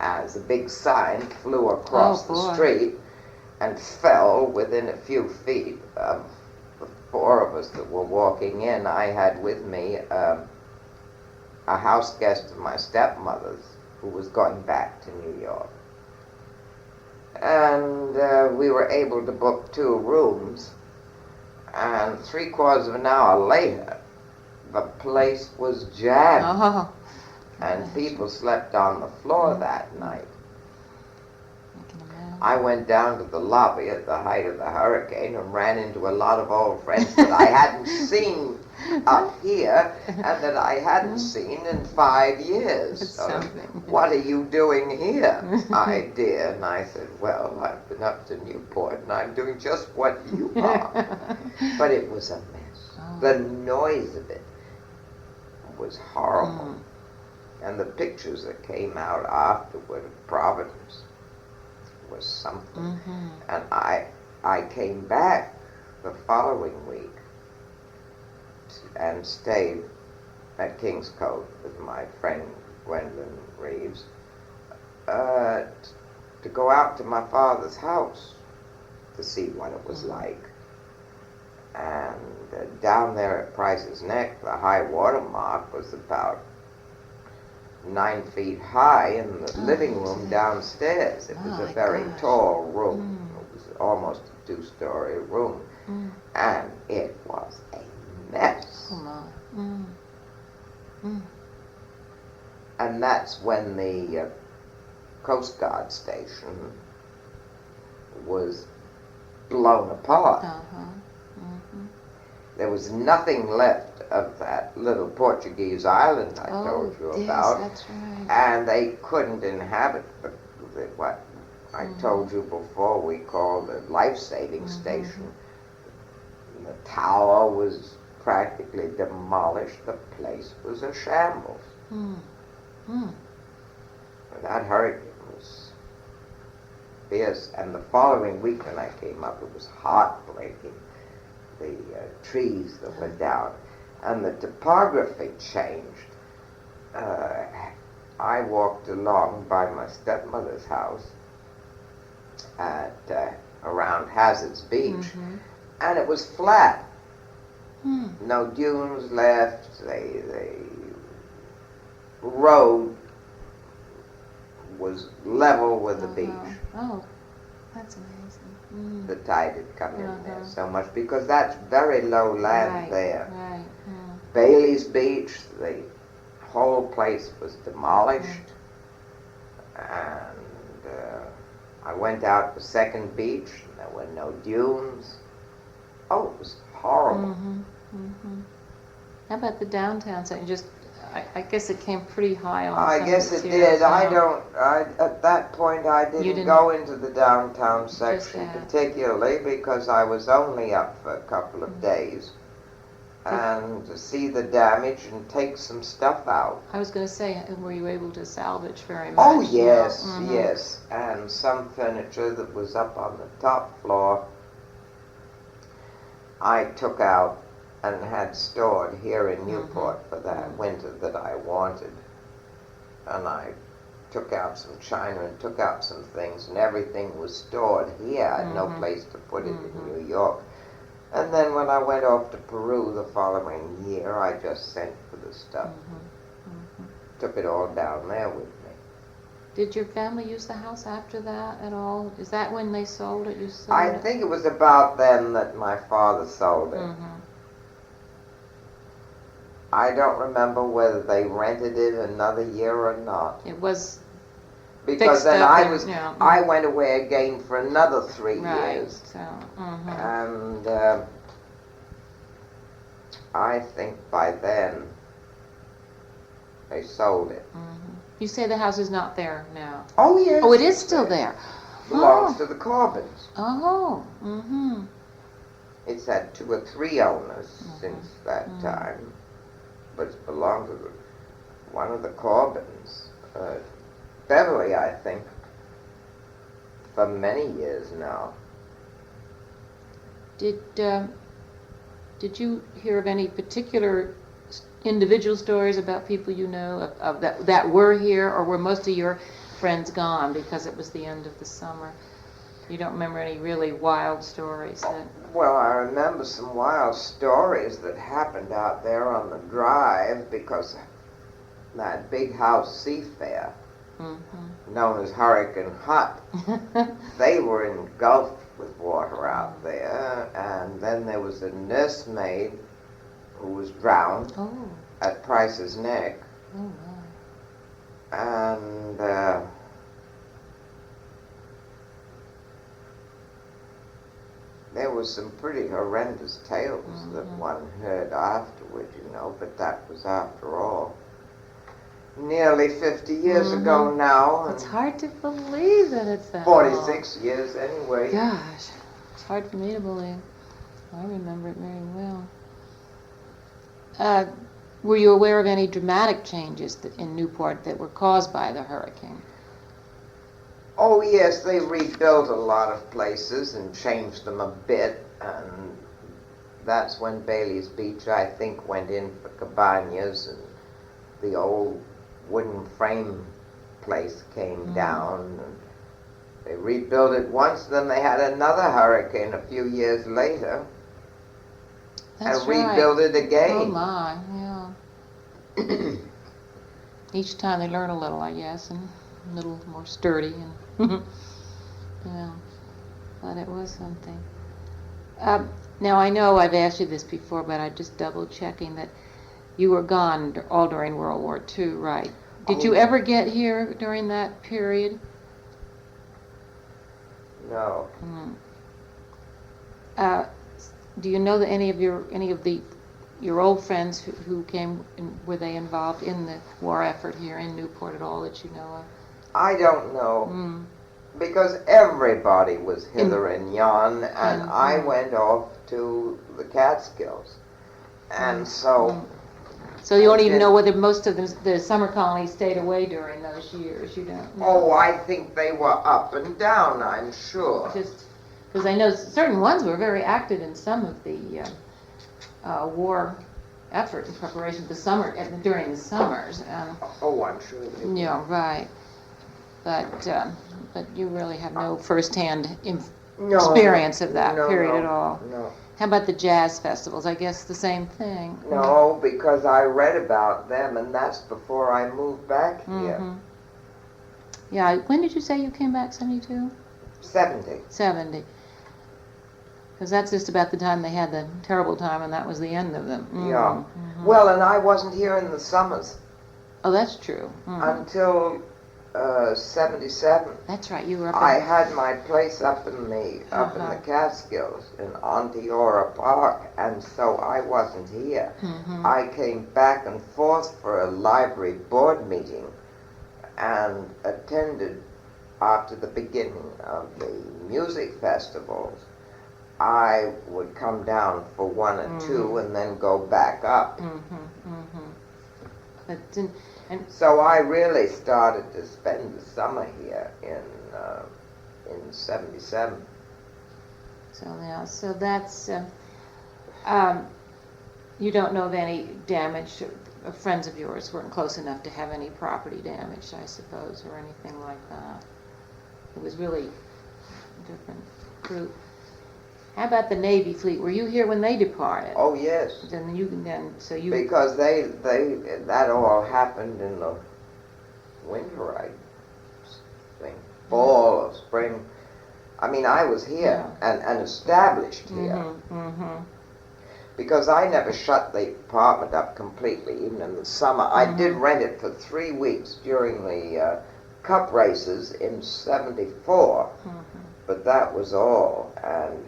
as a big sign flew across the street and fell within a few feet of the four of us that were walking in. I had with me a house guest of my stepmother's who was going back to New York. And we were able to book 2 rooms, and 3/4 of an hour later, the place was jammed, and people slept on the floor that night. I went down to the lobby at the height of the hurricane and ran into a lot of old friends that I hadn't seen up here and that I hadn't seen in 5 years. So, what are you doing here, my dear? And I said, well, I've been up to Newport and I'm doing just what you are. But it was a mess. The noise of it was horrible. And the pictures that came out afterward of Providence was something. And I came back the following week and stayed at Kingscote with my friend Gwendolyn Reeves to go out to my father's house to see what it was like. And down there at Price's Neck, the high water mark was about 9 feet high in the living room downstairs. It was a very tall room. It was almost a 2-story room. And it was a mess. And that's when the Coast Guard station was blown apart. There was nothing left of that little Portuguese island I told you about. That's right. And they couldn't inhabit what I told you before we called the life-saving station. The tower was practically demolished. The place was a shambles. That hurricane was fierce. And the following week when I came up, it was heartbreaking. The trees that were down. And the topography changed. I walked along by my stepmother's house at around Hazard's Beach, and it was flat. No dunes left. The road was level with the beach. Oh, that's amazing. The tide had come in there so much because that's very low land there. Bailey's Beach, the whole place was demolished. And I went out to Second Beach, and there were no dunes. Oh, it was horrible. How about the downtown section? I guess it came pretty high on I some guess of it its years. did. At that point I didn't go into the downtown section that. particularly because I was only up for a couple of days. And to see the damage and take some stuff out. I was going to say, were you able to salvage very much? Oh, yes, yes. And some furniture that was up on the top floor I took out and had stored here in Newport for that winter that I wanted. And I took out some china and took out some things, and everything was stored here. I had no place to put it in New York. And then when I went off to Peru the following year, I just sent for the stuff. Took it all down there with me. Did your family use the house after that at all? Is that when they sold it? You sold I it? think it was about then that my father sold it. I don't remember whether they rented it another year or not. It was because fixed then up I and, yeah. I went away again for another 3 right. years. So, And I think by then they sold it. You say the house is not there now? Oh, yes. Oh, it is still there. Belongs to the Corbins. Oh. It's had 2 or 3 owners since that time, but it's belonged to one of the Corbins. Beverly, I think, for many years now. Did you hear of any particular individual stories about people you know of that were here, or were most of your friends gone because it was the end of the summer? You don't remember any really wild stories that... Well, I remember some wild stories that happened out there on the drive because that big house Seafair, known as Hurricane Hut, they were engulfed with water out there, and then there was a nursemaid who was drowned at Price's Neck. Oh, wow. And there was some pretty horrendous tales that one heard afterward, but that was after all nearly 50 years ago now. It's hard to believe that it's that 46 years anyway. Gosh, it's hard for me to believe. I remember it very well. Were you aware of any dramatic changes in Newport that were caused by the hurricane? Oh yes, they rebuilt a lot of places and changed them a bit, and that's when Bailey's Beach, I think, went in for cabanas, and the old wooden frame place came down, and they rebuilt it once, then they had another hurricane a few years later. That's and rebuild it again. Oh my, yeah. Each time they learn a little, I guess, and a little more sturdy. And yeah, but it was something. Now I know I've asked you this before, but I'm just double checking that you were gone all during World War II, right? Did you ever get here during that period? No. Do you know that any of your old friends who came, were they involved in the war effort here in Newport at all that you know of? I don't know, because everybody was hither and yon, and I went off to the Catskills, and so... So you don't even know whether most of the summer colonies stayed away during those years, you don't know? Oh, I think they were up and down, I'm sure. Just because I know certain ones were very active in some of the war effort in preparation for the summer, during the summers. Oh, I'm sure they were. Yeah, right. But you really have no first-hand experience of that period at all. No. How about the jazz festivals? I guess the same thing. No, because I read about them, and that's before I moved back here. Yeah, when did you say you came back, 72? 70. 70. Because that's just about the time they had the terrible time, and that was the end of them. Yeah. Well, and I wasn't here in the summers. Oh, that's true. Until 77. That's right. You were up. I had my place up in the Catskills in Onteora Park, and so I wasn't here. I came back and forth for a library board meeting and attended after the beginning of the music festivals. I would come down for one or two and then go back up. But didn't, and So I really started to spend the summer here in 77. so yeah, so that's you don't know of any damage. Friends of yours weren't close enough to have any property damage, I suppose, or anything like that. It was really a different group. How about the Navy fleet? Were you here when they departed? Oh yes, Then so you. because that all happened in the winter, I think, fall or spring. I mean, I was here and established here. Because I never shut the apartment up completely, even in the summer. I did rent it for 3 weeks during the cup races in 74, but that was all. And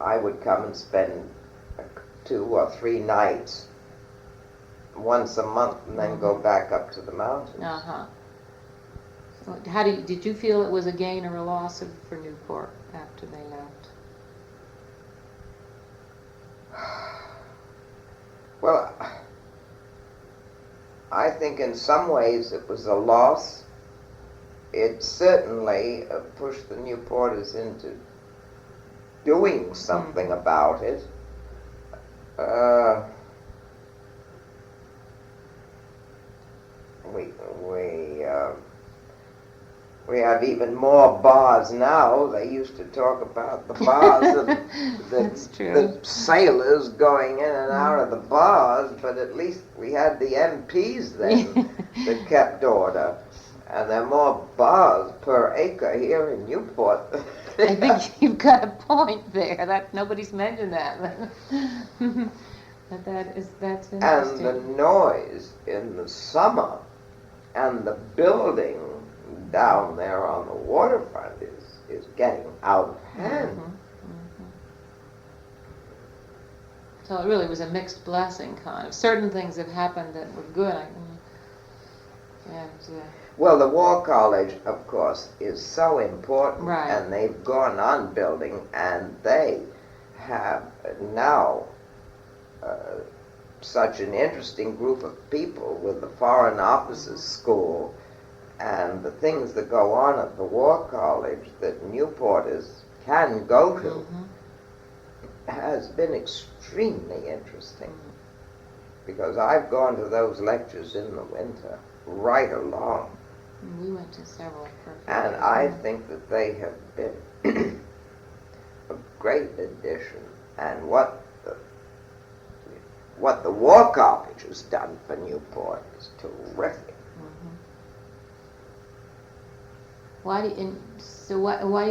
I would come and spend 2 or 3 nights once a month and then go back up to the mountains. So how did you feel it was a gain or a loss for Newport after they left? Well, I think in some ways it was a loss. It certainly pushed the Newporters into doing something about it. We have even more bars now. They used to talk about the bars of the sailors going in and out of the bars, but at least we had the MPs then that kept order. And there are more bars per acre here in Newport. I think you've got a point there. That nobody's mentioned that. But that's interesting. And the noise in the summer and the building down there on the waterfront is getting out of hand. So it really was a mixed blessing, kind of. Certain things have happened that were good. Well, the War College, of course, is so important, right. And they've gone on building, and they have now such an interesting group of people with the Foreign Officers School and the things that go on at the War College that Newporters can go to has been extremely interesting, because I've gone to those lectures in the winter right along. We went to several. And I think that they have been a great addition. And what the War College has done for Newport is terrific. Why do you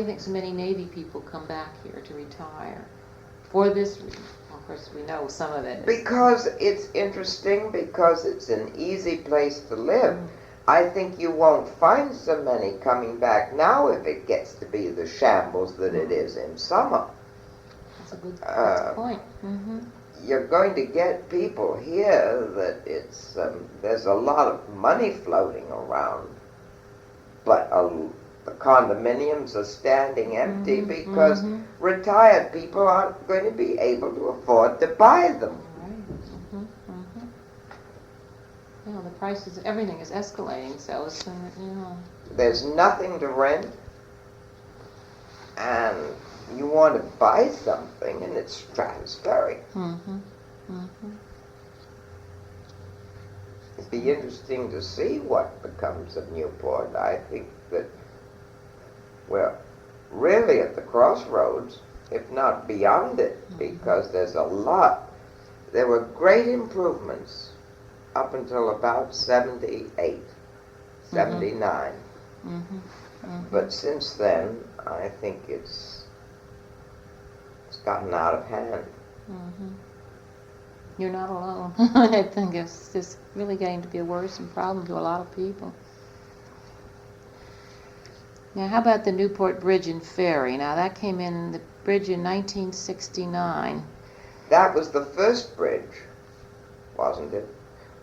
think so many Navy people come back here to retire? For this reason. Of course, we know some of it. Because it's interesting, because it's an easy place to live. I think you won't find so many coming back now if it gets to be the shambles that it is in summer. That's a good point. You're going to get people here that it's there's a lot of money floating around, but the condominiums are standing empty because retired people aren't going to be able to afford to buy them. Yeah, the prices, everything is escalating, so it's, There's nothing to rent, and you want to buy something, and it's stratospheric. It'd be interesting to see what becomes of Newport. I think that we're really at the crossroads, if not beyond it, because there's a lot. There were great improvements up until about 78, 79. But since then, I think it's gotten out of hand. You're not alone. I think it's just really getting to be a worrisome problem to a lot of people. Now, how about the Newport Bridge and Ferry? Now, that came in, the bridge in 1969. That was the first bridge, wasn't it?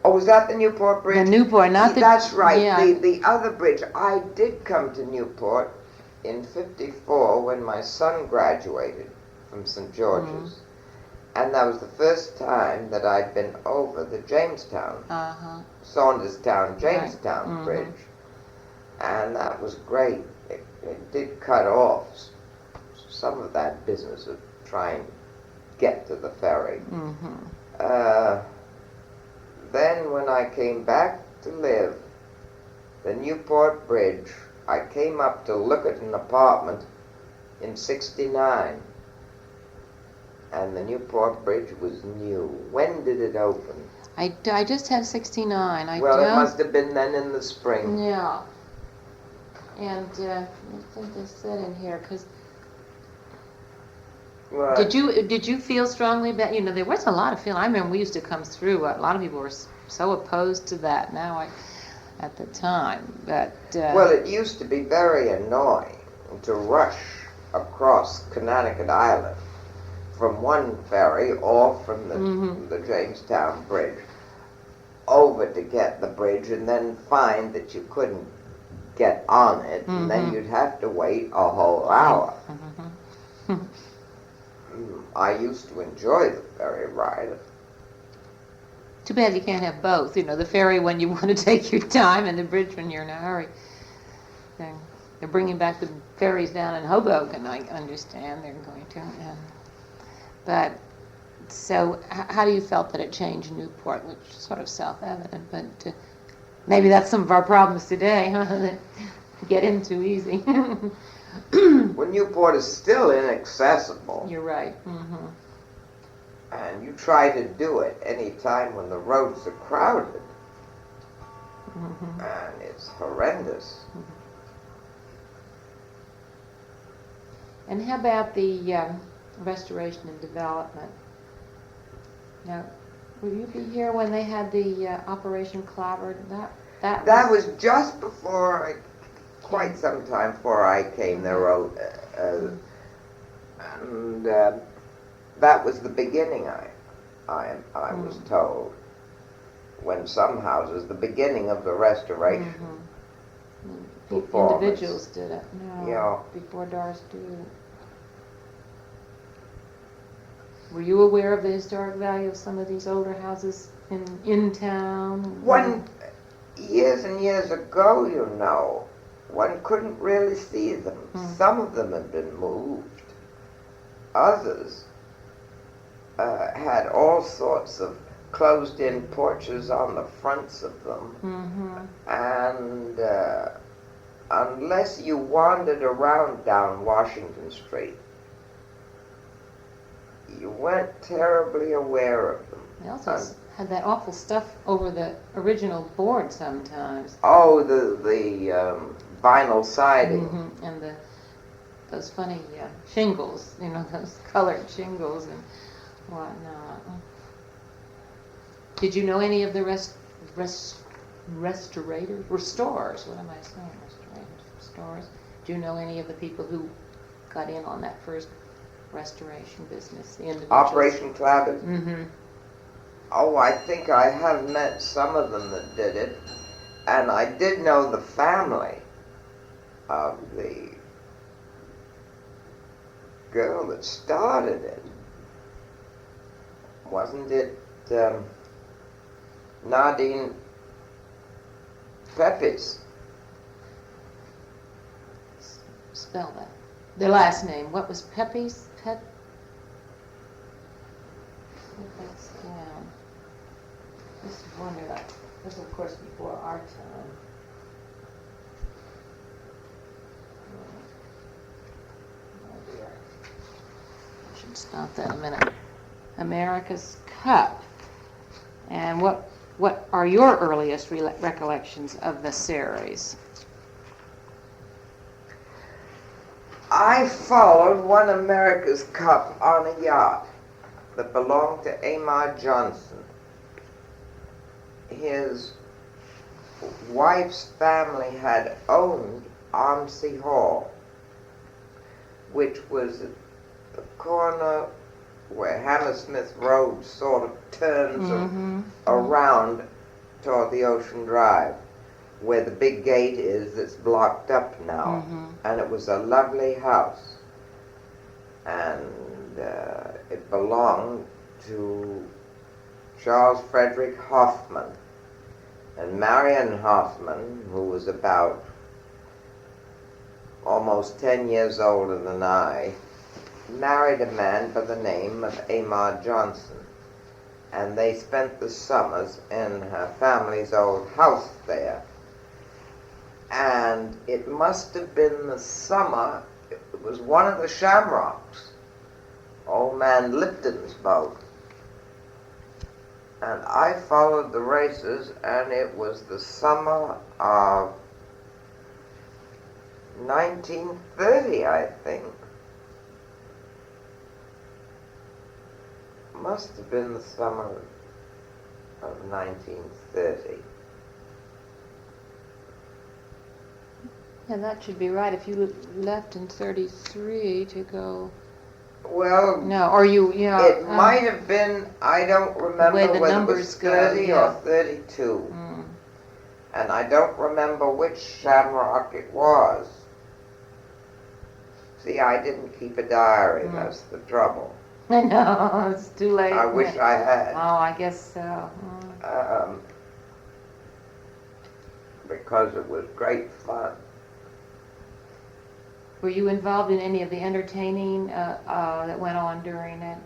Oh, was that the Newport Bridge? The Newport, not the... That's right. Yeah. The other bridge. I did come to Newport in '54 when my son graduated from St. George's. And that was the first time that I'd been over the Jamestown, Saunderstown, Jamestown Bridge. And that was great. It did cut off some of that business of trying to get to the ferry. Then when I came back to live, the Newport Bridge, I came up to look at an apartment in '69. And the Newport Bridge was new. When did it open? I just had 69. It must have been then in the spring. Yeah. And I think they said in here, because did you feel strongly about, there was a lot of feeling. I remember we used to come through, a lot of people were so opposed to that now at the time. But well, it used to be very annoying to rush across Connecticut Island from one ferry or from the Jamestown Bridge over to get the bridge and then find that you couldn't get on it, and then you'd have to wait a whole hour. I used to enjoy the ferry ride. Too bad you can't have both, the ferry when you want to take your time and the bridge when you're in a hurry. They're bringing back the ferries down in Hoboken, I understand they're going to. But, so how do you felt that it changed Newport, which is sort of self-evident, but maybe that's some of our problems today, that get in too easy. Well, Newport is still inaccessible. You're right. And you try to do it any time when the roads are crowded. And it's horrendous. And how about the restoration and development? Now, will you be here when they had the Operation Clobbered? That was just before, quite some time before I came there, and that was the beginning. I was told, when some houses, the beginning of the restoration. Individuals did it. No, yeah. Before Doris did. Were you aware of the historic value of some of these older houses in town? Years and years ago, one couldn't really see them. Some of them had been moved. Others had all sorts of closed-in porches on the fronts of them. And unless you wandered around down Washington Street, you weren't terribly aware of them. They also had that awful stuff over the original board sometimes. Oh, the vinyl siding. And those funny shingles, those colored shingles and whatnot. Did you know any of the restorers? What am I saying? Restorers. Do you know any of the people who got in on that first restoration business? The individuals? Operation Clobbered? Oh, I think I have met some of them that did it, and I did know the family of the girl that started it. Wasn't it Nadine Pepys? Spell that. Their last name. What was Pepys? That's down. Just wonder that. This was, of course, before our time. Oh dear. I should stop that a minute. America's Cup. And what are your earliest recollections of the series? I followed one America's Cup on a yacht. that belonged to Amar Johnson. His wife's family had owned Armsey Hall, which was at the corner where Hammersmith Road sort of turns around toward the Ocean Drive, where the big gate is that's blocked up now. And it was a lovely house. And it belonged to Charles Frederick Hoffman. And Marion Hoffman, who was about almost 10 years older than I, married a man by the name of Amar Johnson. And they spent the summers in her family's old house there. And it must have been the summer, it was one of the Shamrocks, old man Lipton's boat. And I followed the races, and it was the summer of 1930, I think. Must have been the summer of 1930. Yeah, that should be right. If you left in 33 to go... Well, no, or it might have been, I don't remember the whether it numbers was 30 go, or 32. And I don't remember which Shamrock it was. See, I didn't keep a diary, that's the trouble. No, it's too late. I wish I had. Oh, I guess so. Because it was great fun. Were you involved in any of the entertaining that went on during it?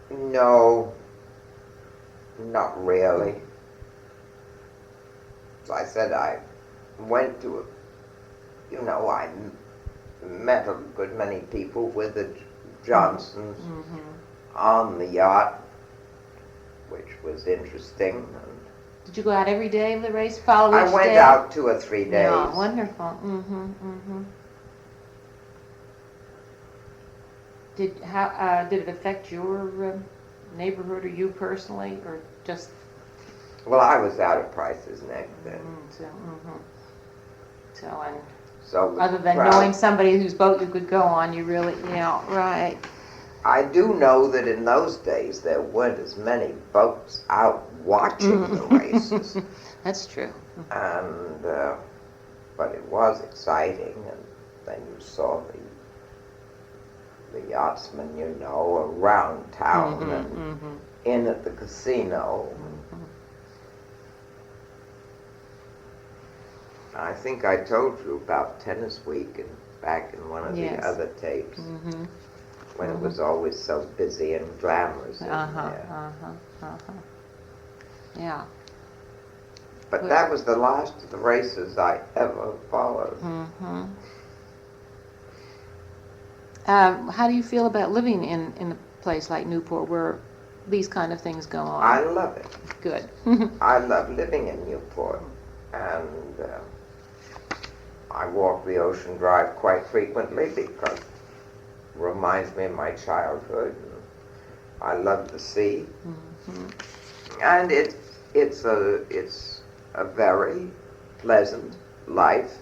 No, not really. As I said, I went to it. I met a good many people with the Johnsons on the yacht, which was interesting. Did you go out every day of the race? Follow each I went day? out 2 or 3 days. Yeah, wonderful. Did it affect your neighborhood or you personally, or just? Well, I was out of Price's Neck then. So other than knowing somebody whose boat you could go on, you really, right. I do know that in those days there weren't as many boats out watching the races. That's true. And but it was exciting, and then you saw the yachtsmen, around town and in at the casino. I think I told you about Tennis Week and back in one of the other tapes when it was always so busy and glamorous in there. Yeah. But that was the last of the races I ever followed. How do you feel about living in a place like Newport where these kind of things go on? I love it. Good. I love living in Newport, and I walk the Ocean Drive quite frequently because it reminds me of my childhood. I love the sea, and it's a very pleasant life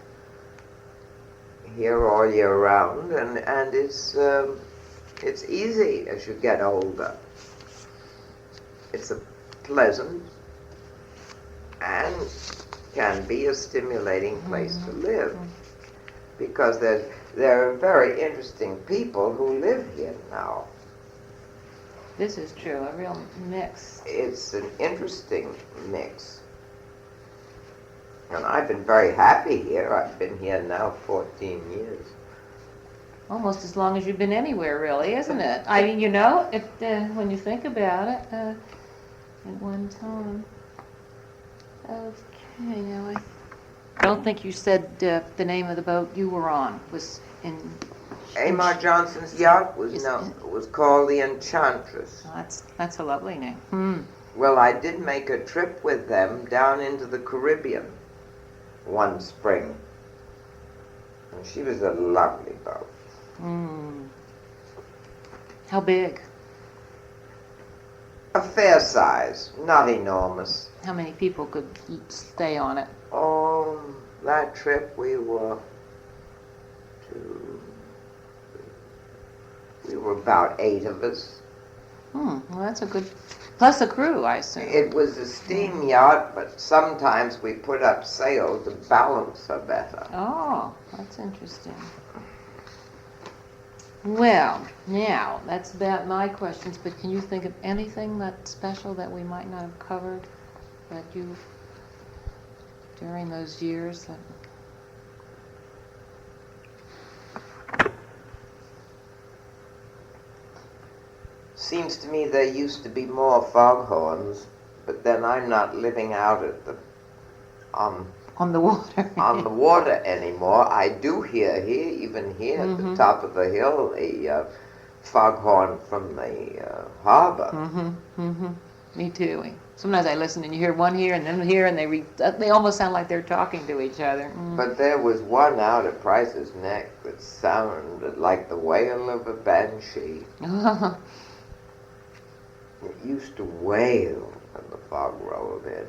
here all year round, and it's easy as you get older. It's a pleasant and can be a stimulating place to live, because there are very interesting people who live here now. This is true, a real mix. It's an interesting mix. And I've been very happy here. I've been here now 14 years. Almost as long as you've been anywhere, really, isn't it? I mean, when you think about it, at one time. Okay, now I don't think you said the name of the boat you were on was in... Amar Johnson's yacht was called the Enchantress. Oh, that's a lovely name. Well, I did make a trip with them down into the Caribbean one spring. And she was a lovely boat. How big? A fair size, not enormous. How many people could stay on it? That trip we were about 8 of us. Well, that's a good, plus a crew, I assume. It was a steam yacht, but sometimes we put up sail to balance her better. Oh, that's interesting. Well, now, that's about my questions, but can you think of anything that's special that we might not have covered that you, during those years? Seems to me there used to be more foghorns, but then I'm not living out at the On the water. on the water anymore. I do hear here, even here at the top of the hill, a foghorn from the harbor. Me too. Sometimes I listen and you hear one here and then here, and they almost sound like they're talking to each other. But there was one out at Price's Neck that sounded like the wail of a banshee. It used to wail when the fog rolled in.